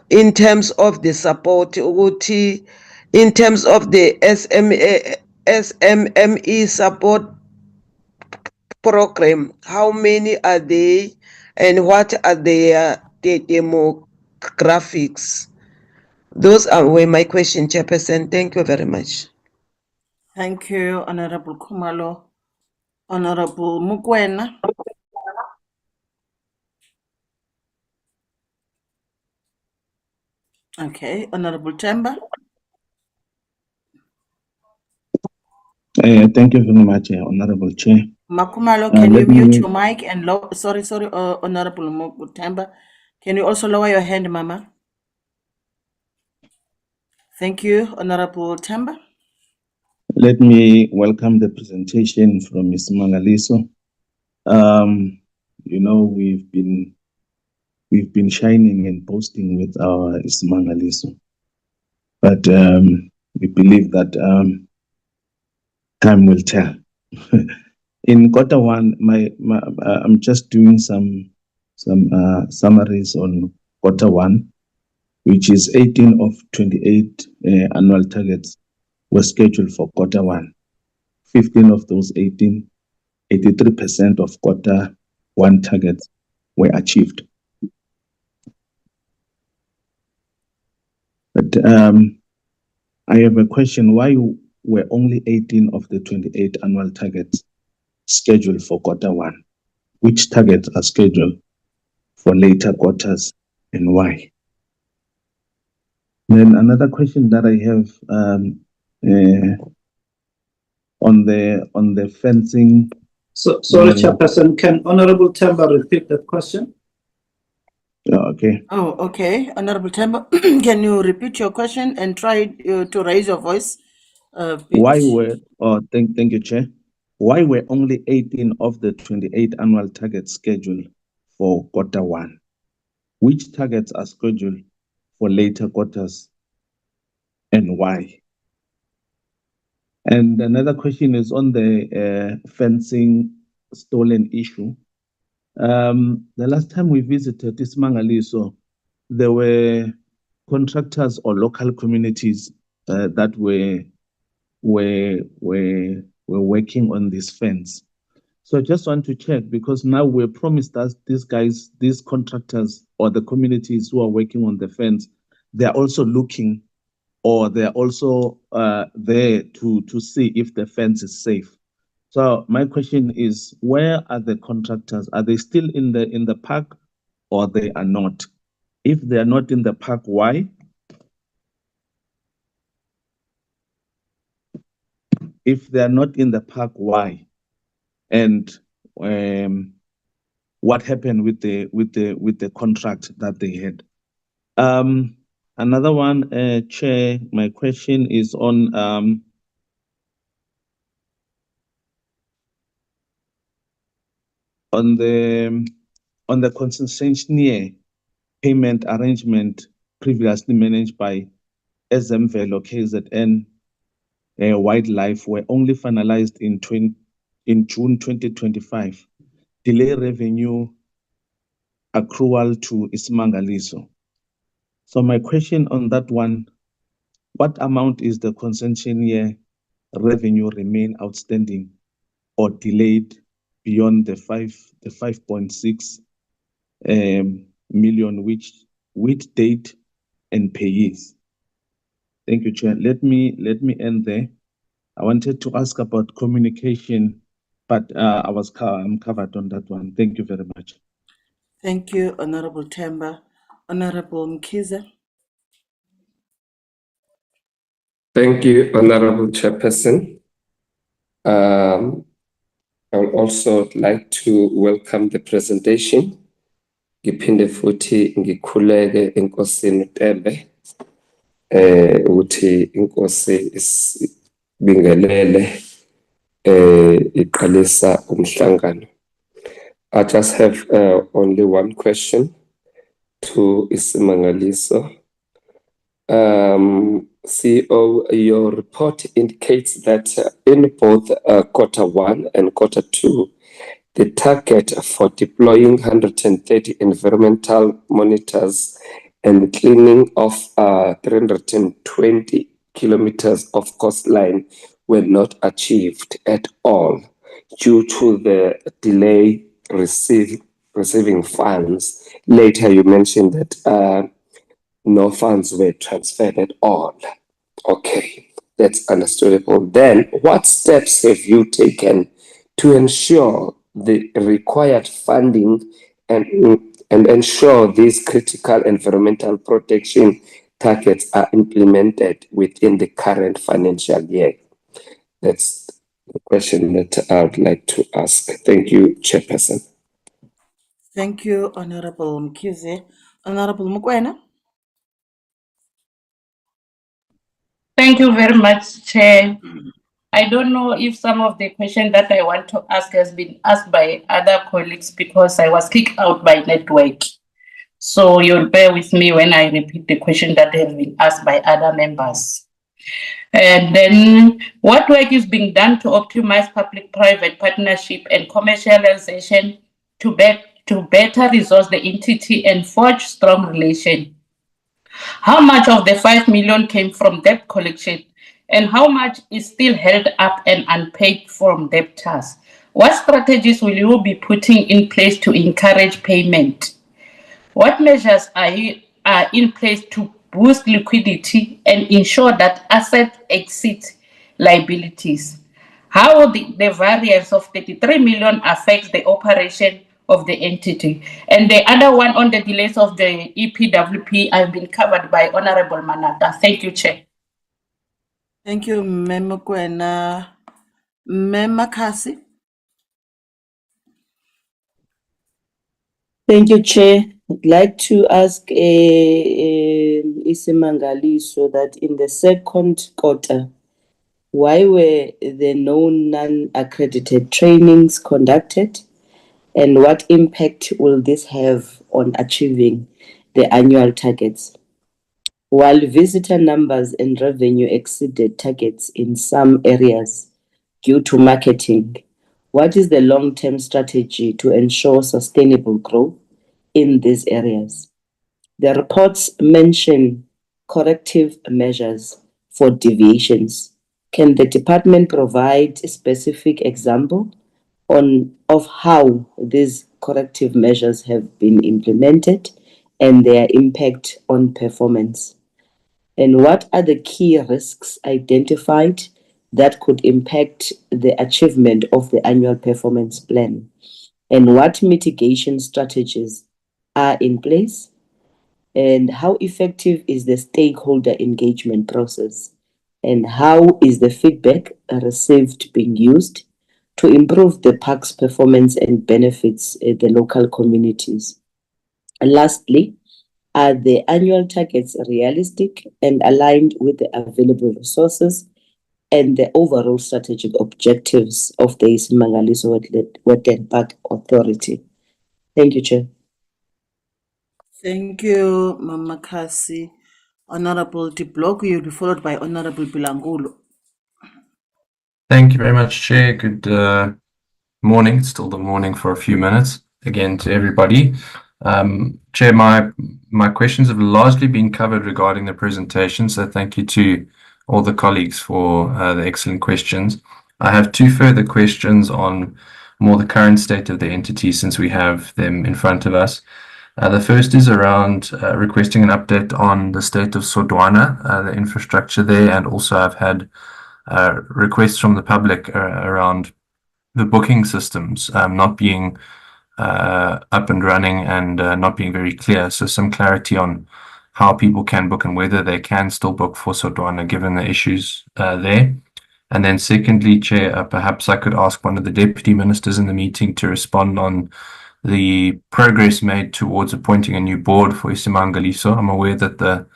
in terms of the support, ukuthi in terms of the SMME support program, how many are they and what are the demographics? Those were my questions, Chairperson. Thank you very much. Thank you, Honorable Khumalo. Honorable Mukwena. Okay, Honorable Temba. Thank you very much, Honorable Chair. Makumalo, can you Let mute me, your mic and sorry, Honorable Temba. Can you also lower your hand, Mama? Thank you, Honorable Temba. let me welcome the presentation from Ms. Mangaliso. You know, we've been shining and boasting with our Isimangaliso, but we believe that time will tell. In quarter one, I'm just doing some summaries on quarter one, which is 18 of 28 annual targets were scheduled for quarter one. 15 of those 18, 83% of quarter one targets were achieved. But I have a question. Why were only 18 of the 28 annual targets scheduled for quarter one? Which targets are scheduled for later quarters and why? Then another question that I have on the fencing. So, sorry, Chairperson, can Honorable Temba repeat that question? Okay. Oh, okay. Honorable Temba, can you repeat your question and try to raise your voice? Why were, thank you, Chair. Why were only 18 of the 28 annual targets scheduled for quarter one? Which targets are scheduled for later quarters and why? And another question is on the fencing stolen issue. The last time we visited Isimangaliso, there were contractors or local communities that were working on this fence. So I just want to check, because now we're promised us these contractors or the communities who are working on the fence, they're also looking, or they're also there to see if the fence is safe. So my question is, where are the contractors? Are they still in the park or they are not? If they are not in the park, why? If they are not in the park, why? And what happened with the contract that they had? Another one, Chair, my question is on the concessionaire payment arrangement previously managed by SAMVEL KZN Wildlife were only finalized in June 2025. Delay revenue accrual to iSimangaliso. So my question on that one, what amount is the concession year revenue remain outstanding or delayed beyond the 5.6 million, which date and payees? Thank you, Chair. Let me end there. I wanted to ask about communication, but I'm covered on that one. Thank you very much. Thank you, Honorable Temba. Honorable Mkhize. Thank you, Honorable Chairperson. I would also like to welcome the presentation. Ngiphinde futhi ngikhuleke enkosini Tembe ukuthi inkosi isibingelele iqalisa umhlangano. I just have only one question to iSimangaliso. CEO, your report indicates that in both quarter 1 and quarter 2, the target for deploying 130 environmental monitors and cleaning of 320 kilometers of coastline were not achieved at all due to the delay receiving funds. Later, you mentioned that no funds were transferred at all. Okay, that's understandable. Then, what steps have you taken to ensure the required funding and ensure these critical environmental protection targets are implemented within the current financial year? That's the question that I would like to ask. Thank you, Chairperson. Thank you, Honorable Mkhize. Honorable Mokoena. Thank you very much, Chair. I don't know if some of the questions that I want to ask has been asked by other colleagues because I was kicked out by network. So you'll bear with me when I repeat the question that has been asked by other members. And then what work is being done to optimize public-private partnership and commercialization to better resource the entity and forge strong relation? How much of the 5 million came from debt collection and how much is still held up and unpaid from debtors? What strategies will you be putting in place to encourage payment? What measures are in place to boost liquidity and ensure that assets exceed liabilities? How the variance of 33 million affects the operation of the entity? And the other one on the delays of the EPWP have been covered by Honorable Manata. Thank you, Chair. Thank you, Mem Mokoena. Mem Makasi. Thank you, Chair. I'd like to ask iSimangaliso that in the second quarter, why were there no non-accredited trainings conducted? And what impact will this have on achieving the annual targets? While visitor numbers and revenue exceeded targets in some areas due to marketing, what is the long-term strategy to ensure sustainable growth in these areas? The reports mention corrective measures for deviations. Can the department provide a specific example of how these corrective measures have been implemented and their impact on performance? And what are the key risks identified that could impact the achievement of the annual performance plan? And what mitigation strategies are in place? And how effective is the stakeholder engagement process? And how is the feedback received being used to improve the park's performance and benefits the local communities? And lastly, are the annual targets realistic and aligned with the available resources and the overall strategic objectives of the iSimangaliso Wetland Park Authority? Thank you, Chair. Thank you, Mama Kasi. Honorable De Blok, you'll be followed by Honorable Bilangulo. Thank you very much, Chair. Good morning. It's still the morning for a few minutes. Again, to everybody. Chair, my questions have largely been covered regarding the presentation, so thank you to all the colleagues for the excellent questions. I have two further questions on more the current state of the entity since we have them in front of us. The first is around requesting an update on the state of Sodwana, the infrastructure there, and also I've had requests from the public around the booking systems not being up and running and not being very clear. So some clarity on how people can book and whether they can still book for Sodwana given the issues there. And then secondly, Chair, perhaps I could ask one of the deputy ministers in the meeting to respond on the progress made towards appointing a new board for iSimangaliso. I'm aware that the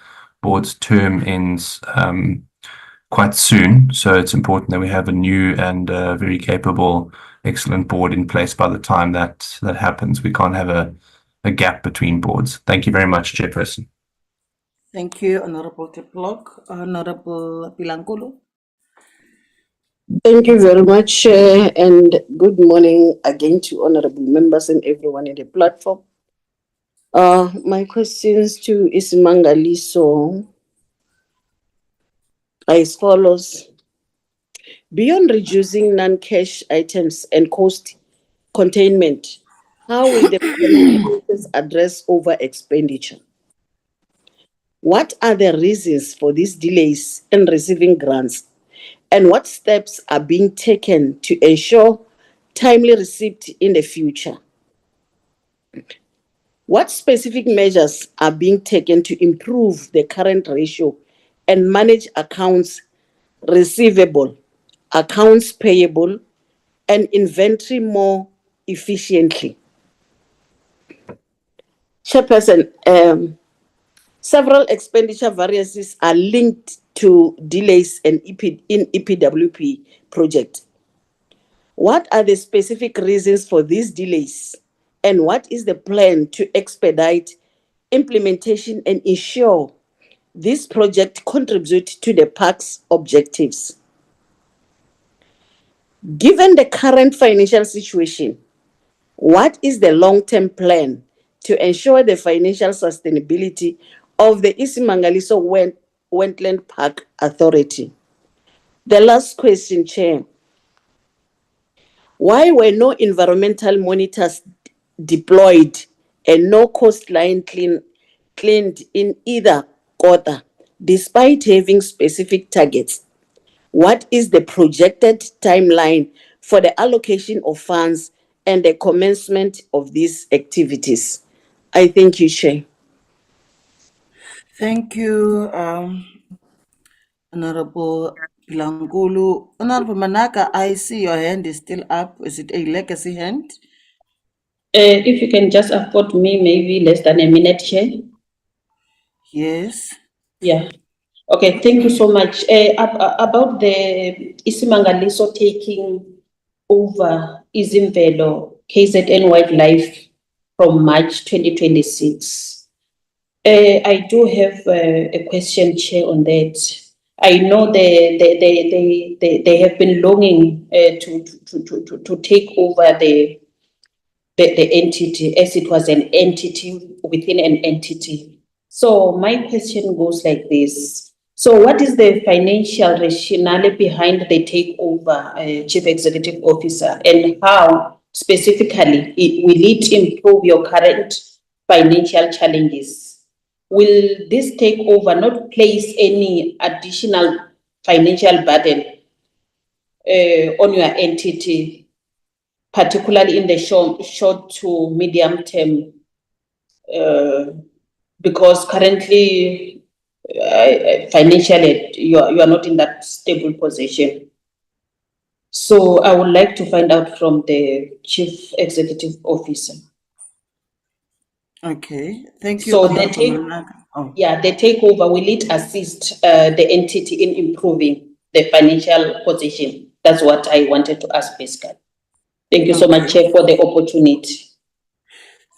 board's term ends quite soon, so it's important that we have a new and very capable, excellent board in place by the time that happens. We can't have a gap between boards. Thank you very much, Chairperson. Thank you, Honorable De Blok. Honorable Bilangulo. Thank you very much, Chair, and good morning again to honorable members and everyone in the platform. My questions to iSimangaliso are as follows. Beyond reducing non-cash items and cost containment, how will the policies address over expenditure? What are the reasons for these delays in receiving grants? And what steps are being taken to ensure timely receipt in the future? What specific measures are being taken to improve the current ratio and manage accounts receivable, accounts payable, and inventory more efficiently? Chairperson, several expenditure variances are linked to delays in EPWP project. What are the specific reasons for these delays? And what is the plan to expedite implementation and ensure this project contributes to the park's objectives? Given the current financial situation, what is the long-term plan to ensure the financial sustainability of the iSimangaliso Wetland Park Authority? The last question, Chair. Why were no environmental monitors deployed and no coastline cleaned in either quarter, despite having specific targets? What is the projected timeline for the allocation of funds and the commencement of these activities? I thank you, Chair. Thank you, Honorable Bilangulo. Honorable Manaka, I see your hand is still up. Is it a legacy hand? If you can just afford me maybe less than a minute, Chair. Yes. Yeah. Okay, thank you so much. About the iSimangaliso taking over Izimvelo KZN Wildlife from March 2026. I do have a question, Chair, on that. I know they have been longing to take over the entity as it was an entity within an entity. So my question goes like this. So what is the financial rationale behind the takeover, Chief Executive Officer, and how specifically will it improve your current financial challenges? Will this takeover not place any additional financial burden on your entity, particularly in the short to medium term? Because currently, financially, you are not in that stable position. So I would like to find out from the Chief Executive Officer. Okay, thank you. So the takeover, will it assist the entity in improving the financial position? That's what I wanted to ask basically. Thank you so much, Chair, for the opportunity.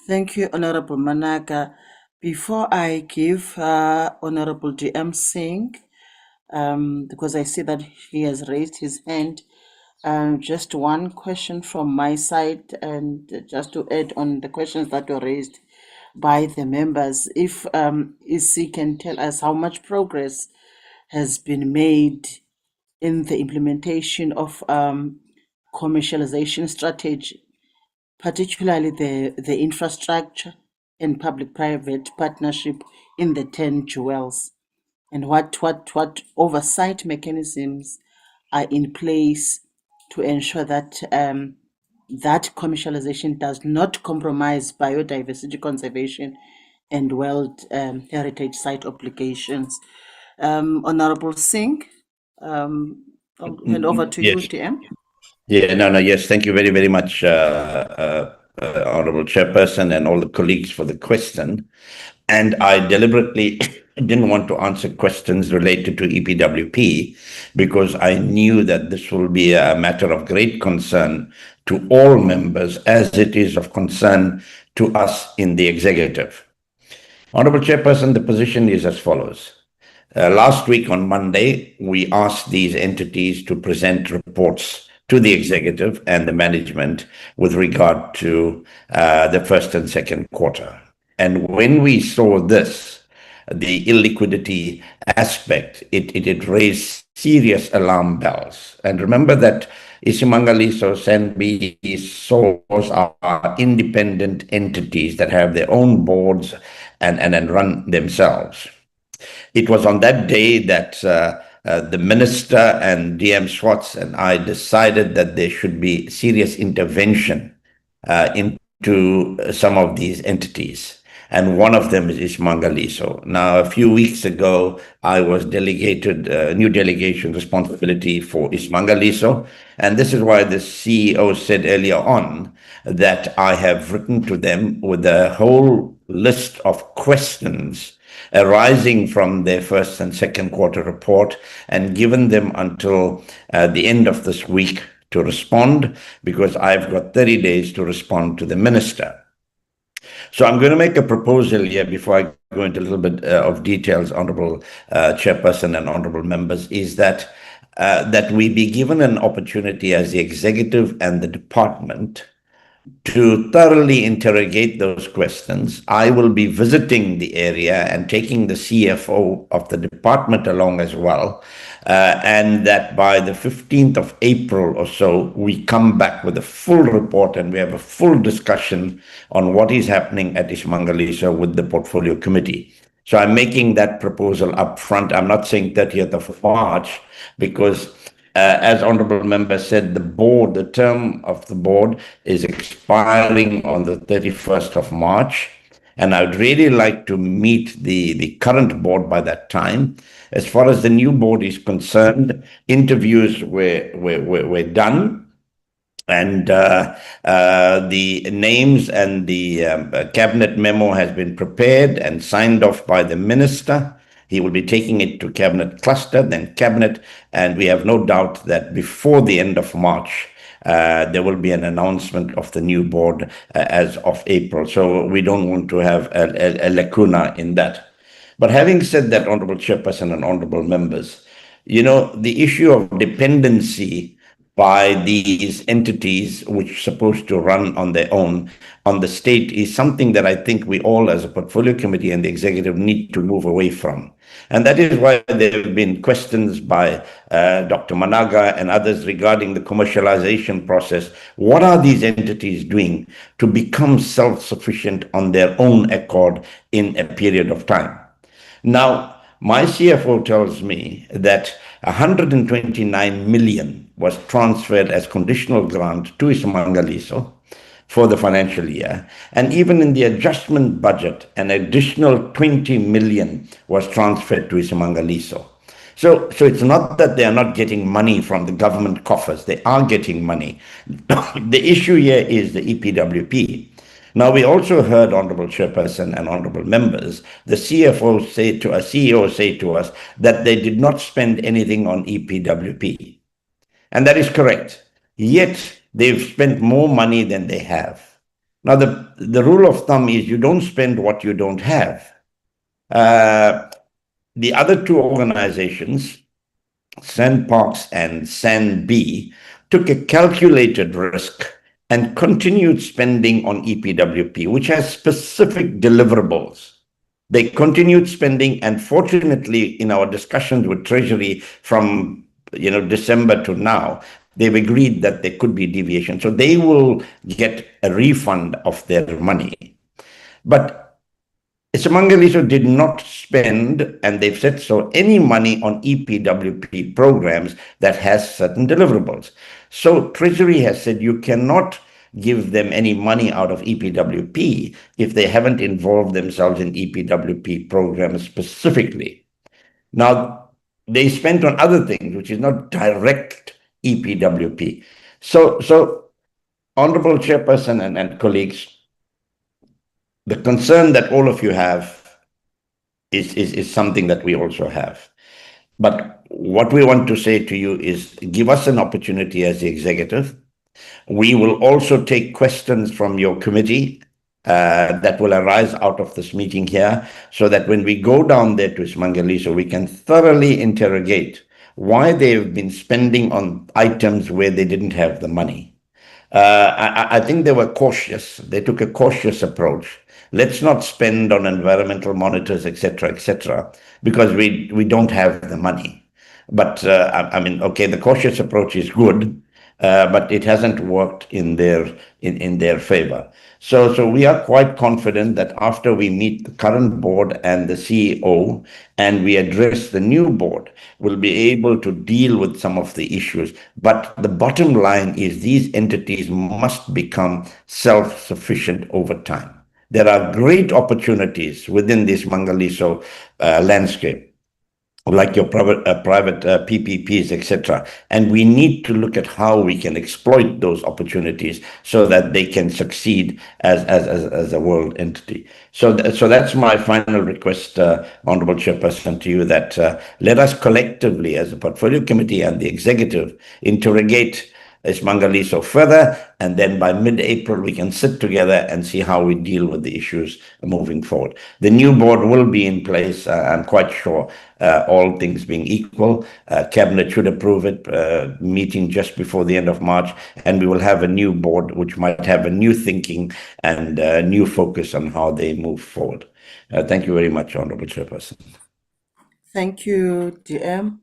Thank you, Honorable Manaka. Before I give Honorable DM Singh, because I see that he has raised his hand, just one question from my side, and just to add on the questions that were raised by the members, if EC can tell us how much progress has been made in the implementation of commercialization strategy, particularly the infrastructure and public-private partnership in the 10 jewels, and what oversight mechanisms are in place to ensure that that commercialization does not compromise biodiversity conservation and World Heritage Site obligations. Honorable Singh, I'll hand over to you, Yes. DM. Yes. Thank you very, very much, Honorable Chairperson and all the colleagues for the question. And I deliberately didn't want to answer questions related to EPWP because I knew that this will be a matter of great concern to all members, as it is of concern to us in the executive. Honorable Chairperson, the position is as follows. Last week on Monday, we asked these entities to present reports to the executive and the management with regard to the first and second quarter. And when we saw this, the illiquidity aspect, it raised serious alarm bells. And remember that iSimangaliso, SANBI, SAWS are independent entities that have their own boards and run themselves. It was on that day that the Minister and DM Swartz and I decided that there should be serious intervention into some of these entities. And one of them is iSimangaliso. Now, a few weeks ago, I was delegated new delegation responsibility for iSimangaliso. And this is why the CEO said earlier on that I have written to them with a whole list of questions arising from their first and second quarter report, and given them until the end of this week to respond, because I've got 30 days to respond to the Minister. So I'm going to make a proposal here before I go into a little bit of details, Honourable Chairperson and Honourable Members, is that we be given an opportunity as the Executive and the Department to thoroughly interrogate those questions. I will be visiting the area and taking the CFO of the department along as well, and that by the 15th of April or so, we come back with a full report and we have a full discussion on what is happening at iSimangaliso with the Portfolio Committee. So I'm making that proposal up front. I'm not saying 30th of March because as Honourable Member said, the term of the board is expiring on the 31st of March. And I'd really like to meet the current board by that time. As far as the new board is concerned, interviews were done. And the names and the cabinet memo has been prepared and signed off by the Minister. He will be taking it to Cabinet Cluster, then Cabinet, and we have no doubt that before the end of March, there will be an announcement of the new board as of April. So we don't want to have a lacuna in that. But having said that, Honourable Chairperson and Honourable Members, the issue of dependency by these entities which are supposed to run on their own on the state is something that I think we all as a Portfolio Committee and the Executive need to move away from. And that is why there have been questions by Dr. Managa and others regarding the commercialization process. What are these entities doing to become self-sufficient on their own accord in a period of time? Now, my CFO tells me that 129 million was transferred as conditional grant to iSimangaliso for the financial year. And even in the adjustment budget, an additional 20 million was transferred to iSimangaliso. So it's not that they are not getting money from the government coffers. They are getting money. The issue here is the EPWP. Now, we also heard, Honourable Chairperson and Honourable Members, the CEO say to us that they did not spend anything on EPWP. And that is correct. Yet, they've spent more money than they have. Now, the rule of thumb is you don't spend what you don't have. The other two organizations, SANParks and SANBI, took a calculated risk and continued spending on EPWP, which has specific deliverables. They continued spending, and fortunately, in our discussions with Treasury from December to now, they've agreed that there could be deviation. So they will get a refund of their money. But iSimangaliso did not spend, and they've said so, any money on EPWP programs that has certain deliverables. So Treasury has said you cannot give them any money out of EPWP if they haven't involved themselves in EPWP programs specifically. Now, they spent on other things, which is not direct EPWP. So Honorable Chairperson and colleagues, the concern that all of you have is something that we also have. But what we want to say to you is give us an opportunity as the executive. We will also take questions from your committee that will arise out of this meeting here, so that when we go down there to iSimangaliso, we can thoroughly interrogate why they've been spending on items where they didn't have the money. I think they were cautious. They took a cautious approach. Let's not spend on environmental monitors, etc., because we don't have the money. But I mean, okay, the cautious approach is good, but it hasn't worked in their favor. So we are quite confident that after we meet the current board and the CEO and we address the new board, we'll be able to deal with some of the issues. But the bottom line is these entities must become self-sufficient over time. There are great opportunities within this iSimangaliso landscape, like your private PPPs, etc. And we need to look at how we can exploit those opportunities so that they can succeed as a world entity. So that's my final request, Honorable Chairperson, to you, that let us collectively, as a portfolio committee and the executive, interrogate iSimangaliso further, and then by mid-April we can sit together and see how we deal with the issues moving forward. The new board will be in place, I'm quite sure, all things being equal. Cabinet should approve it, meeting just before the end of March, and we will have a new board which might have a new thinking and a new focus on how they move forward. Thank you very much, Honorable Chairperson. Thank you, DM.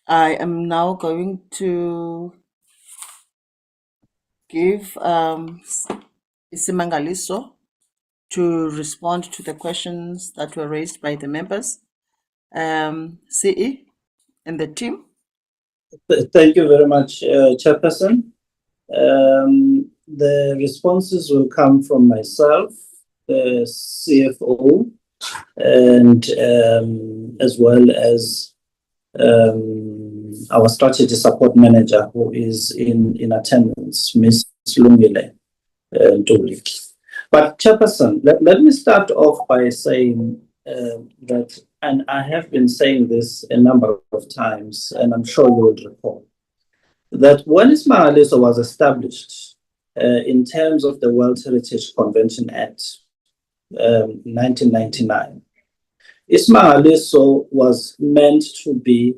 I am now going to give iSimangaliso to respond to the questions that were raised by the members. CE and the team. Thank you very much, Chairperson. The responses will come from myself, the CFO, and as well as our strategy support manager, who is in attendance, Ms. Lungile Ntuli. But Chairperson, let me start off by saying that, and I have been saying this a number of times, and I'm sure you will recall, that when iSimangaliso was established in terms of the World Heritage Convention Act, 1999, iSimangaliso was meant to be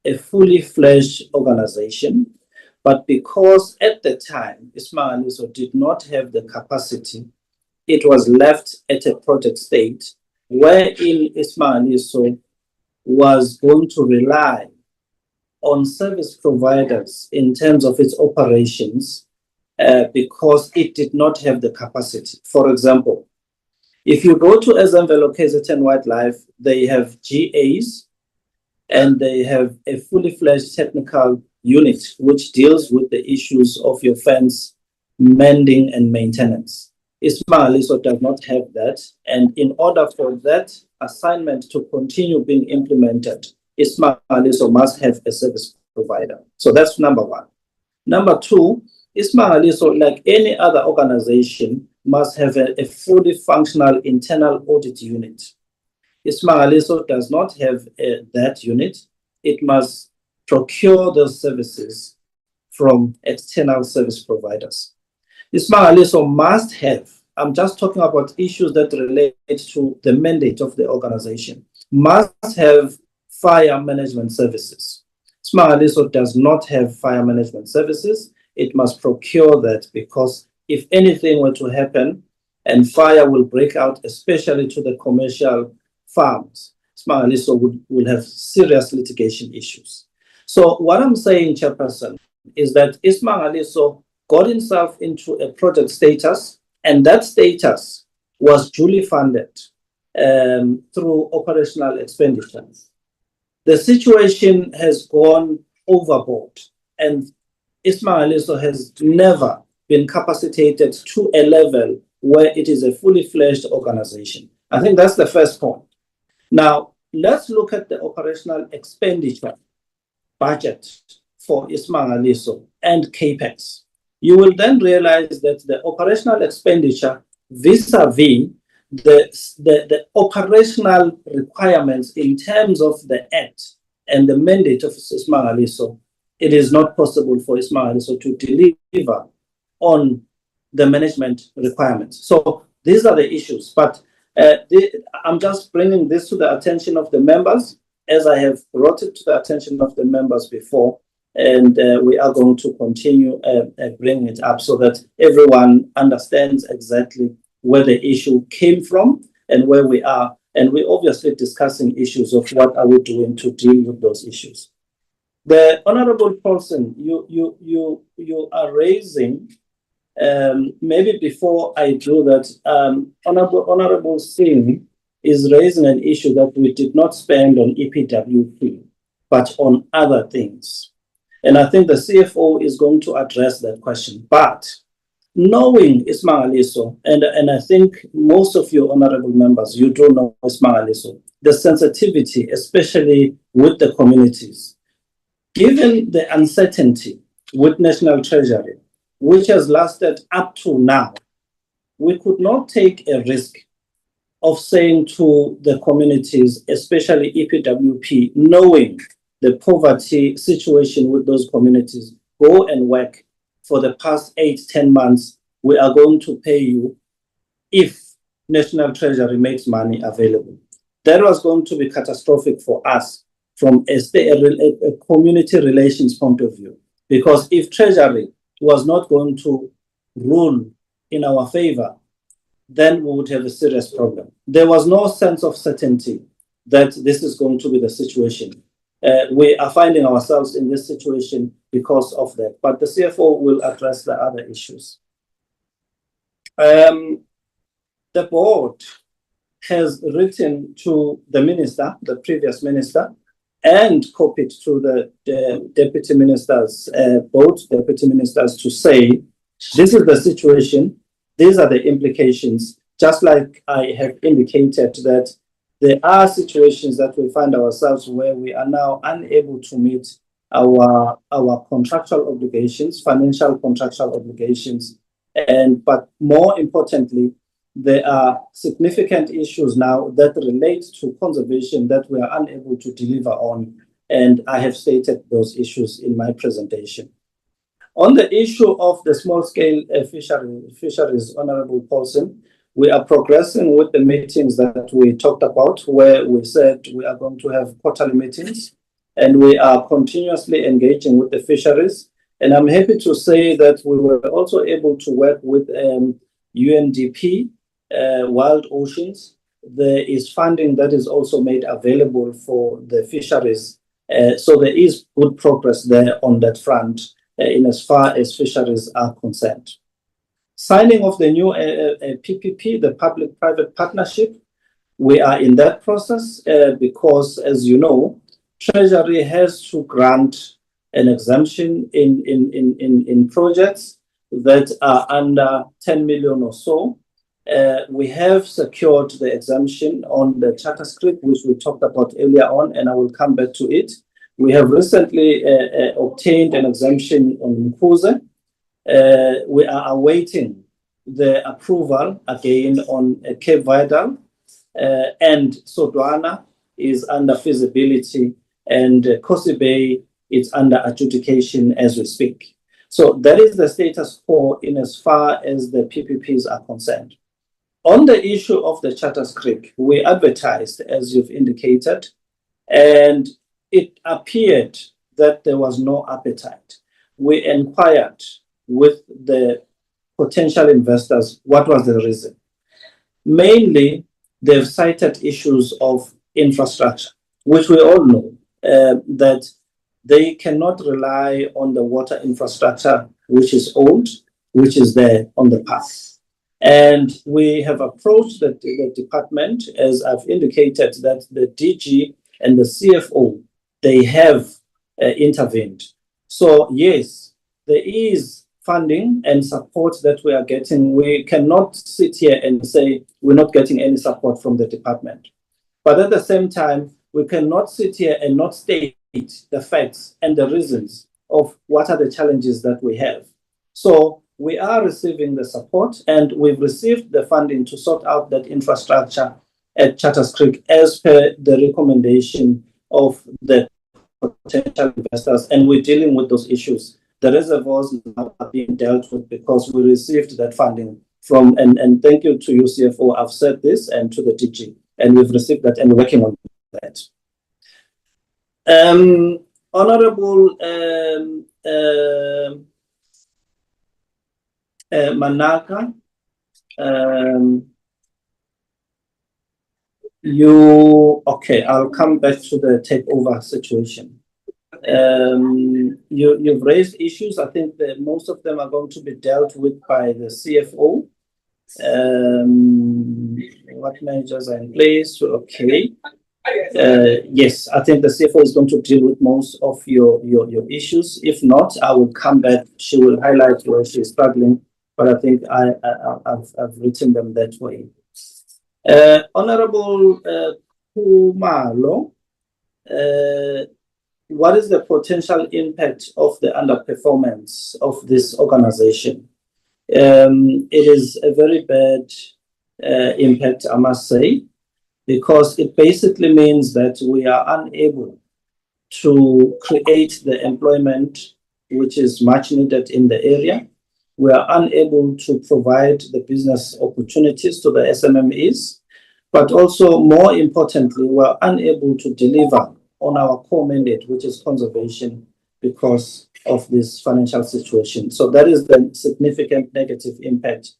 a fully fledged organization, but because at the time iSimangaliso did not have the capacity, it was left at a project state wherein iSimangaliso was going to rely on service providers in terms of its operations because it did not have the capacity. For example, if you go to SANBI KZN Wildlife, they have GAs, and they have a fully fledged technical unit which deals with the issues of your fence mending and maintenance. iSimangaliso does not have that, and in order for that assignment to continue being implemented, iSimangaliso must have a service provider. So that's number one. Number two, iSimangaliso, like any other organization, must have a fully functional internal audit unit. iSimangaliso does not have that unit. It must procure those services from external service providers. iSimangaliso must have I'm just talking about issues that relate to the mandate of the organization, must have fire management services. iSimangaliso does not have fire management services. It must procure that, because if anything were to happen and fire will break out, especially to the commercial farms, iSimangaliso will have serious litigation issues. So what I'm saying, Chairperson, is that iSimangaliso got himself into a project status, and that status was duly funded through operational expenditures. The situation has gone overboard, and iSimangaliso has never been capacitated to a level where it is a fully fledged organization. I think that's the first point. Now, let's look at the operational expenditure budget for iSimangaliso and CAPEX. You will then realize that the operational expenditure vis-a-vis the operational requirements in terms of the Act and the mandate of iSimangaliso, it is not possible for iSimangaliso to deliver on the management requirements. So these are the issues, but I'm just bringing this to the attention of the members, as I have brought it to the attention of the members before, and we are going to continue bringing it up so that everyone understands exactly where the issue came from and where we are. And we're obviously discussing issues of what are we doing to deal with those issues. The Honorable Paulson, you are raising, maybe before I do that, Honorable Singh is raising an issue that we did not spend on EPWP, but on other things. And I think the CFO is going to address that question. But knowing iSimangaliso, and I think most of you honorable members, you do know iSimangaliso, the sensitivity, especially with the communities, given the uncertainty with National Treasury, which has lasted up to now, we could not take a risk of saying to the communities, especially EPWP, knowing the poverty situation with those communities, go and work for the past 8-10 months. We are going to pay you if National Treasury makes money available. That was going to be catastrophic for us from a community relations point of view, because if Treasury was not going to rule in our favor, then we would have a serious problem. There was no sense of certainty that this is going to be the situation. We are finding ourselves in this situation because of that, but the CFO will address the other issues. The board has written to the minister, the previous minister, and copied to the deputy ministers, both deputy ministers, to say, this is the situation, these are the implications, just like I have indicated that there are situations that we find ourselves where we are now unable to meet our contractual obligations, financial contractual obligations, but more importantly, there are significant issues now that relate to conservation that we are unable to deliver on, and I have stated those issues in my presentation. On the issue of the small-scale fisheries, Honorable Paulson, we are progressing with the meetings that we talked about, where we said we are going to have quarterly meetings, and we are continuously engaging with the fisheries. And I'm happy to say that we were also able to work with UNDP, Wild Oceans. There is funding that is also made available for the fisheries. So there is good progress there on that front in as far as fisheries are concerned. Signing of the new PPP, the public-private partnership, we are in that process because, as you know, Treasury has to grant an exemption in projects that are under 10 million or so. We have secured the exemption on the charter script, which we talked about earlier on, and I will come back to it. We have recently obtained an exemption on Mkuze. We are awaiting the approval again on Cape Vidal, and Sodwana is under feasibility, and Kosi Bay is under adjudication as we speak. So that is the status quo in as far as the PPPs are concerned. On the issue of the Charters Creek, we advertised, as you've indicated, and it appeared that there was no appetite. We inquired with the potential investors what was the reason. Mainly, they've cited issues of infrastructure, which we all know that they cannot rely on the water infrastructure, which is old, which is there on the path. And we have approached the department, as I've indicated, that the DG and the CFO, they have intervened. So yes, there is funding and support that we are getting. We cannot sit here and say we're not getting any support from the department. But at the same time, we cannot sit here and not state the facts and the reasons of what are the challenges that we have. So we are receiving the support, and we've received the funding to sort out that infrastructure at Charters Creek as per the recommendation of the potential investors, and we're dealing with those issues. The reservoirs now are being dealt with because we received that funding from, and thank you to you, CFO, I've said this, and to the DG, and we've received that and we're working on that. Honorable Manaka, okay, I'll come back to the takeover situation. You've raised issues. I think that most of them are going to be dealt with by the CFO. What measures are in place? Okay. Yes, I think the CFO is going to deal with most of your issues. If not, I will come back. She will highlight where she's struggling, but I think I've written them that way. Honorable Kumalo, what is the potential impact of the underperformance of this organization? It is a very bad impact, I must say, because it basically means that we are unable to create the employment which is much needed in the area. We are unable to provide the business opportunities to the SMMEs, but also more importantly, we are unable to deliver on our core mandate, which is conservation, because of this financial situation. So that is the significant negative impact,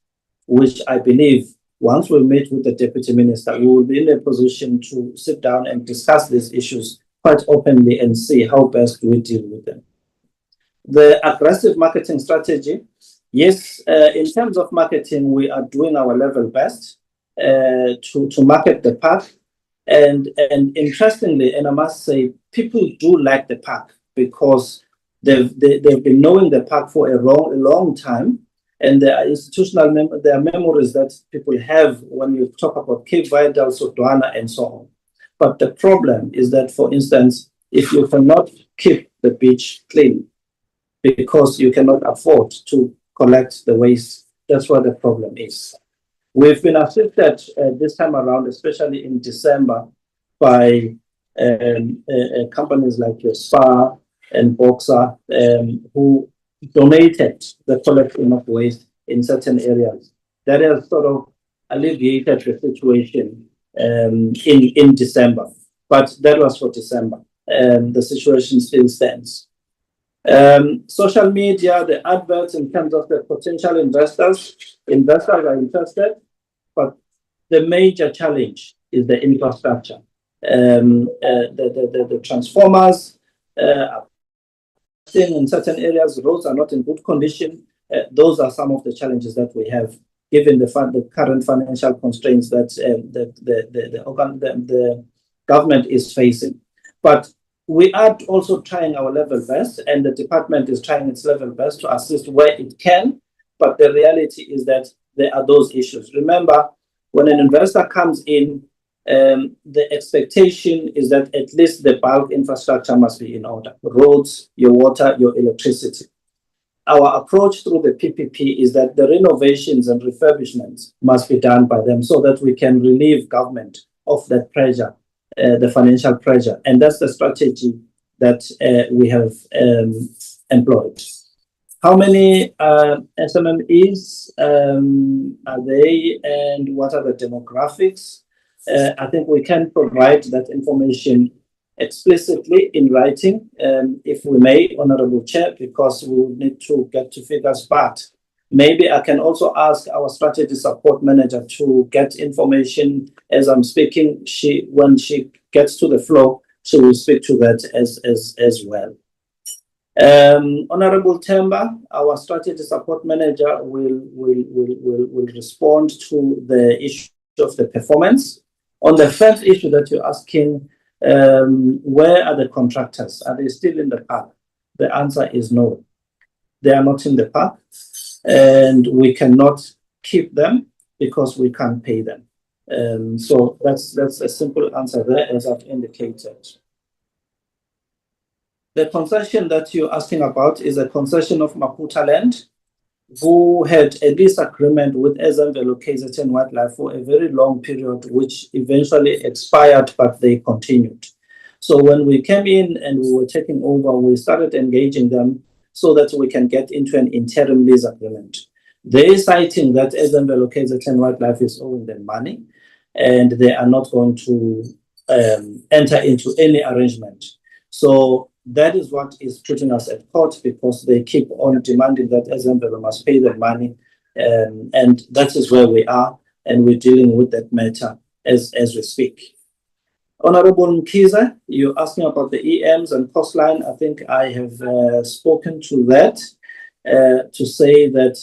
which I believe once we meet with the Deputy Minister, we will be in a position to sit down and discuss these issues quite openly and see how best we deal with them. The aggressive marketing strategy, yes, in terms of marketing, we are doing our level best to market the park. And interestingly, and I must say, people do like the park because they've been knowing the park for a long time. And there are institutional there are memories that people have when you talk about Cape Vidal, Sodwana, and so on. But the problem is that, for instance, if you cannot keep the beach clean because you cannot afford to collect the waste, that's what the problem is. We've been assisted this time around, especially in December, by companies like your SPA and Boxer, who donated the collection of waste in certain areas. That has sort of alleviated the situation in December, but that was for December. The situation still stands. Social media, the adverts in terms of the potential investors are interested, but the major challenge is the infrastructure. The transformers in certain areas, roads are not in good condition. Those are some of the challenges that we have, given the current financial constraints that the government is facing. But we are also trying our level best, and the department is trying its level best to assist where it can. But the reality is that there are those issues. Remember, when an investor comes in, the expectation is that at least the bulk infrastructure must be in order: roads, your water, your electricity. Our approach through the PPP is that the renovations and refurbishments must be done by them so that we can relieve government of that pressure, the financial pressure. And that's the strategy that we have employed. How many SMMEs are they, and what are the demographics? I think we can provide that information explicitly in writing, if we may, Honorable Chair, because we will need to get to figures. But maybe I can also ask our strategy support manager to get information as I'm speaking. When she gets to the floor, she will speak to that as well. Honorable Temba, our strategy support manager, will respond to the issue of the performance. On the first issue that you're asking, where are the contractors? Are they still in the park? The answer is no. They are not in the park, and we cannot keep them because we can't pay them. So that's a simple answer there, as I've indicated. The concession that you're asking about is a concession of Maputa Land, who had a lease agreement with SANBI KZN Wildlife for a very long period, which eventually expired, but they continued. So when we came in and we were taking over, we started engaging them so that we can get into an interim lease agreement. They citing that SANBI KZN Wildlife is owing them money, and they are not going to enter into any arrangement. So that is what is putting us at court, because they keep on demanding that SANBI must pay them money, and that is where we are, and we're dealing with that matter as we speak. Honorable Mkiza, you're asking about the EMs and coastline. I think I have spoken to that, to say that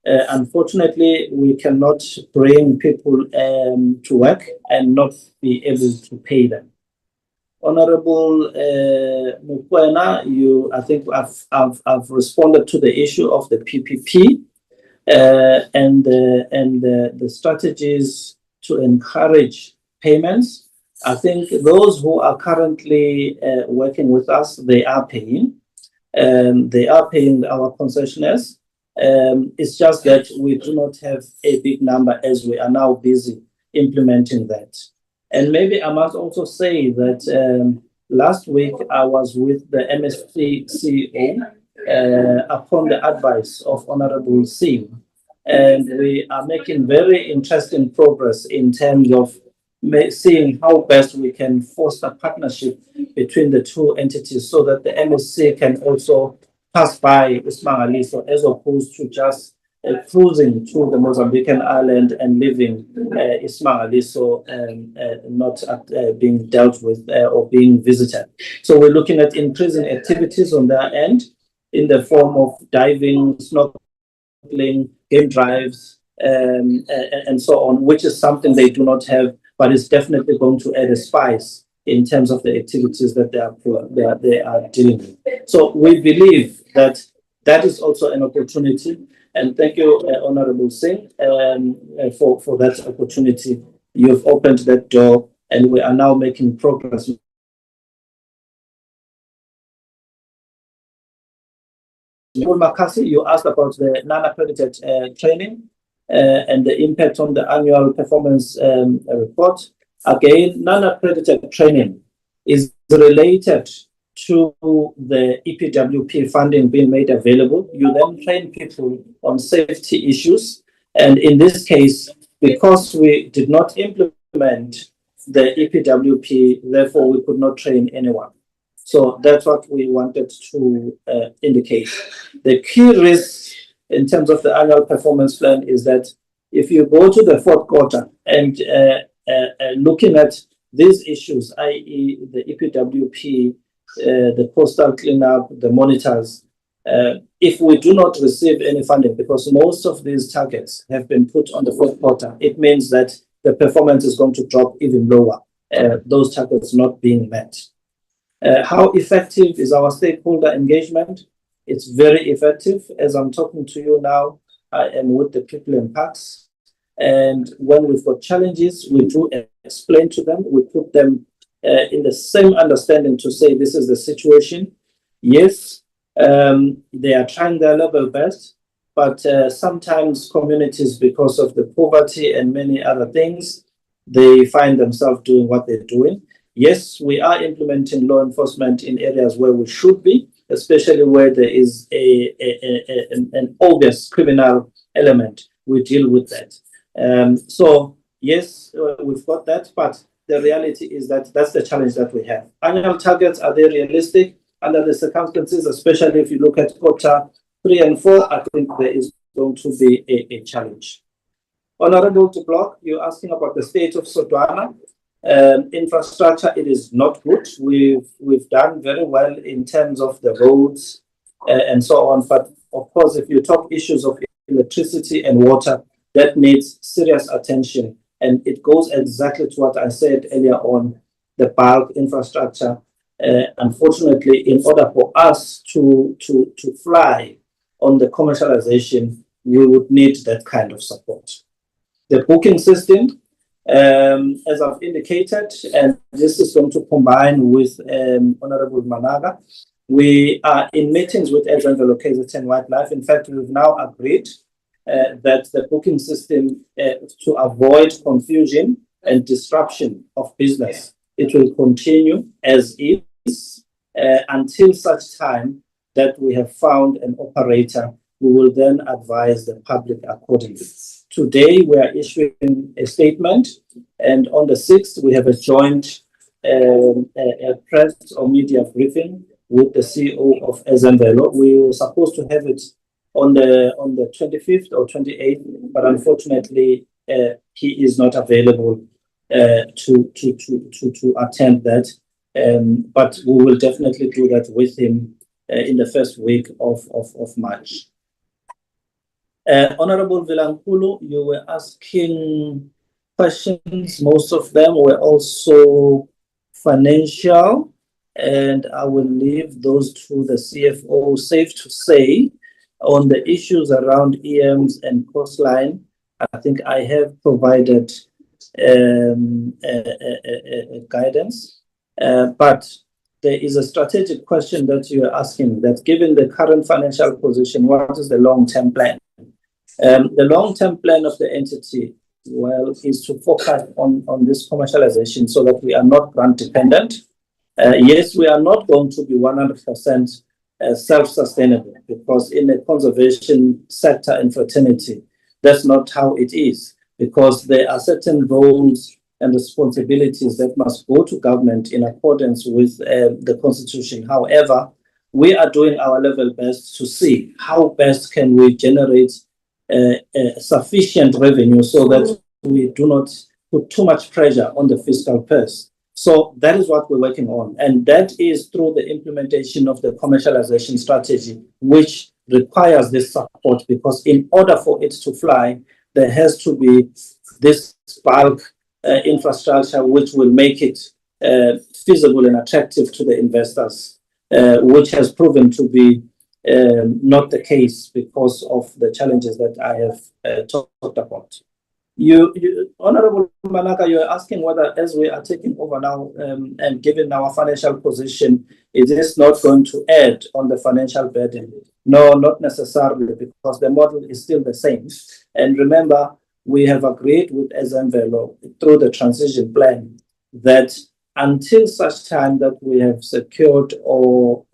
unfortunately we cannot bring people to work and not be able to pay them. Honorable Mukwena, I think I've responded to the issue of the PPP and the strategies to encourage payments. I think those who are currently working with us, they are paying. They are paying our concessionaires. It's just that we do not have a big number, as we are now busy implementing that. And maybe I must also say that last week I was with the MSC CEO upon the advice of Honorable Singh, and we are making very interesting progress in terms of seeing how best we can foster partnership between the two entities, so that the MSC can also pass by iSimangaliso, as opposed to just cruising to the Mozambican island and leaving iSimangaliso not being dealt with or being visited. So we're looking at increasing activities on their end in the form of diving, snorkeling, game drives, and so on, which is something they do not have, but it's definitely going to add a spice in terms of the activities that they are dealing with. So we believe that that is also an opportunity. And thank you, Honorable Singh, for that opportunity. You've opened that door, and we are now making progress. Makasi, you asked about the non-accredited training and the impact on the annual performance report. Again, non-accredited training is related to the EPWP funding being made available. You then train people on safety issues. And in this case, because we did not implement the EPWP, therefore we could not train anyone. So that's what we wanted to indicate. The key risk in terms of the annual performance plan is that if you go to the fourth quarter and looking at these issues, i.e. the EPWP, the coastal cleanup, the monitors, if we do not receive any funding, because most of these targets have been put on the fourth quarter, it means that the performance is going to drop even lower, those targets not being met. How effective is our stakeholder engagement? It's very effective. As I'm talking to you now, I am with the people in parks. And when we've got challenges, we do explain to them. We put them in the same understanding to say this is the situation. Yes, they are trying their level best, but sometimes communities, because of the poverty and many other things, they find themselves doing what they're doing. Yes, we are implementing law enforcement in areas where we should be, especially where there is an obvious criminal element. We deal with that. So yes, we've got that, but the reality is that that's the challenge that we have. Annual targets, are they realistic under the circumstances, especially if you look at quarter 3 and 4? I think there is going to be a challenge. Honorable de Block, you're asking about the state of Sodwana. Infrastructure, it is not good. We've done very well in terms of the roads and so on. But of course, if you talk issues of electricity and water, that needs serious attention. And it goes exactly to what I said earlier on, the bulk infrastructure. Unfortunately, in order for us to fly on the commercialization, we would need that kind of support. The booking system, as I've indicated, and this is going to combine with Honorable Managa, we are in meetings with SANBI KZN Wildlife. In fact, we've now agreed that the booking system, to avoid confusion and disruption of business, it will continue as is until such time that we have found an operator. We will then advise the public accordingly. Today, we are issuing a statement, and on the 6th, we have a joint press or media briefing with the CEO of SANBI. We were supposed to have it on the 25th or 28th, but unfortunately, he is not available to attend that. But we will definitely do that with him in the first week of March. Honorable Vilankulu, you were asking questions. Most of them were also financial, and I will leave those to the CFO. Safe to say, on the issues around EMs and coastline, I think I have provided guidance, but there is a strategic question that you are asking, that given the current financial position, what is the long-term plan? The long-term plan of the entity, well, is to focus on this commercialization so that we are not grant dependent. Yes, we are not going to be 100% self-sustainable, because in a conservation sector and fraternity, that's not how it is, because there are certain roles and responsibilities that must go to government in accordance with the Constitution. However, we are doing our level best to see how best can we generate sufficient revenue so that we do not put too much pressure on the fiscal purse. So that is what we're working on, and that is through the implementation of the commercialization strategy, which requires this support, because in order for it to fly, there has to be this bulk infrastructure which will make it feasible and attractive to the investors, which has proven to be not the case because of the challenges that I have talked about. Honorable Manaka, you are asking whether, as we are taking over now and given our financial position, is this not going to add on the financial burden? No, not necessarily, because the model is still the same. And remember, we have agreed with SANBI through the transition plan that until such time that we have secured or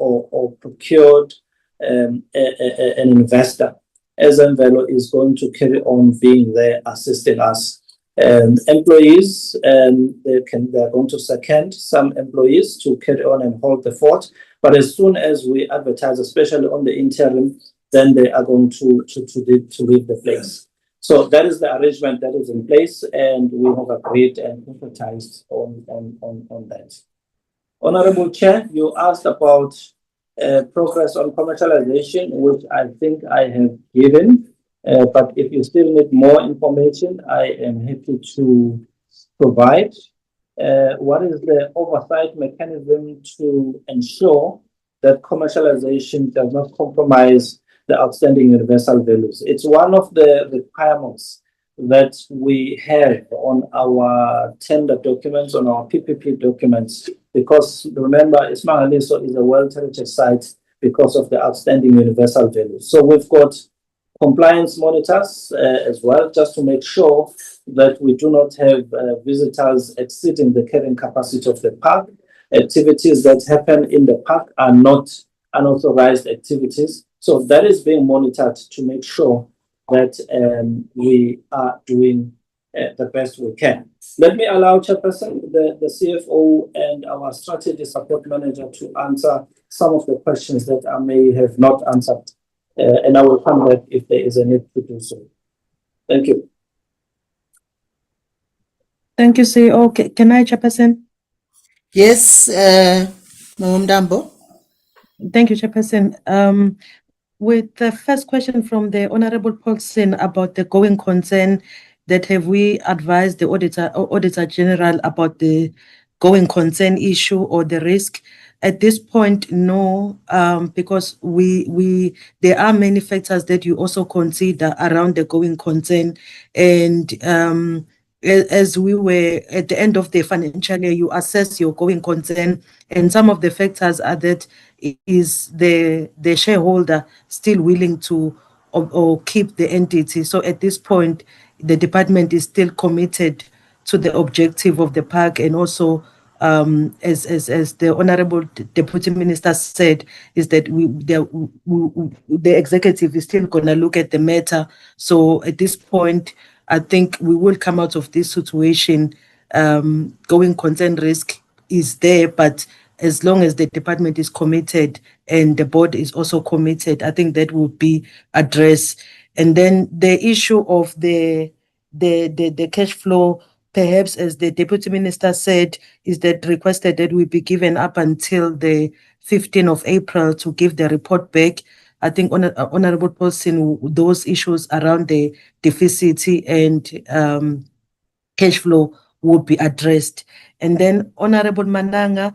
procured an investor, SANBI is going to carry on being there assisting us. Employees, they are going to second some employees to carry on and hold the fort. But as soon as we advertise, especially on the interim, then they are going to leave the place. So that is the arrangement that is in place, and we have agreed and advertised on that. Honorable Chair, you asked about progress on commercialization, which I think I have given. But if you still need more information, I am happy to provide. What is the oversight mechanism to ensure that commercialization does not compromise the outstanding universal values? It's one of the requirements that we have on our tender documents, on our PPP documents, because remember, iSimangaliso is a World Heritage Site because of the outstanding universal values. So we've got compliance monitors as well, just to make sure that we do not have visitors exceeding the carrying capacity of the park. Activities that happen in the park are not unauthorized activities. So that is being monitored to make sure that we are doing the best we can. Let me allow Chairperson, the CFO and our strategy support manager to answer some of the questions that I may have not answered. And I will come back if there is a need to do so. Thank you. Thank you, CEO. Can I, Chairperson? Yes, Mumdambo. Thank you, Chairperson. With the first question from the Honorable Paulson about the going concern, that have we advised the Auditor General about the going concern issue or the risk? At this point, no, because there are many factors that you also consider around the going concern, and as we were at the end of the financial year, you assess your going concern, and some of the factors are that is the shareholder still willing to or keep the entity. So at this point, the department is still committed to the objective of the park, and also as the Honorable Deputy Minister said, is that the executive is still going to look at the matter. So at this point, I think we will come out of this situation. Going concern risk is there, but as long as the department is committed and the board is also committed, I think that will be addressed. And then the issue of the cash flow, perhaps as the Deputy Minister said, is that requested that we be given up until the 15th of April to give the report back. I think Honorable Paulson, those issues around the deficit and cash flow will be addressed. And then Honorable Mananga,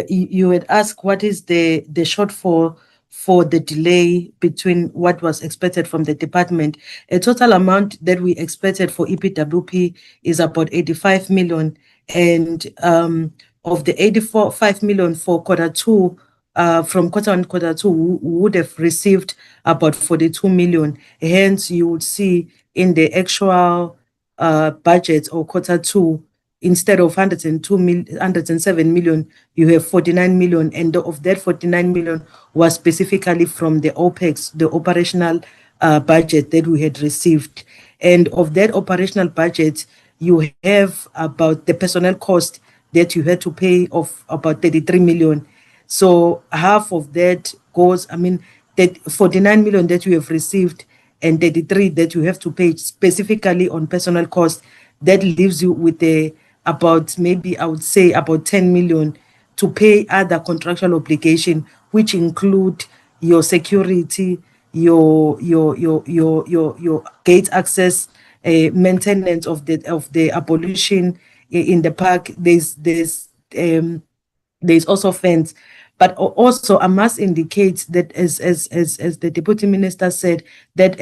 you had asked what is the shortfall for the delay between what was expected from the department. A total amount that we expected for EPWP is about 85 million, and of the 85 million for quarter two, from quarter one, quarter two, we would have received about 42 million. Hence, you would see in the actual budget or quarter two, instead of 107 million, you have 49 million, and of that 49 million was specifically from the OPEX, the operational budget that we had received. And of that operational budget, you have about the personnel cost that you had to pay of about 33 million. So half of that goes, that 49 million that you have received and 33 that you have to pay specifically on personal cost, that leaves you with about, maybe I would say about 10 million to pay other contractual obligation, which include your security, your gate access, maintenance of the abolition in the park. There's also fence. But also, I must indicate that as the Deputy Minister said, that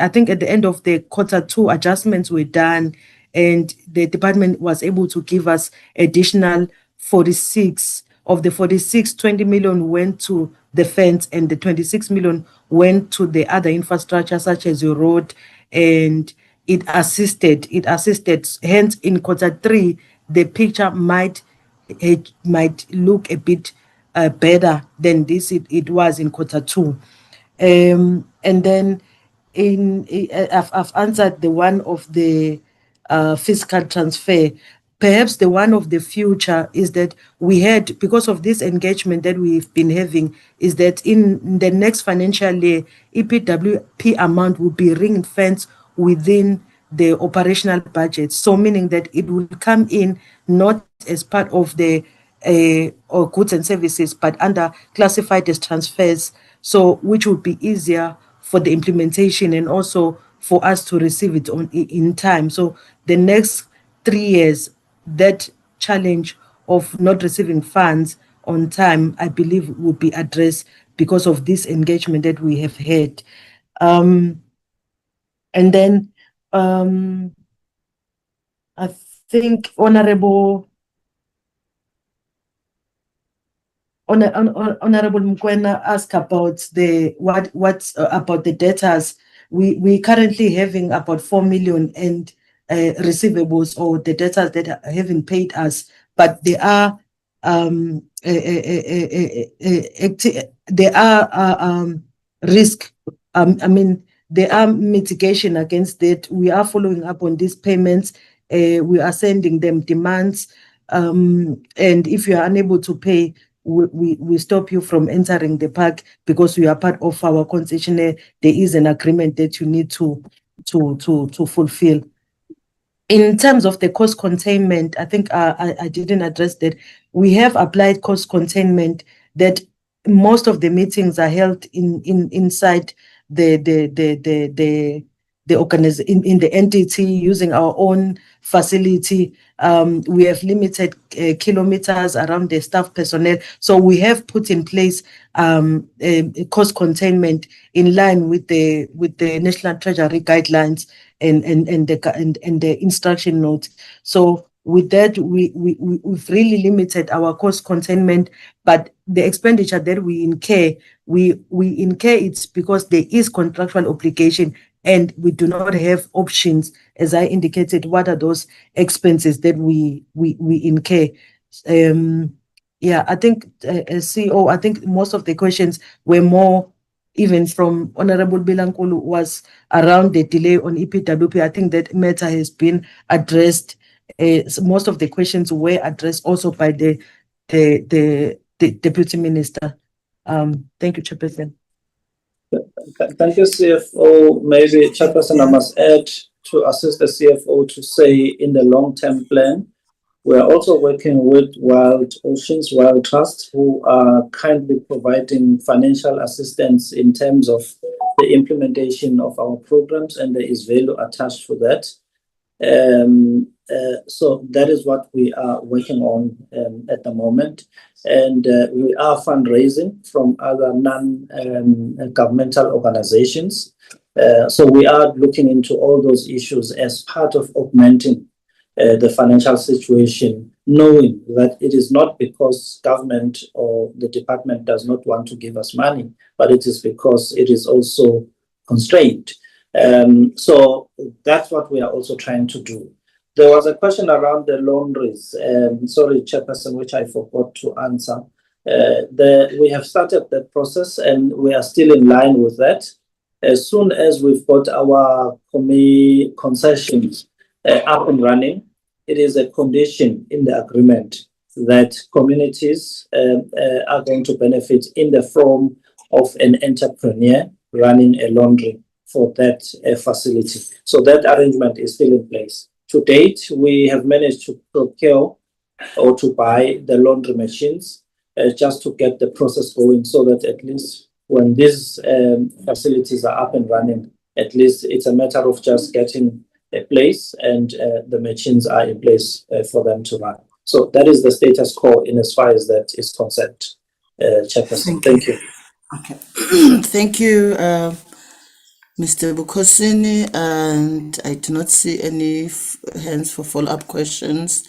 I think at the end of the quarter two, adjustments were done, and the department was able to give us additional 46. Of the 46, 20 million went to the fence, and the 26 million went to the other infrastructure, such as your road, and it assisted. Hence, in quarter three, the picture might look a bit better than this it was in quarter two. And then I've answered the one of the fiscal transfer. Perhaps the one of the future is that we had, because of this engagement that we've been having, is that in the next financial year, EPWP amount will be ring-fenced within the operational budget. So meaning that it will come in not as part of the or goods and services, but under classified as transfers. So which would be easier for the implementation and also for us to receive it in time. So the next 3 years, that challenge of not receiving funds on time, I believe, will be addressed because of this engagement that we have had. And then I think Honorable Mkwena asked about what's about the debtors. We currently having about 4 million and receivables, or the debtors that haven't paid us, but there are there are risk. There are mitigation against that. We are following up on these payments. We are sending them demands. And if you are unable to pay, we stop you from entering the park because you are part of our concessionaire. There is an agreement that you need to fulfill. In terms of the cost containment, I think I didn't address that. We have applied cost containment that most of the meetings are held inside the organization, in the entity, using our own facility. We have limited kilometers around the staff personnel. So we have put in place cost containment in line with the National Treasury guidelines and the instruction notes. So with that, we've really limited our cost containment, but the expenditure that we incur it's because there is contractual obligation and we do not have options. As I indicated, what are those expenses that we incur? I think as CEO, I think most of the questions were more even from Honorable Bilankulu was around the delay on EPWP. I think that matter has been addressed. So most of the questions were addressed also by the Deputy Minister. Thank you, Chairperson. Thank you, CFO. Maybe, Chairperson, I must add to assist the CFO to say in the long-term plan, we are also working with Wild Oceans, Wild Trust, who are kindly providing financial assistance in terms of the implementation of our programs, and there is value attached to that. So that is what we are working on at the moment. And we are fundraising from other non-governmental organizations. So we are looking into all those issues as part of augmenting the financial situation, knowing that it is not because government or the department does not want to give us money, but it is because it is also constrained. So that's what we are also trying to do. There was a question around the laundries. Sorry, Chairperson, which I forgot to answer. We have started that process and we are still in line with that. As soon as we've got our concessions up and running, it is a condition in the agreement that communities are going to benefit in the form of an entrepreneur running a laundry for that facility. So that arrangement is still in place. To date, we have managed to procure or to buy the laundry machines just to get the process going so that at least when these facilities are up and running, at least it's a matter of just getting a place and the machines are in place for them to run. So that is the status quo in as far as that is concerned, Chairperson. Thank you. Okay. Thank you, Mr. Bukosini, and I do not see any hands for follow-up questions.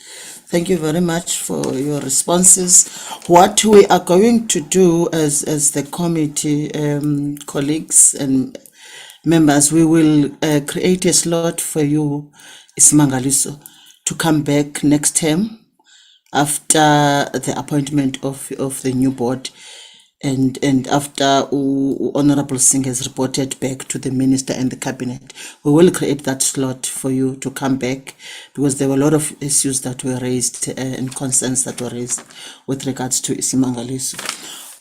Thank you very much for your responses. What we are going to do as the committee colleagues and members, we will create a slot for you, iSimangaliso, to come back next term after the appointment of the new board. And after Honorable Singh has reported back to the Minister and the Cabinet, we will create that slot for you to come back because there were a lot of issues that were raised and concerns that were raised with regards to iSimangaliso.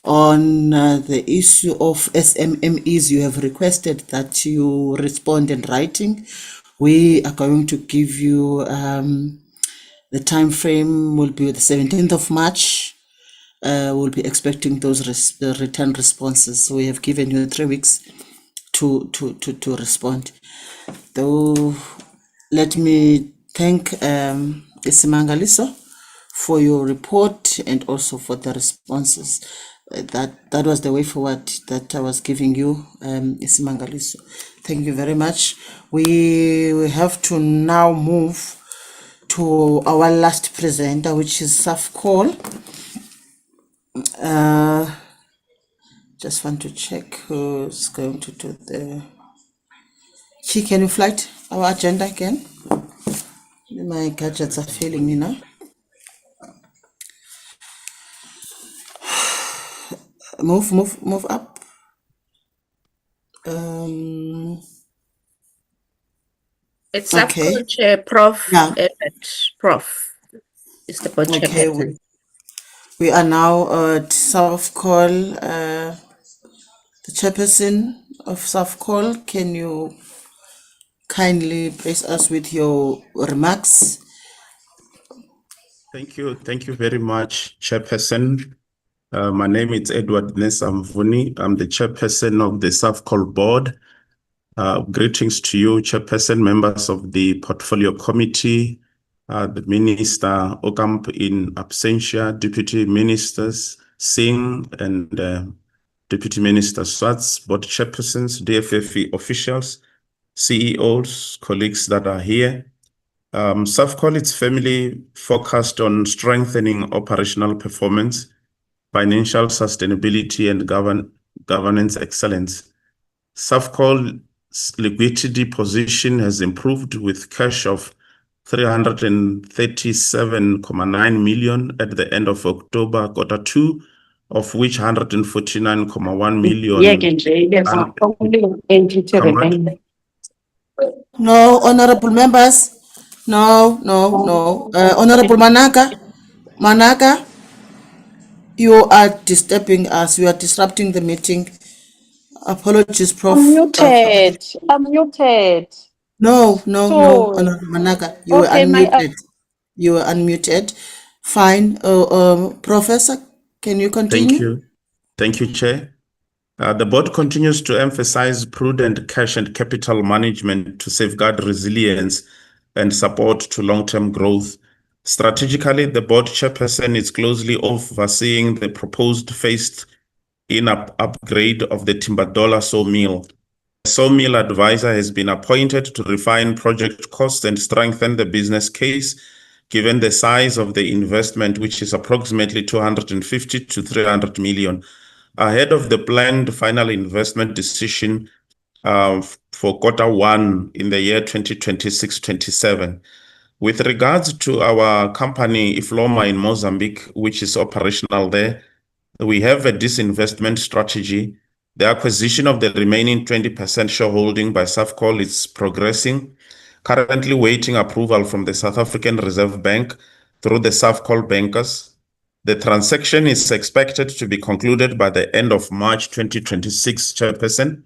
On the issue of SMMEs, you have requested that you respond in writing. We are going to give you the time frame will be the 17th of March. We'll be expecting those return responses. So we have given you 3 weeks to respond. Though, let me thank iSimangaliso for your report and also for the responses. That was the way forward that I was giving you, iSimangaliso. Thank you very much. We have to now move to our last presenter, which is SAFCOL. Just want to check who's going to do the... Chi, can you flight our agenda again? My gadgets are failing me now. Move up. It's Okay. SAFCOL Chair, Prof. Yeah. Everett. Prof. is the board Okay. chairperson. We are now at SAFCOL. The chairperson of SAFCOL, can you kindly bless us with your remarks? Thank you very much, Chairperson. My name is Edward Nesamvuni. I'm the chairperson of the SAFCOL board. Greetings to you, Chairperson, members of the Portfolio Committee, the Minister Okamp in absentia, Deputy Ministers Singh and Deputy Minister Swartz, board chairpersons, DFFE officials, CEOs, colleagues that are here. SAFCOL is family focused on strengthening operational performance, financial sustainability, and governance excellence. SAFCOL's liquidity position has improved with cash of 337.9 million at the end of October Q2, of which 149.1 million. No, honorable members. No. Honorable Manaka, you are disturbing us. You are disrupting the meeting. Apologies, Prof. I'm muted. No, So, Honorable Manaka, you were okay, unmuted. You were unmuted. Fine. Professor, can you continue? Thank you, Chair. The board continues to emphasize prudent cash and capital management to safeguard resilience and support to long-term growth. Strategically, the board chairperson is closely overseeing the proposed phased-in upgrade of the Timbadola sawmill. A sawmill advisor has been appointed to refine project costs and strengthen the business case, given the size of the investment, which is approximately 250 to 300 million. Ahead of the planned final investment decision for Q1 in the year 2026-27. With regards to our company, Ifloma in Mozambique, which is operational there, we have a disinvestment strategy. The acquisition of the remaining 20% shareholding by SAFCOL is progressing, currently waiting approval from the South African Reserve Bank through the SAFCOL bankers. The transaction is expected to be concluded by the end of March 2026, Chairperson.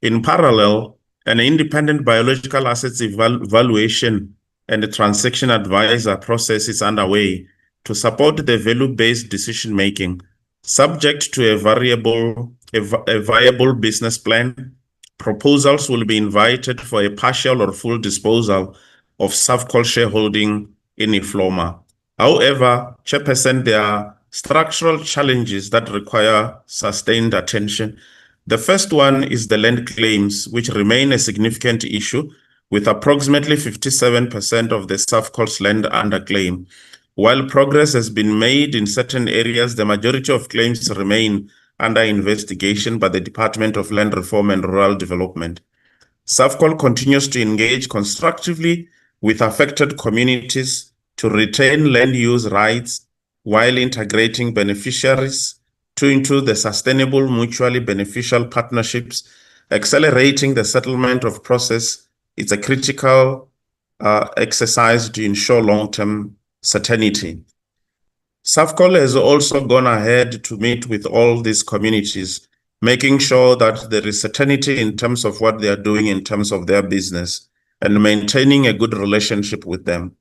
In parallel, an independent biological assets evaluation and a transaction advisor process is underway to support the value-based decision-making. Subject to a viable business plan, proposals will be invited for a partial or full disposal of SAFCOL shareholding in Ifloma. However, Chairperson, there are structural challenges that require sustained attention. The first one is the land claims, which remain a significant issue, with approximately 57% of the SAFCOL's land under claim. While progress has been made in certain areas, the majority of claims remain under investigation by the Department of Land Reform and Rural Development. SAFCOL continues to engage constructively with affected communities to retain land use rights while integrating beneficiaries into the sustainable, mutually beneficial partnerships. Accelerating the settlement of process is a critical exercise to ensure long-term certainty. SAFCOL has also gone ahead to meet with all these communities, making sure that there is certainty in terms of what they are doing in terms of their business and maintaining a good relationship with them.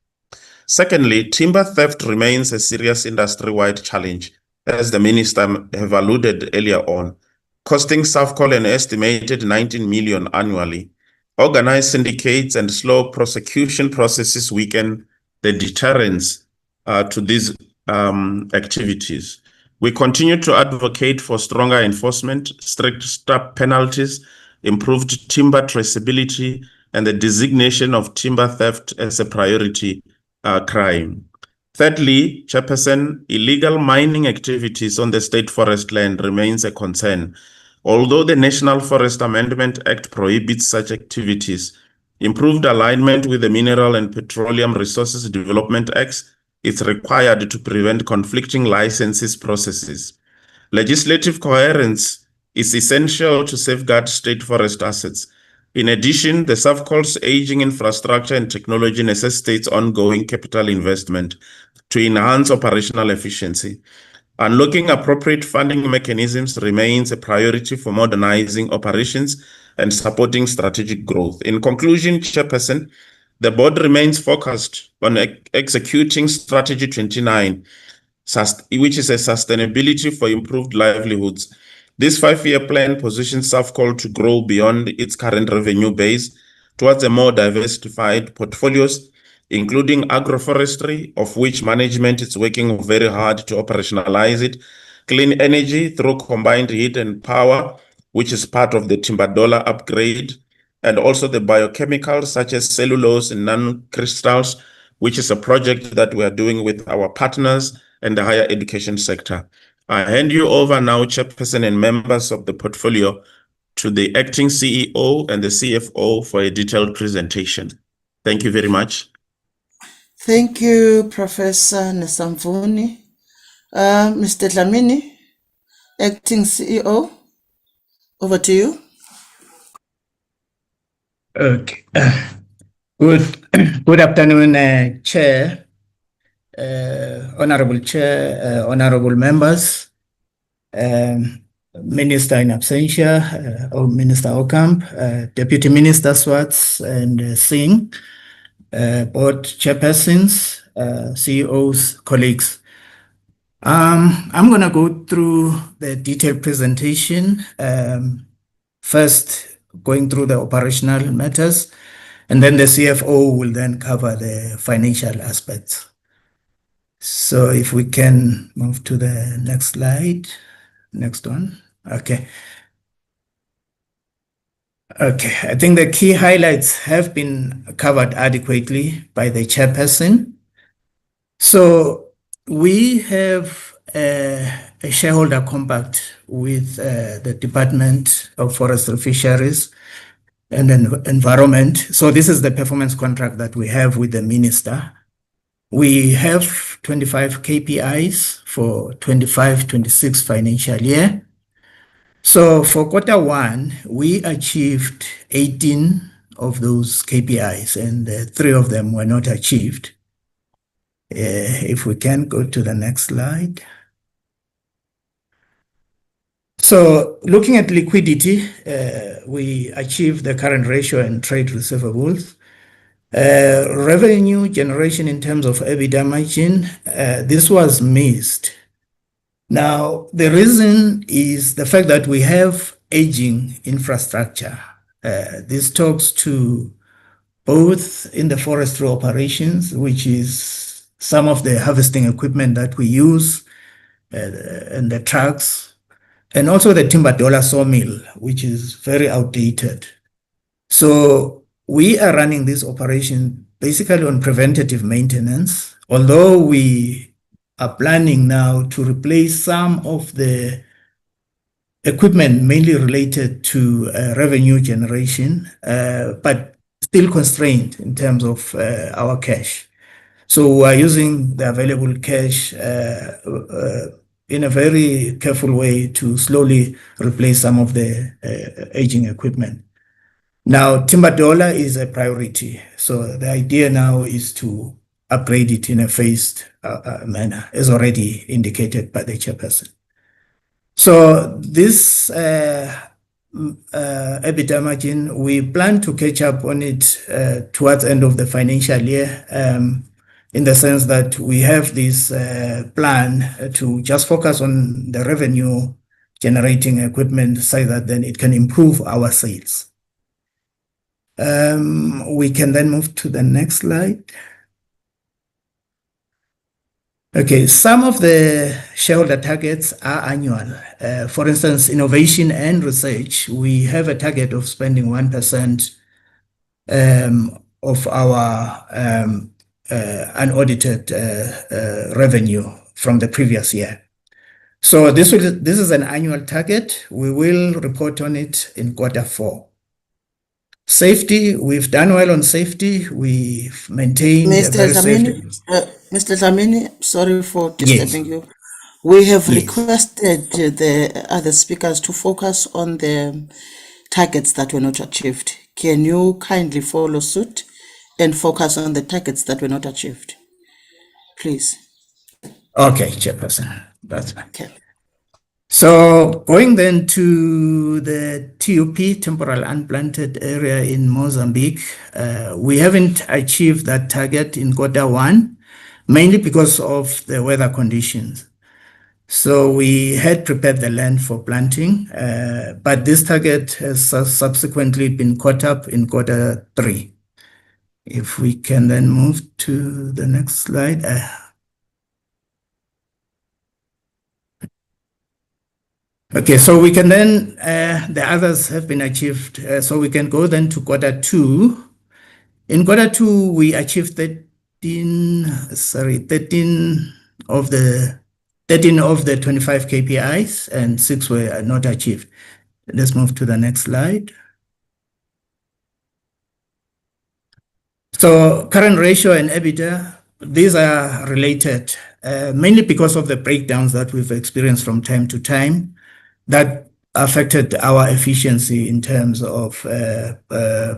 Secondly, timber theft remains a serious industry-wide challenge, as the Minister have alluded earlier on, costing SAFCOL an estimated 19 million annually. Organized syndicates and slow prosecution processes weaken the deterrence to these activities. We continue to advocate for stronger enforcement, stricter penalties, improved timber traceability, and the designation of timber theft as a priority crime. Thirdly, Chairperson, illegal mining activities on the state forest land remains a concern. Although the National Forest Amendment Act prohibits such activities, improved alignment with the Mineral and Petroleum Resources Development Acts is required to prevent conflicting licenses processes. Legislative coherence is essential to safeguard state forest assets. In addition, the SAFCOL's aging infrastructure and technology necessitates ongoing capital investment to enhance operational efficiency. Unlocking appropriate funding mechanisms remains a priority for modernizing operations and supporting strategic growth. In conclusion, Chairperson, the board remains focused on executing Strategy 29, which is a sustainability for improved livelihoods. This 5-year plan positions SAFCOL to grow beyond its current revenue base towards a more diversified portfolios, including agroforestry, of which management is working very hard to operationalize it, clean energy through combined heat and power, which is part of the Timbadola upgrade, and also the biochemicals such as cellulose and nanocrystals, which is a project that we are doing with our partners and the higher education sector. I hand you over now, Chairperson and members of the portfolio, to the acting CEO and the CFO for a detailed presentation. Thank you very much. Thank you, Professor Nesamvuni. Mr. Dlamini, acting CEO, over to you. Okay. Good afternoon, Chair, Honorable Chair, Honorable members, Minister in absentia, Minister Ocamp, Deputy Minister Swartz and Singh, board chairpersons, CEOs, colleagues. I'm going to go through the detailed presentation. First, going through the operational matters, and then the CFO will then cover the financial aspects. So if we can move to the next slide, next one. Okay. Okay, I think the key highlights have been covered adequately by the chairperson. So we have a shareholder compact with the Department of Forestry, Fisheries and Environment. So this is the performance contract that we have with the minister. We have 25 KPIs for 25-26 financial year. So for Q1, we achieved 18 of those KPIs, and 3 of them were not achieved. If we can go to the next slide. So looking at liquidity, we achieved the current ratio in trade receivables. Revenue generation in terms of EBITDA margin, this was missed. Now, the reason is the fact that we have aging infrastructure. This talks to both in the forestry operations, which is some of the harvesting equipment that we use, and the trucks, and also the Timbadola sawmill, which is very outdated. So we are running this operation basically on preventative maintenance, although we are planning now to replace some of the equipment mainly related to revenue generation, but still constrained in terms of our cash. So we are using the available cash in a very careful way to slowly replace some of the aging equipment. Now, Timbadola is a priority. So the idea now is to upgrade it in a phased manner, as already indicated by the chairperson. So this EBITDA margin, we plan to catch up on it towards the end of the financial year, in the sense that we have this plan to just focus on the revenue generating equipment so that then it can improve our sales. We can then move to the next slide. Okay, some of the shareholder targets are annual. For instance, innovation and research, we have a target of spending 1% of our unaudited revenue from the previous year. So this is an annual target. We will report on it in Q4. Safety, we've done well on safety. We've maintained Mr. Dlamini, sorry for disturbing you. We have Yes. requested the other speakers to focus on the targets that were not achieved. Can you kindly follow suit and focus on the targets that were not achieved? Please. Okay, Chairperson. That's fine. Okay. So going then to the TUP, temporal unplanted area in Mozambique, we haven't achieved that target in Q1, mainly because of the weather conditions. So we had prepared the land for planting, but this target has subsequently been caught up in Q3. If we can then move to the next slide. Okay, so we can then, the others have been achieved. So we can go then to Q2. In Q2, we achieved 13 of the 25 KPIs and 6 were not achieved. Let's move to the next slide. So current ratio and EBITDA, these are related, mainly because of the breakdowns that we've experienced from time to time that affected our efficiency in terms of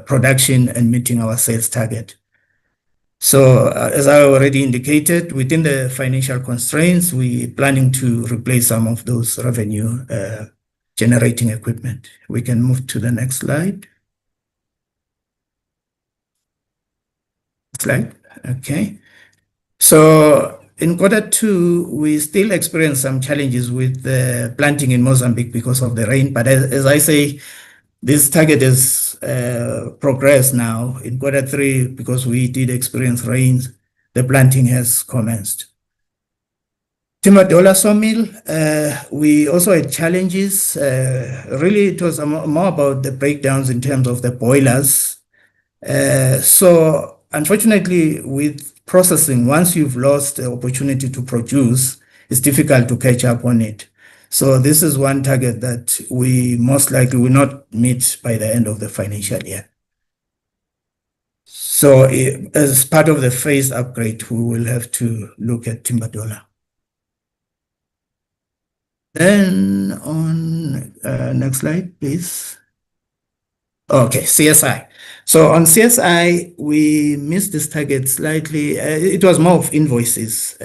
production and meeting our sales target. So as I already indicated, within the financial constraints, we're planning to replace some of those revenue generating equipment. We can move to the next slide. Okay. So in Q2, we still experience some challenges with the planting in Mozambique because of the rain. But as I say, this target has progressed now. In Q3, because we did experience rains, the planting has commenced. Timadola sawmill, we also had challenges. Really, it was more about the breakdowns in terms of the boilers. So unfortunately, with processing, once you've lost the opportunity to produce, it's difficult to catch up on it. So this is one target that we most likely will not meet by the end of the financial year. So as part of the phased upgrade, we will have to look at Timadola. Then on next slide, please. Okay, CSI. So on CSI, we missed this target slightly. It was more of invoices.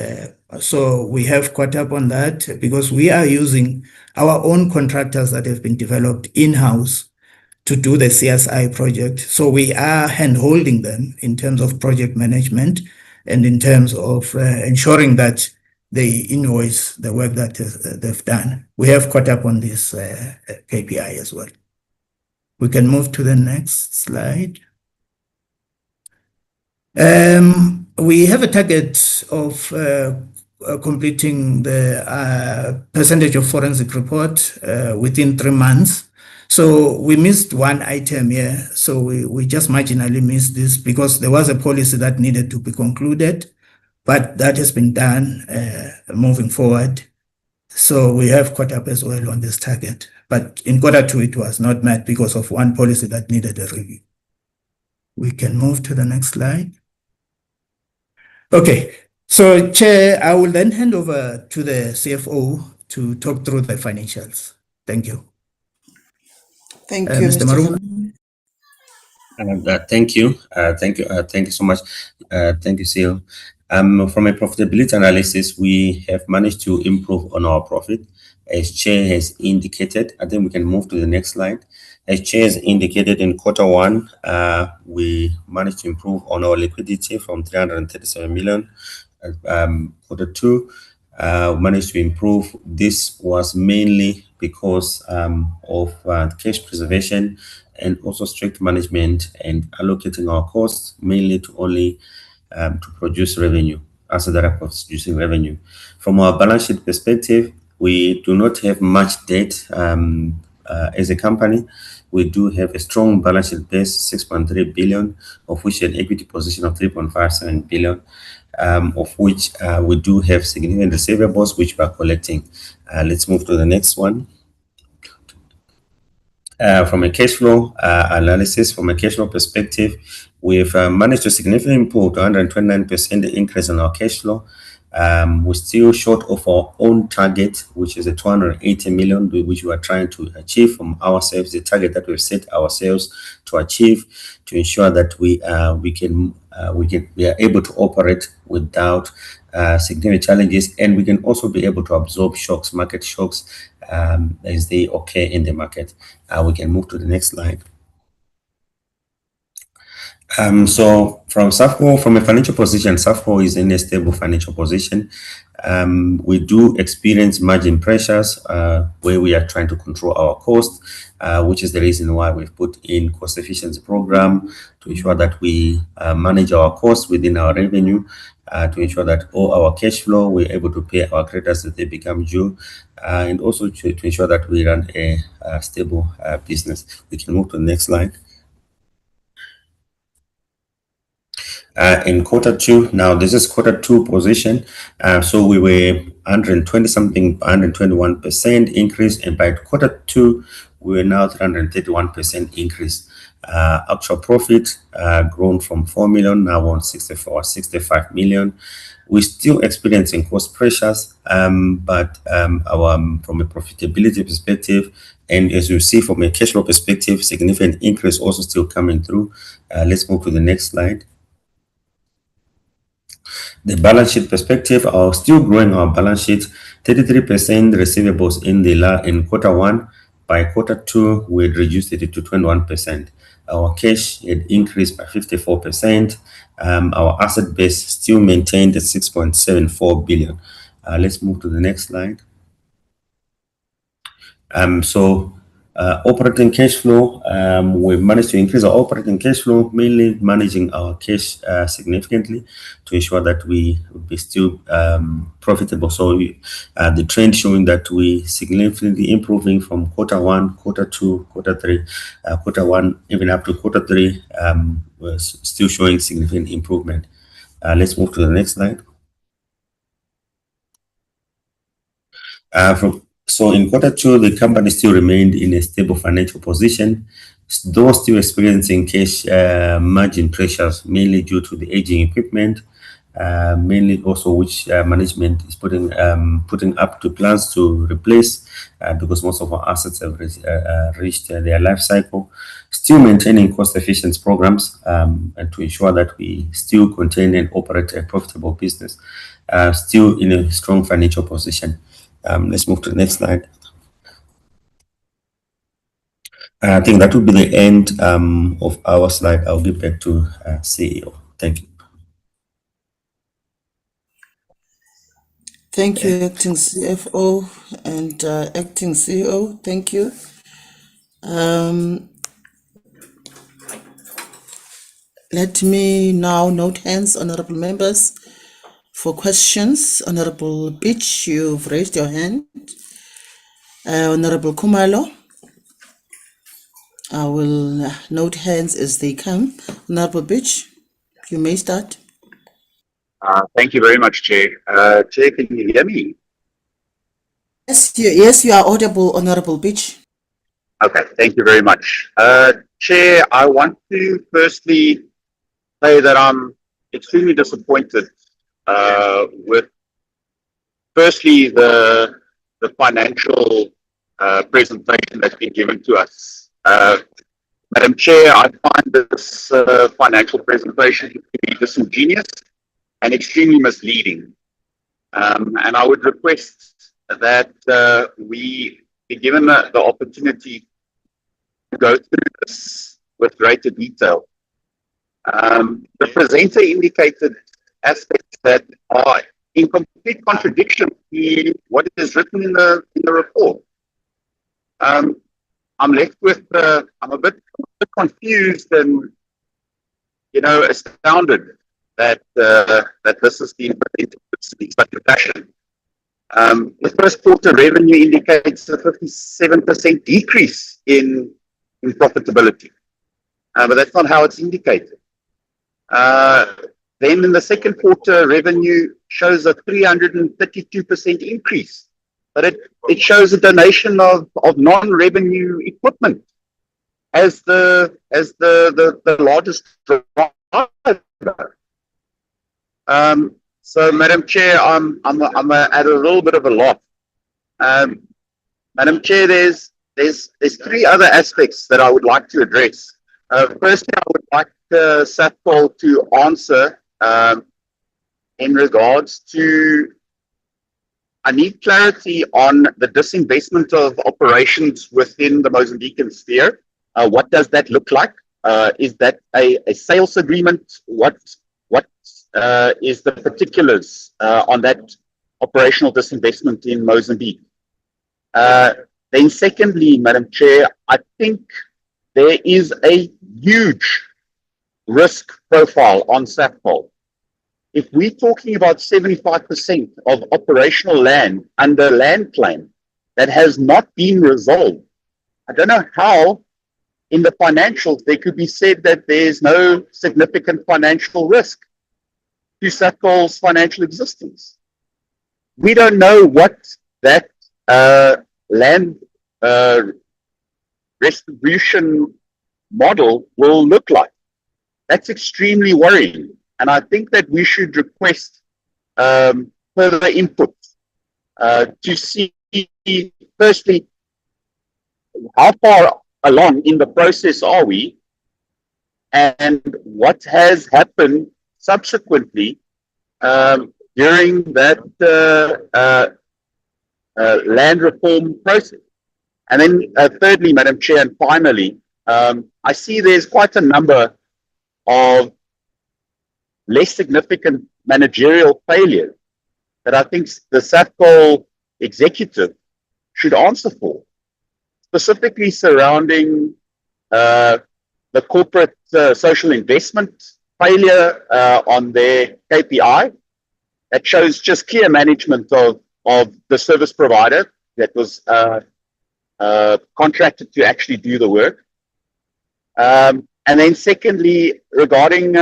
So we have caught up on that because we are using our own contractors that have been developed in-house to do the CSI project. So we are hand-holding them in terms of project management and in terms of ensuring that they invoice the work that they've done. We have caught up on this KPI as well. We can move to the next slide. We have a target of completing the percentage of forensic report within 3 months. So we missed one item here. So we just marginally missed this because there was a policy that needed to be concluded, but that has been done moving forward. So we have caught up as well on this target. But in Q2, it was not met because of one policy that needed a review. We can move to the next slide. Okay, so Chair, I will then hand over to the CFO to talk through the financials. Thank you. Thank you, Mr. Maru. Thank you. Thank you so much. Thank you, Seal. From a profitability analysis, we have managed to improve on our profit. As Chair has indicated, I think we can move to the next slide. As Chair has indicated, in Q1, we managed to improve on our liquidity from 337 million. Q2, managed to improve. This was mainly because of cash preservation and also strict management and allocating our costs mainly to only to produce revenue, assets that are producing revenue. From our balance sheet perspective, we do not have much debt as a company. We do have a strong balance sheet base, 6.3 billion, of which an equity position of 3.57 billion, of which we do have significant receivables, which we are collecting. Let's move to the next one. From a cash flow analysis, from a cash flow perspective, we've managed to significantly improve 129% increase in our cash flow. We're still short of our own target, which is the 280 million, which we are trying to achieve from ourselves, the target that we've set ourselves to achieve, to ensure that we are able to operate without significant challenges, and we can also be able to absorb shocks, market shocks, as they occur in the market. We can move to the next slide. So from SAFCOL, from a financial position, SAFCOL is in a stable financial position. We do experience margin pressures where we are trying to control our costs, which is the reason why we've put in cost efficiency program to ensure that we manage our costs within our revenue, to ensure that all our cash flow, we're able to pay our creditors as they become due, and also to ensure that we run a stable business. We can move to the next slide. In quarter two, now this is quarter two position. So we were 120 something, 121% increase, and by quarter two, we are now 331% increase. Actual profit grown from 4 million, now on 65 million. We're still experiencing cost pressures, but from a profitability perspective, and as you see from a cash flow perspective, significant increase also still coming through. Let's move to the next slide. The balance sheet perspective, are still growing our balance sheet, 33% receivables in quarter one. By quarter two, we reduced it to 21%. Our cash had increased by 54%. Our asset base still maintained at 6.74 billion. Let's move to the next slide. Operating cash flow, we've managed to increase our operating cash flow, mainly managing our cash significantly to ensure that we will be still profitable. So the trend showing that we significantly improving from quarter one, quarter two, quarter three, quarter one, even up to quarter three, we're still showing significant improvement. Let's move to the next slide. So in quarter two, the company still remained in a stable financial position, though still experiencing cash margin pressures, mainly due to the aging equipment, mainly also which management is putting up to plans to replace because most of our assets have reached their life cycle. Still maintaining cost efficiency programs and to ensure that we still contain and operate a profitable business, still in a strong financial position. Let's move to the next slide. I think that will be the end of our slide. I'll give back to CEO. Thank you. Thank you, Acting CFO and Acting CEO. Thank you. Let me now note hands, honorable members, for questions. Honorable Beach, you've raised your hand. Honorable Kumalo, I will note hands as they come. Honorable Beach, you may start. Thank you very much, Chair. Chair, can you hear me? Yes, you are audible, Honorable Beach. Okay, thank you very much. Chair, I want to firstly say that I'm extremely disappointed with, firstly, the financial presentation that's been given to us. Madam Chair, I find this financial presentation to be disingenuous and extremely misleading. And I would request that we be given the opportunity to go through this with greater detail. The presenter indicated aspects that are in complete contradiction to what is written in the report. I'm left with, I'm a bit confused and, astounded that this is being presented in such a fashion. The first quarter revenue indicates a 57% decrease in profitability, but that's not how it's indicated. Then in the second quarter, revenue shows a 332% increase, but it shows a donation of non-revenue equipment as the largest driver. So, Madam Chair, I'm at a little bit of a loss. Madam Chair, there's three other aspects that I would like to address. Firstly, I would like SAFCOL to answer in regards to, I need clarity on the disinvestment of operations within the Mozambican sphere. What does that look like? Is that a sales agreement? What is the particulars on that operational disinvestment in Mozambique? Then secondly, Madam Chair, I think there is a huge risk profile on SAFCOL. If we're talking about 75% of operational land under land claim that has not been resolved, I don't know how in the financials there could be said that there's no significant financial risk to SAFCOL's financial existence. We don't know what that land restitution model will look like. That's extremely worrying. And I think that we should request further input to see, firstly, how far along in the process are we, and what has happened subsequently during that land reform process. And then thirdly, Madam Chair, and finally, I see there's quite a number of less significant managerial failures that I think the SAFCOL executive should answer for, specifically surrounding the corporate social investment failure on their KPI. That shows just clear management of the service provider that was contracted to actually do the work. And then secondly, regarding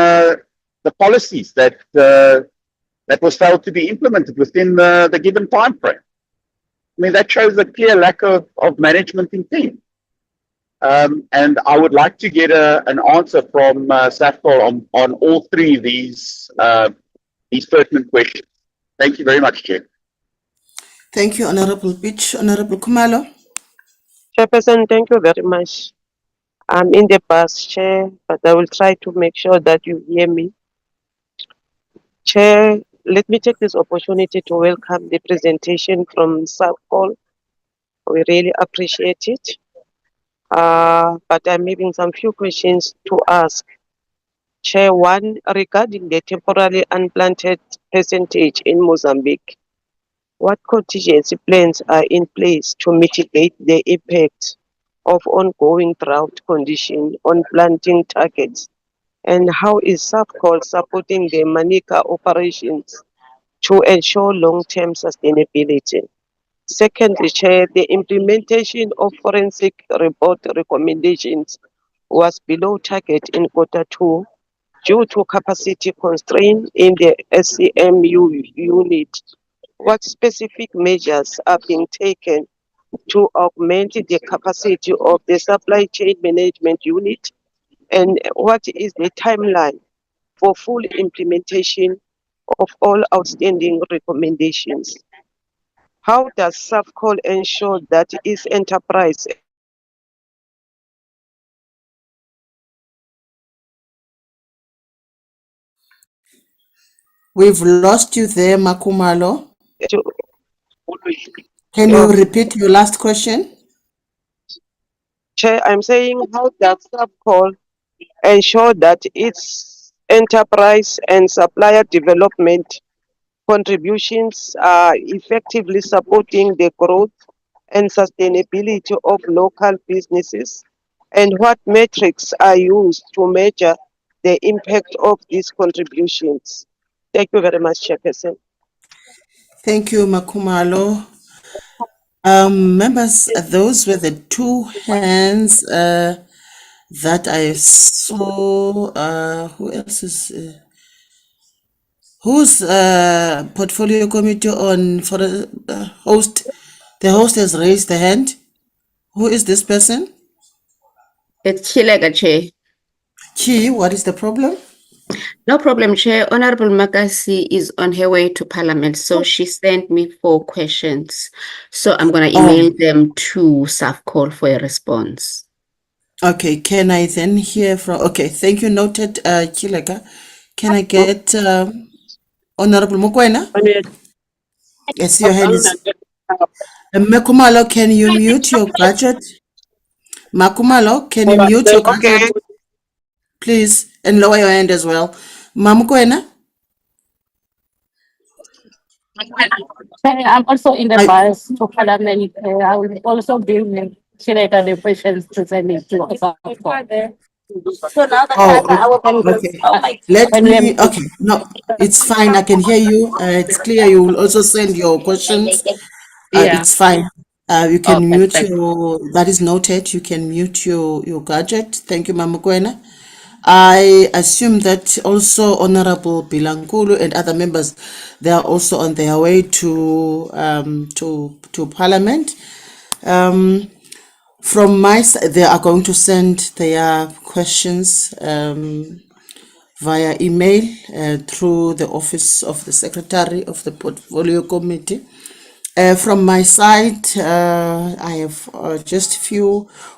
the policies that was failed to be implemented within the given time frame. I mean, that shows a clear lack of management intent. And I would like to get an answer from SAFCOL on all three of these pertinent questions. Thank you very much, Chair. Thank you, Honorable Beach. Honorable Kumalo. Chairperson, thank you very much. I'm in the bus, Chair, but I will try to make sure that you hear me. Chair, let me take this opportunity to welcome the presentation from SAFCOL. We really appreciate it. But I'm having some few questions to ask. Chair, one, regarding the temporarily unplanted percentage in Mozambique, what contingency plans are in place to mitigate the impact of ongoing drought condition on planting targets? And how is SAFCOL supporting the Manica operations to ensure long-term sustainability? Secondly, Chair, the implementation of forensic report recommendations was below target in Q2 due to capacity constraint in the SCMU unit. What specific measures are being taken to augment the capacity of the supply chain management unit? And what is the timeline for full implementation of all outstanding recommendations? How does SAFCOL ensure that its enterprise We've lost you there, Makumalo. Can you repeat your last question? Chair, I'm saying, how does SAFCOL ensure that its enterprise and supplier development contributions are effectively supporting the growth and sustainability of local businesses? And what metrics are used to measure the impact of these contributions? Thank you very much, Chairperson. Thank you, Makumalo. Members, those were the two hands that I saw. Who else is? Who's portfolio committee on for the host? The host has raised the hand. Who is this person? It's Chilega, Chair. Chi, what is the problem? No problem, Chair. Honorable Makasi is on her way to Parliament, so she sent me 4 questions. So I'm going to email them to SAFCOL for a response. Okay, can I then hear from, okay, thank you, noted, Chileka. Can I get Honorable Mokoena? Yes, your hand is. Mekumalo, can you mute your gadget? Makumalo, can you mute your gadget? Please, and lower your hand as well. Mamukwena? I'm also in the bus to Parliament. I will also bring the questions to send it to us. So now the time I will Okay. Let me, okay, no, it's fine. I can hear you. It's clear. You will also send your questions. Yeah. It's fine. You can Okay, mute thank your, that is noted. You can mute your gadget. Thank you, Mamukwena. I assume that also Honorable Bilankulu and other members, they are also on their way to Parliament. From my side, they are going to send their questions via email through the office of the Secretary of the Portfolio Committee. From my side, I have just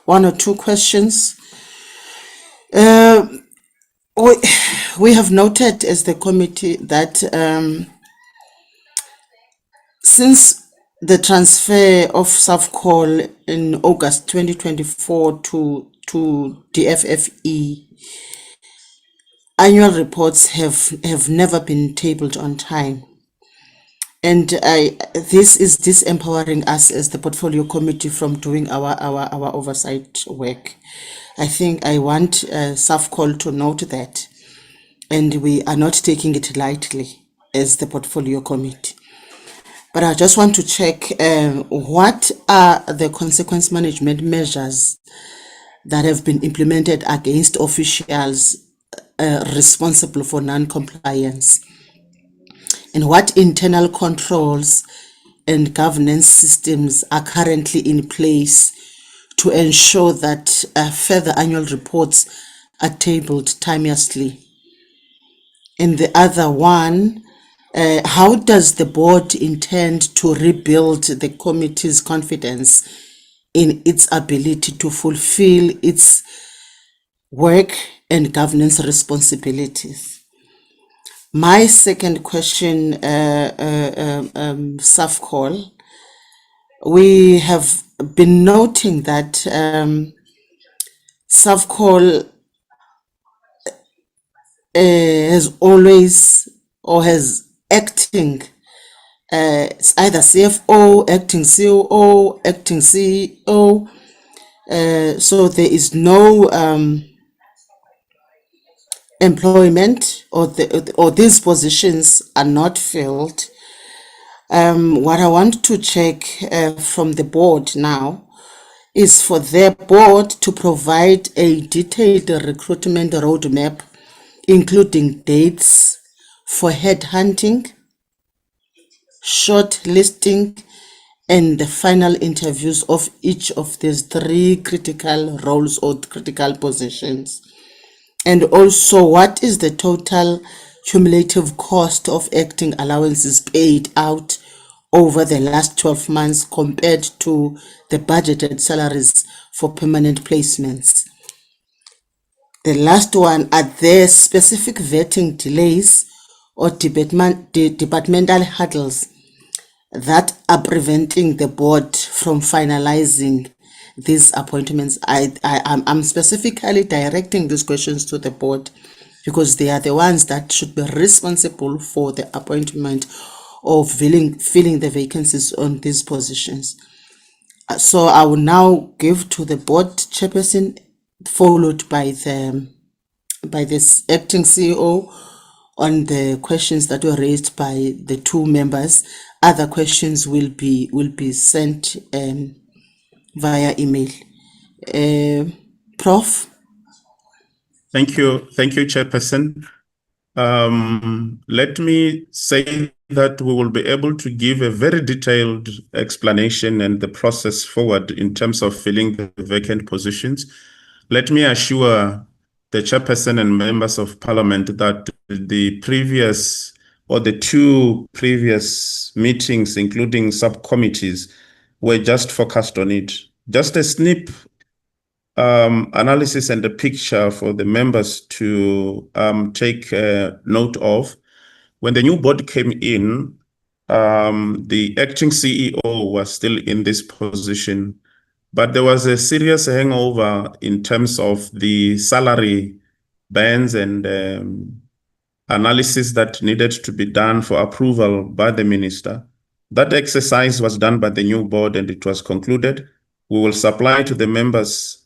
one or two questions. We have noted as the committee that since the transfer of SAFCOL in August 2024 to DFFE, annual reports have never been tabled on time. And this is disempowering us as the portfolio committee from doing our oversight work. I think I want SAFCOL to note that, and we are not taking it lightly as the portfolio committee. But I just want to check what are the consequence management measures that have been implemented against officials responsible for non-compliance, and what internal controls and governance systems are currently in place to ensure that further annual reports are tabled timeously. And the other one, how does the board intend to rebuild the committee's confidence in its ability to fulfill its work and governance responsibilities? My second question, SAFCOL, we have been noting that SAFCOL has always, or has acting, it's either CFO, acting COO, acting CEO, so there is no employment, or these positions are not filled. What I want to check from the board now is for their board to provide a detailed recruitment roadmap, including dates for headhunting, shortlisting, and the final interviews of each of these 3 critical roles or critical positions. And also, what is the total cumulative cost of acting allowances paid out over the last 12 months compared to the budgeted salaries for permanent placements? The last one, are there specific vetting delays or departmental hurdles that are preventing the board from finalizing these appointments? I'm specifically directing these questions to the board because they are the ones that should be responsible for the appointment of filling the vacancies on these positions. So I will now give to the board chairperson, followed by this acting CEO, on the questions that were raised by the 2 members. Other questions will be sent via email. Prof. Thank you, Chairperson. Let me say that we will be able to give a very detailed explanation and the process forward in terms of filling the vacant positions. Let me assure the chairperson and members of parliament that the previous or the two previous meetings, including subcommittees, were just focused on it. Just a snip analysis and a picture for the members to take note of. When the new board came in, the acting CEO was still in this position, but there was a serious hangover in terms of the salary bands and analysis that needed to be done for approval by the minister. That exercise was done by the new board and it was concluded. We will supply to the members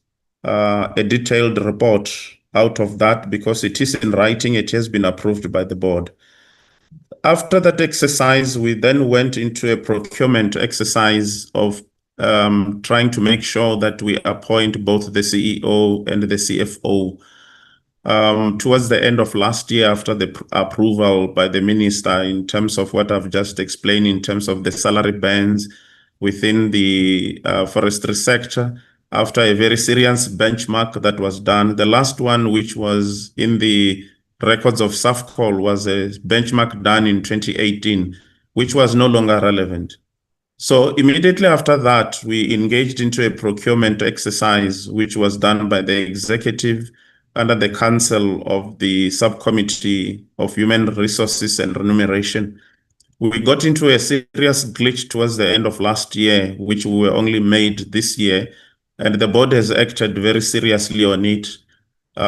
a detailed report out of that because it is in writing, it has been approved by the board. After that exercise, we then went into a procurement exercise of trying to make sure that we appoint both the CEO and the CFO. Towards the end of last year, after the approval by the minister in terms of what I've just explained in terms of the salary bands within the forestry sector, after a very serious benchmark that was done, the last one, which was in the records of SAFCOL, was a benchmark done in 2018, which was no longer relevant. So immediately after that, we engaged into a procurement exercise, which was done by the executive under the council of the subcommittee of human resources and remuneration. We got into a serious glitch towards the end of last year, which we were only made this year, and the board has acted very seriously on it,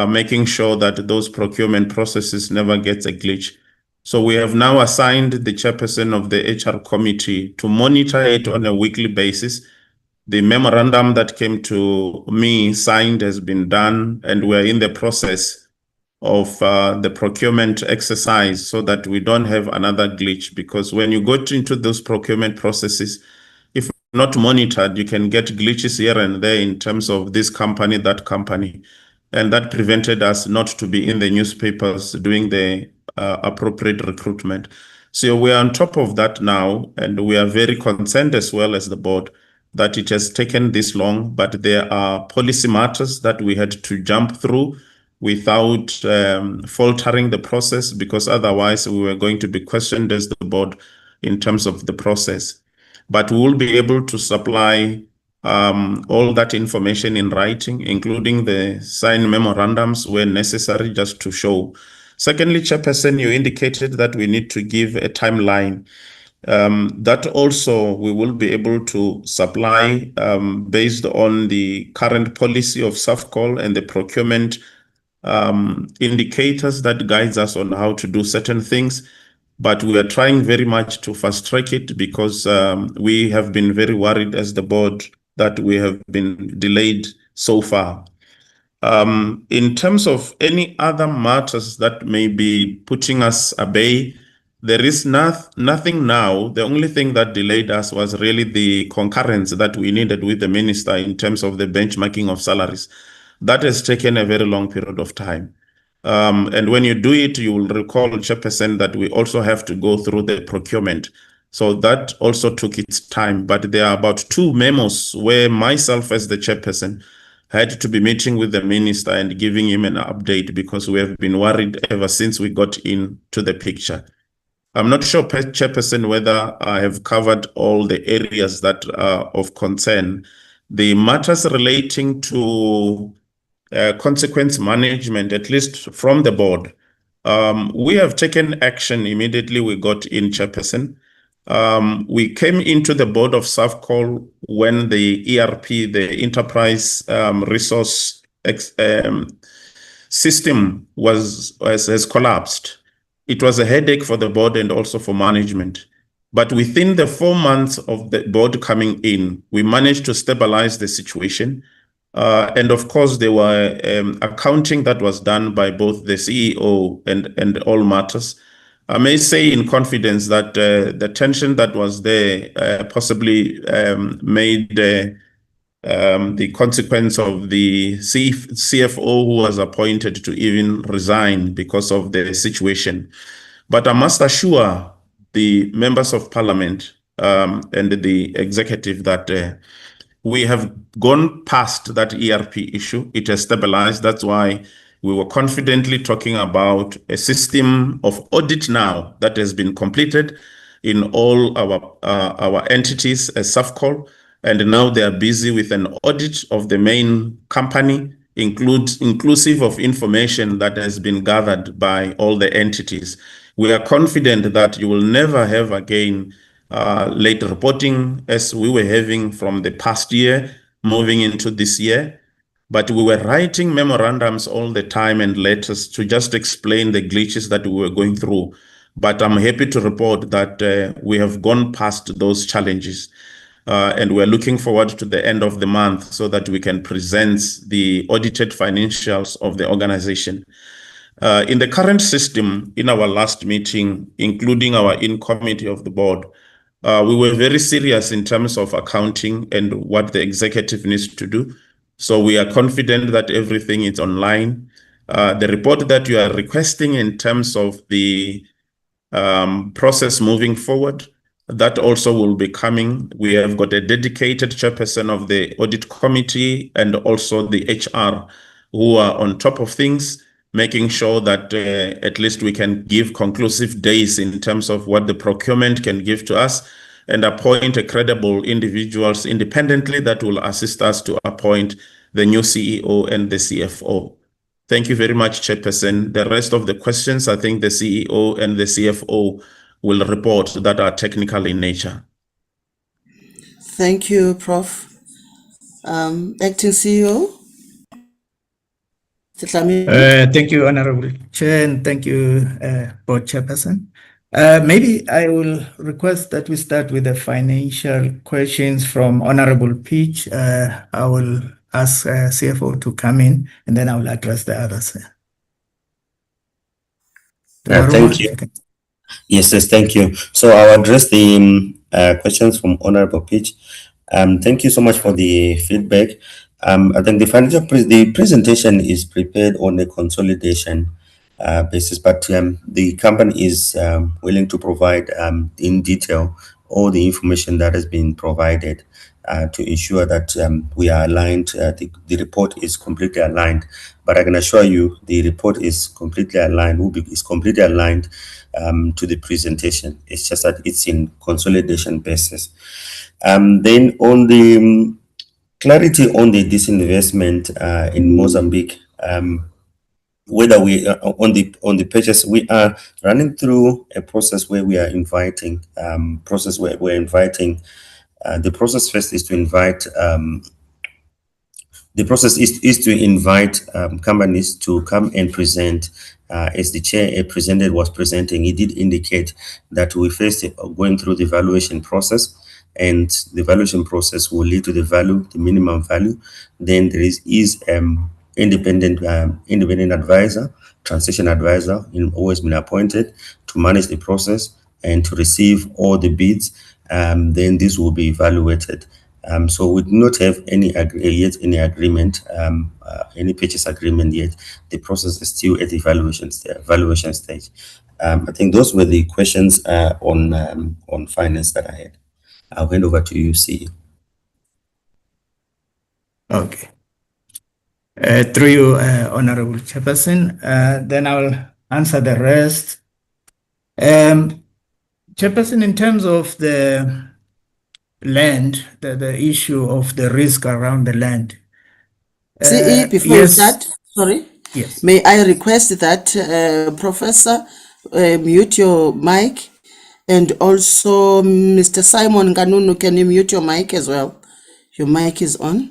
making sure that those procurement processes never get a glitch. So we have now assigned the chairperson of the HR committee to monitor it on a weekly basis. The memorandum that came to me signed has been done, and we're in the process of the procurement exercise so that we don't have another glitch, because when you go into those procurement processes, if not monitored, you can get glitches here and there in terms of this company, that company. And that prevented us not to be in the newspapers doing the appropriate recruitment. So we are on top of that now, and we are very concerned as well as the board that it has taken this long, but there are policy matters that we had to jump through without faltering the process, because otherwise we were going to be questioned as the board in terms of the process. But we will be able to supply all that information in writing, including the signed memorandums where necessary, just to show. Secondly, Chairperson, you indicated that we need to give a timeline. That also we will be able to supply based on the current policy of SAFCOL and the procurement indicators that guides us on how to do certain things. But we are trying very much to fast track it because we have been very worried as the board that we have been delayed so far. In terms of any other matters that may be putting us away, there is nothing now. The only thing that delayed us was really the concurrence that we needed with the minister in terms of the benchmarking of salaries. That has taken a very long period of time. And when you do it, you will recall, Chairperson, that we also have to go through the procurement. So that also took its time. But there are about 2 memos where myself as the chairperson had to be meeting with the minister and giving him an update, because we have been worried ever since we got into the picture. I'm not sure, Chairperson, whether I have covered all the areas that are of concern. The matters relating to consequence management, at least from the board, we have taken action immediately we got in, Chairperson. We came into the board of SAFCOL when the ERP, the enterprise resource system has collapsed. It was a headache for the board and also for management. But within the 4 months of the board coming in, we managed to stabilize the situation. And of course, there were accounting that was done by both the CEO and all matters. I may say in confidence that the tension that was there possibly made the consequence of the CFO who was appointed to even resign because of the situation. But I must assure the members of parliament and the executive that we have gone past that ERP issue. It has stabilized. That's why we were confidently talking about a system of audit now that has been completed in all our entities as SAFCOL, and now they are busy with an audit of the main company, inclusive of information that has been gathered by all the entities. We are confident that you will never have again late reporting as we were having from the past year moving into this year. But we were writing memorandums all the time and letters to just explain the glitches that we were going through. But I'm happy to report that we have gone past those challenges. And we're looking forward to the end of the month so that we can present the audited financials of the organization. In the current system, in our last meeting, including our in-committee of the board, we were very serious in terms of accounting and what the executive needs to do. So we are confident that everything is online. The report that you are requesting in terms of the process moving forward, that also will be coming. We have got a dedicated chairperson of the audit committee and also the HR who are on top of things, making sure that at least we can give conclusive days in terms of what the procurement can give to us, and appoint a credible individuals independently that will assist us to appoint the new CEO and the CFO. Thank you very much, Chairperson. The rest of the questions, I think the CEO and the CFO will report that are technical in nature. Thank you, Prof. Acting CEO. Thank you, Honorable Chair, and thank you, Board Chairperson. Maybe I will request that we start with the financial questions from Honorable Peach. I will ask CFO to come in, and then I will address the others. Thank you. Yes, thank you. So I'll address the questions from Honorable Peach. Thank you so much for the feedback. I think the presentation is prepared on a consolidation basis, but the company is willing to provide in detail all the information that has been provided to ensure that we are aligned. The report is completely aligned, but I can assure you the report is completely aligned, is completely aligned to the presentation. It's just that it's in consolidation basis. Then on the clarity on the disinvestment in Mozambique, whether we on the purchase, we are running through a process where we are inviting the process first is to invite the process is to invite companies to come and present. As the chair was presenting, he did indicate that we first going through the valuation process, and the valuation process will lead to the value, the minimum value. Then there is independent advisor, transition advisor, always been appointed to manage the process and to receive all the bids. Then this will be evaluated. So we do not have any agreement, any purchase agreement yet. The process is still at the evaluation stage. I think those were the questions on finance that I had. I'll hand over to you, CEO. Okay. Through you, Honorable Chairperson, then I'll answer the rest. Chairperson, in terms of the land, the issue of the risk around the land. CE, before you start, sorry. Yes. May I request that Professor mute your mic, and also Mr. Simon Kanunu, can you mute your mic as well? Your mic is on.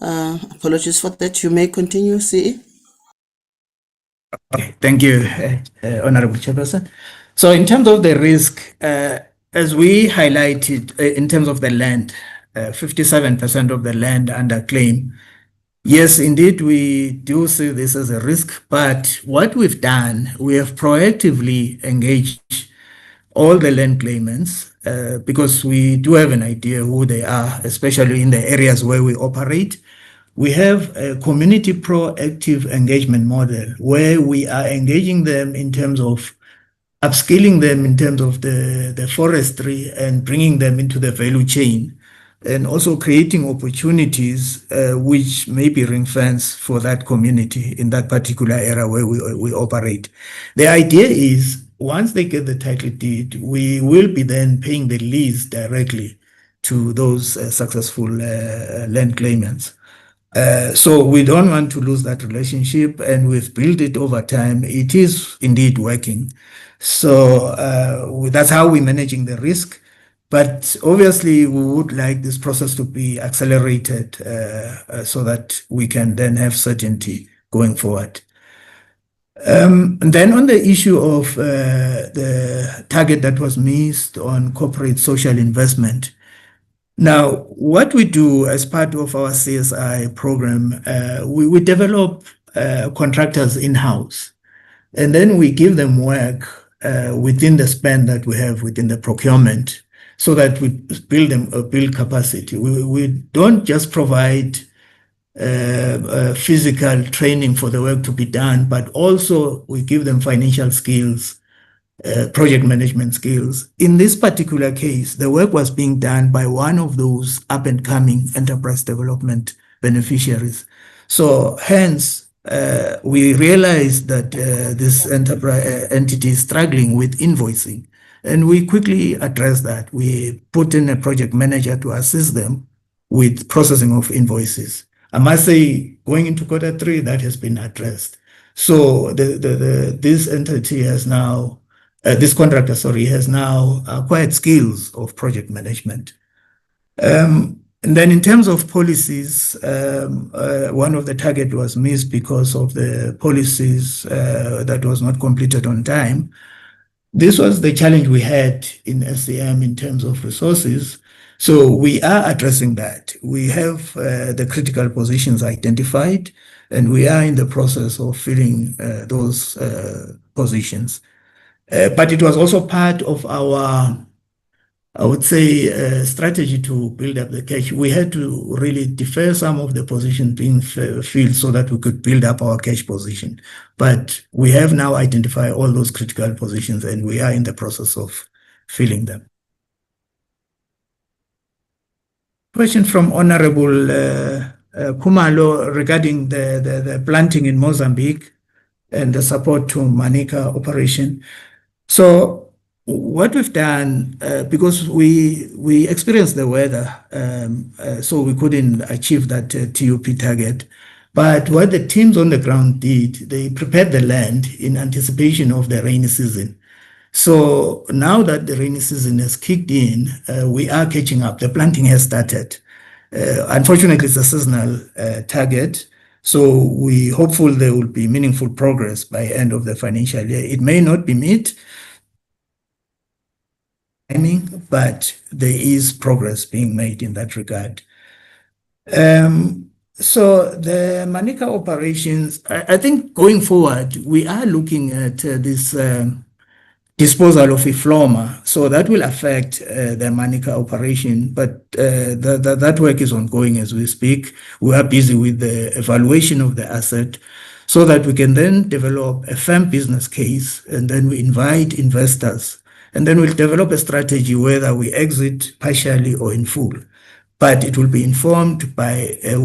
Apologies for that. You may continue, CE. Okay, thank you, Honorable Chairperson. So in terms of the risk, as we highlighted in terms of the land, 57% of the land under claim. Yes, indeed, we do see this as a risk, but what we've done, we have proactively engaged all the land claimants because we do have an idea who they are, especially in the areas where we operate. We have a community proactive engagement model where we are engaging them in terms of upskilling them in terms of the forestry and bringing them into the value chain and also creating opportunities which may be ring fence for that community in that particular area where we operate. The idea is once they get the title deed, we will be then paying the lease directly to those successful land claimants. So we don't want to lose that relationship, and we've built it over time. It is indeed working. So that's how we're managing the risk. But obviously, we would like this process to be accelerated so that we can then have certainty going forward. And then on the issue of the target that was missed on corporate social investment, now, what we do as part of our CSI program, we develop contractors in-house, and then we give them work within the spend that we have within the procurement, so that we build capacity. We don't just provide physical training for the work to be done, but also we give them financial skills, project management skills. In this particular case, the work was being done by one of those up-and-coming enterprise development beneficiaries. So hence, we realized that this enterprise entity is struggling with invoicing, and we quickly addressed that. We put in a project manager to assist them with processing of invoices. I must say, going into Q3, that has been addressed. So this entity has now this contractor, has now acquired skills of project management. And then in terms of policies, one of the target was missed because of the policies that was not completed on time. This was the challenge we had in SAM in terms of resources. So we are addressing that. We have the critical positions identified, and we are in the process of filling those positions. But it was also part of our, I would say, strategy to build up the cash. We had to really defer some of the positions being filled so that we could build up our cash position. But we have now identified all those critical positions, and we are in the process of filling them. Question from Honorable Kumalo regarding the planting in Mozambique and the support to Manica operation. So what we've done, because we experienced the weather, so we couldn't achieve that TUP target. But what the teams on the ground did, they prepared the land in anticipation of the rainy season. So now that the rainy season has kicked in, we are catching up. The planting has started. Unfortunately, it's a seasonal target. So we hopeful there will be meaningful progress by end of the financial year. It may not be met, but there is progress being made in that regard. So the Manica operations, I think going forward, we are looking at this disposal of Ifloma. So that will affect the Manica operation, but that work is ongoing as we speak. We are busy with the evaluation of the asset so that we can then develop a firm business case, and then we invite investors, and then we'll develop a strategy whether we exit partially or in full. But it will be informed by a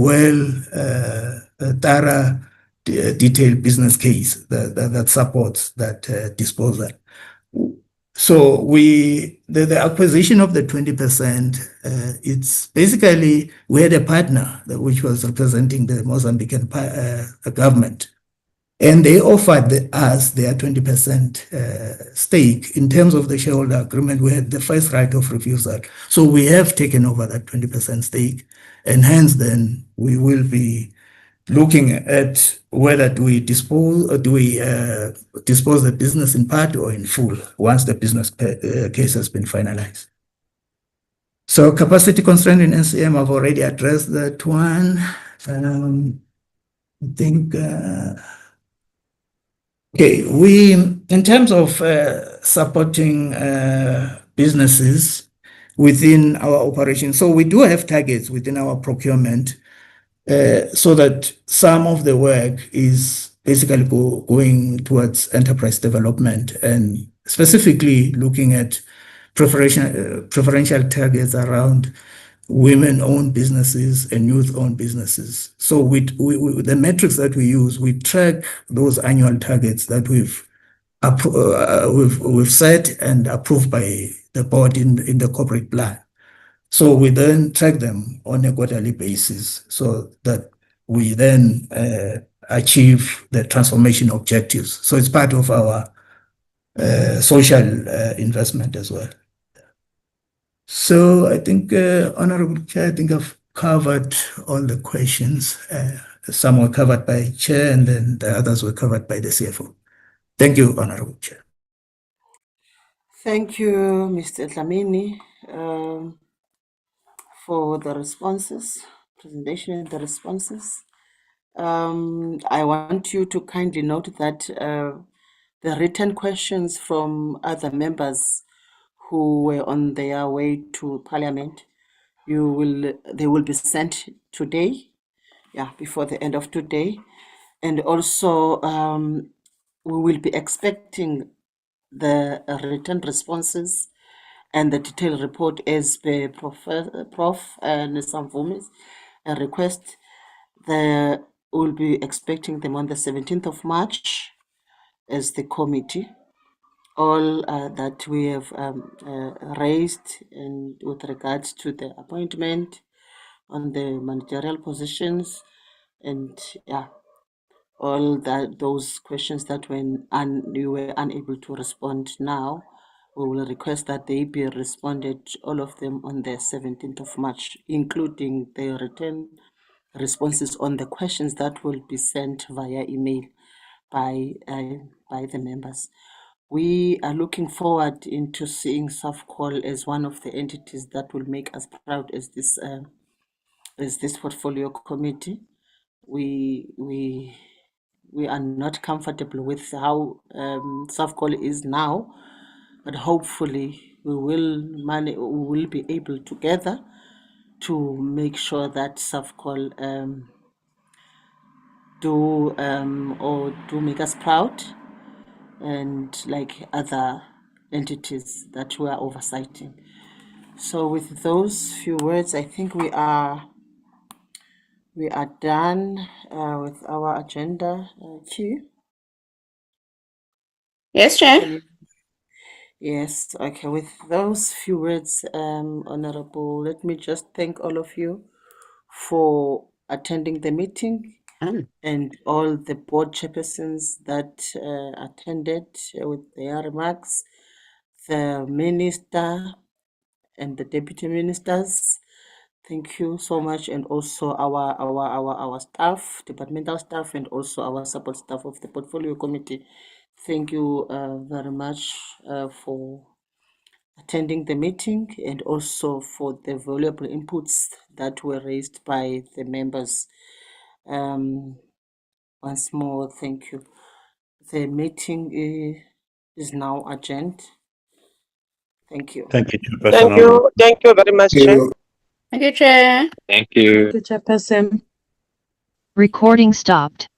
thorough, detailed business case that supports that disposal. So the acquisition of the 20%, it's basically we had a partner which was representing the Mozambican government, and they offered us their 20% stake. In terms of the shareholder agreement, we had the first right of refusal. So we have taken over that 20% stake, and hence then we will be looking at whether do we dispose the business in part or in full once the business case has been finalized. So capacity constraint in NCM, I've already addressed that one. I think, okay, in terms of supporting businesses within our operation, so we do have targets within our procurement so that some of the work is basically going towards enterprise development, and specifically looking at preferential targets around women-owned businesses and youth-owned businesses. So the metrics that we use, we track those annual targets that we've set and approved by the board in the corporate plan. So we then track them on a quarterly basis so that we then achieve the transformation objectives. So it's part of our social investment as well. So I think, Honorable Chair, I think I've covered all the questions. Some were covered by Chair and then the others were covered by the CFO. Thank you, Honorable Chair. Thank you, Mr. Dlamini, for the responses, presentation and the responses. I want you to kindly note that the written questions from other members who were on their way to Parliament, they will be sent today, before the end of today. And also, we will be expecting the written responses and the detailed report as per Prof. Nisamvumi's request. We'll be expecting them on the 17th of March as the committee. All that we have raised and with regards to the appointment on the managerial positions and all those questions that you were unable to respond now, we will request that they be responded, all of them, on the 17th of March, including the written responses on the questions that will be sent via email by the members. We are looking forward into seeing SAFCOL as one of the entities that will make us proud as this portfolio committee. We are not comfortable with how SAFCOL is now, but hopefully we will be able together to make sure that SAFCOL do make us proud, and like other entities that we are oversighting. So with those few words, I think we are done with our agenda. Q? Yes, Chair. Yes, okay. With those few words, Honorable, let me just thank all of you for attending the meeting and all the board chairpersons that attended with their remarks, the minister and the deputy ministers. Thank you so much, and also our staff, departmental staff, and also our support staff of the portfolio committee. Thank you very much for attending the meeting and also for the valuable inputs that were raised by the members. Once more, thank you. The meeting is now adjourned. Thank you. Thank you, Chairperson. Thank you. Thank you very much, Chair. Thank you, Chair. Thank you. Chairperson. Recording stopped.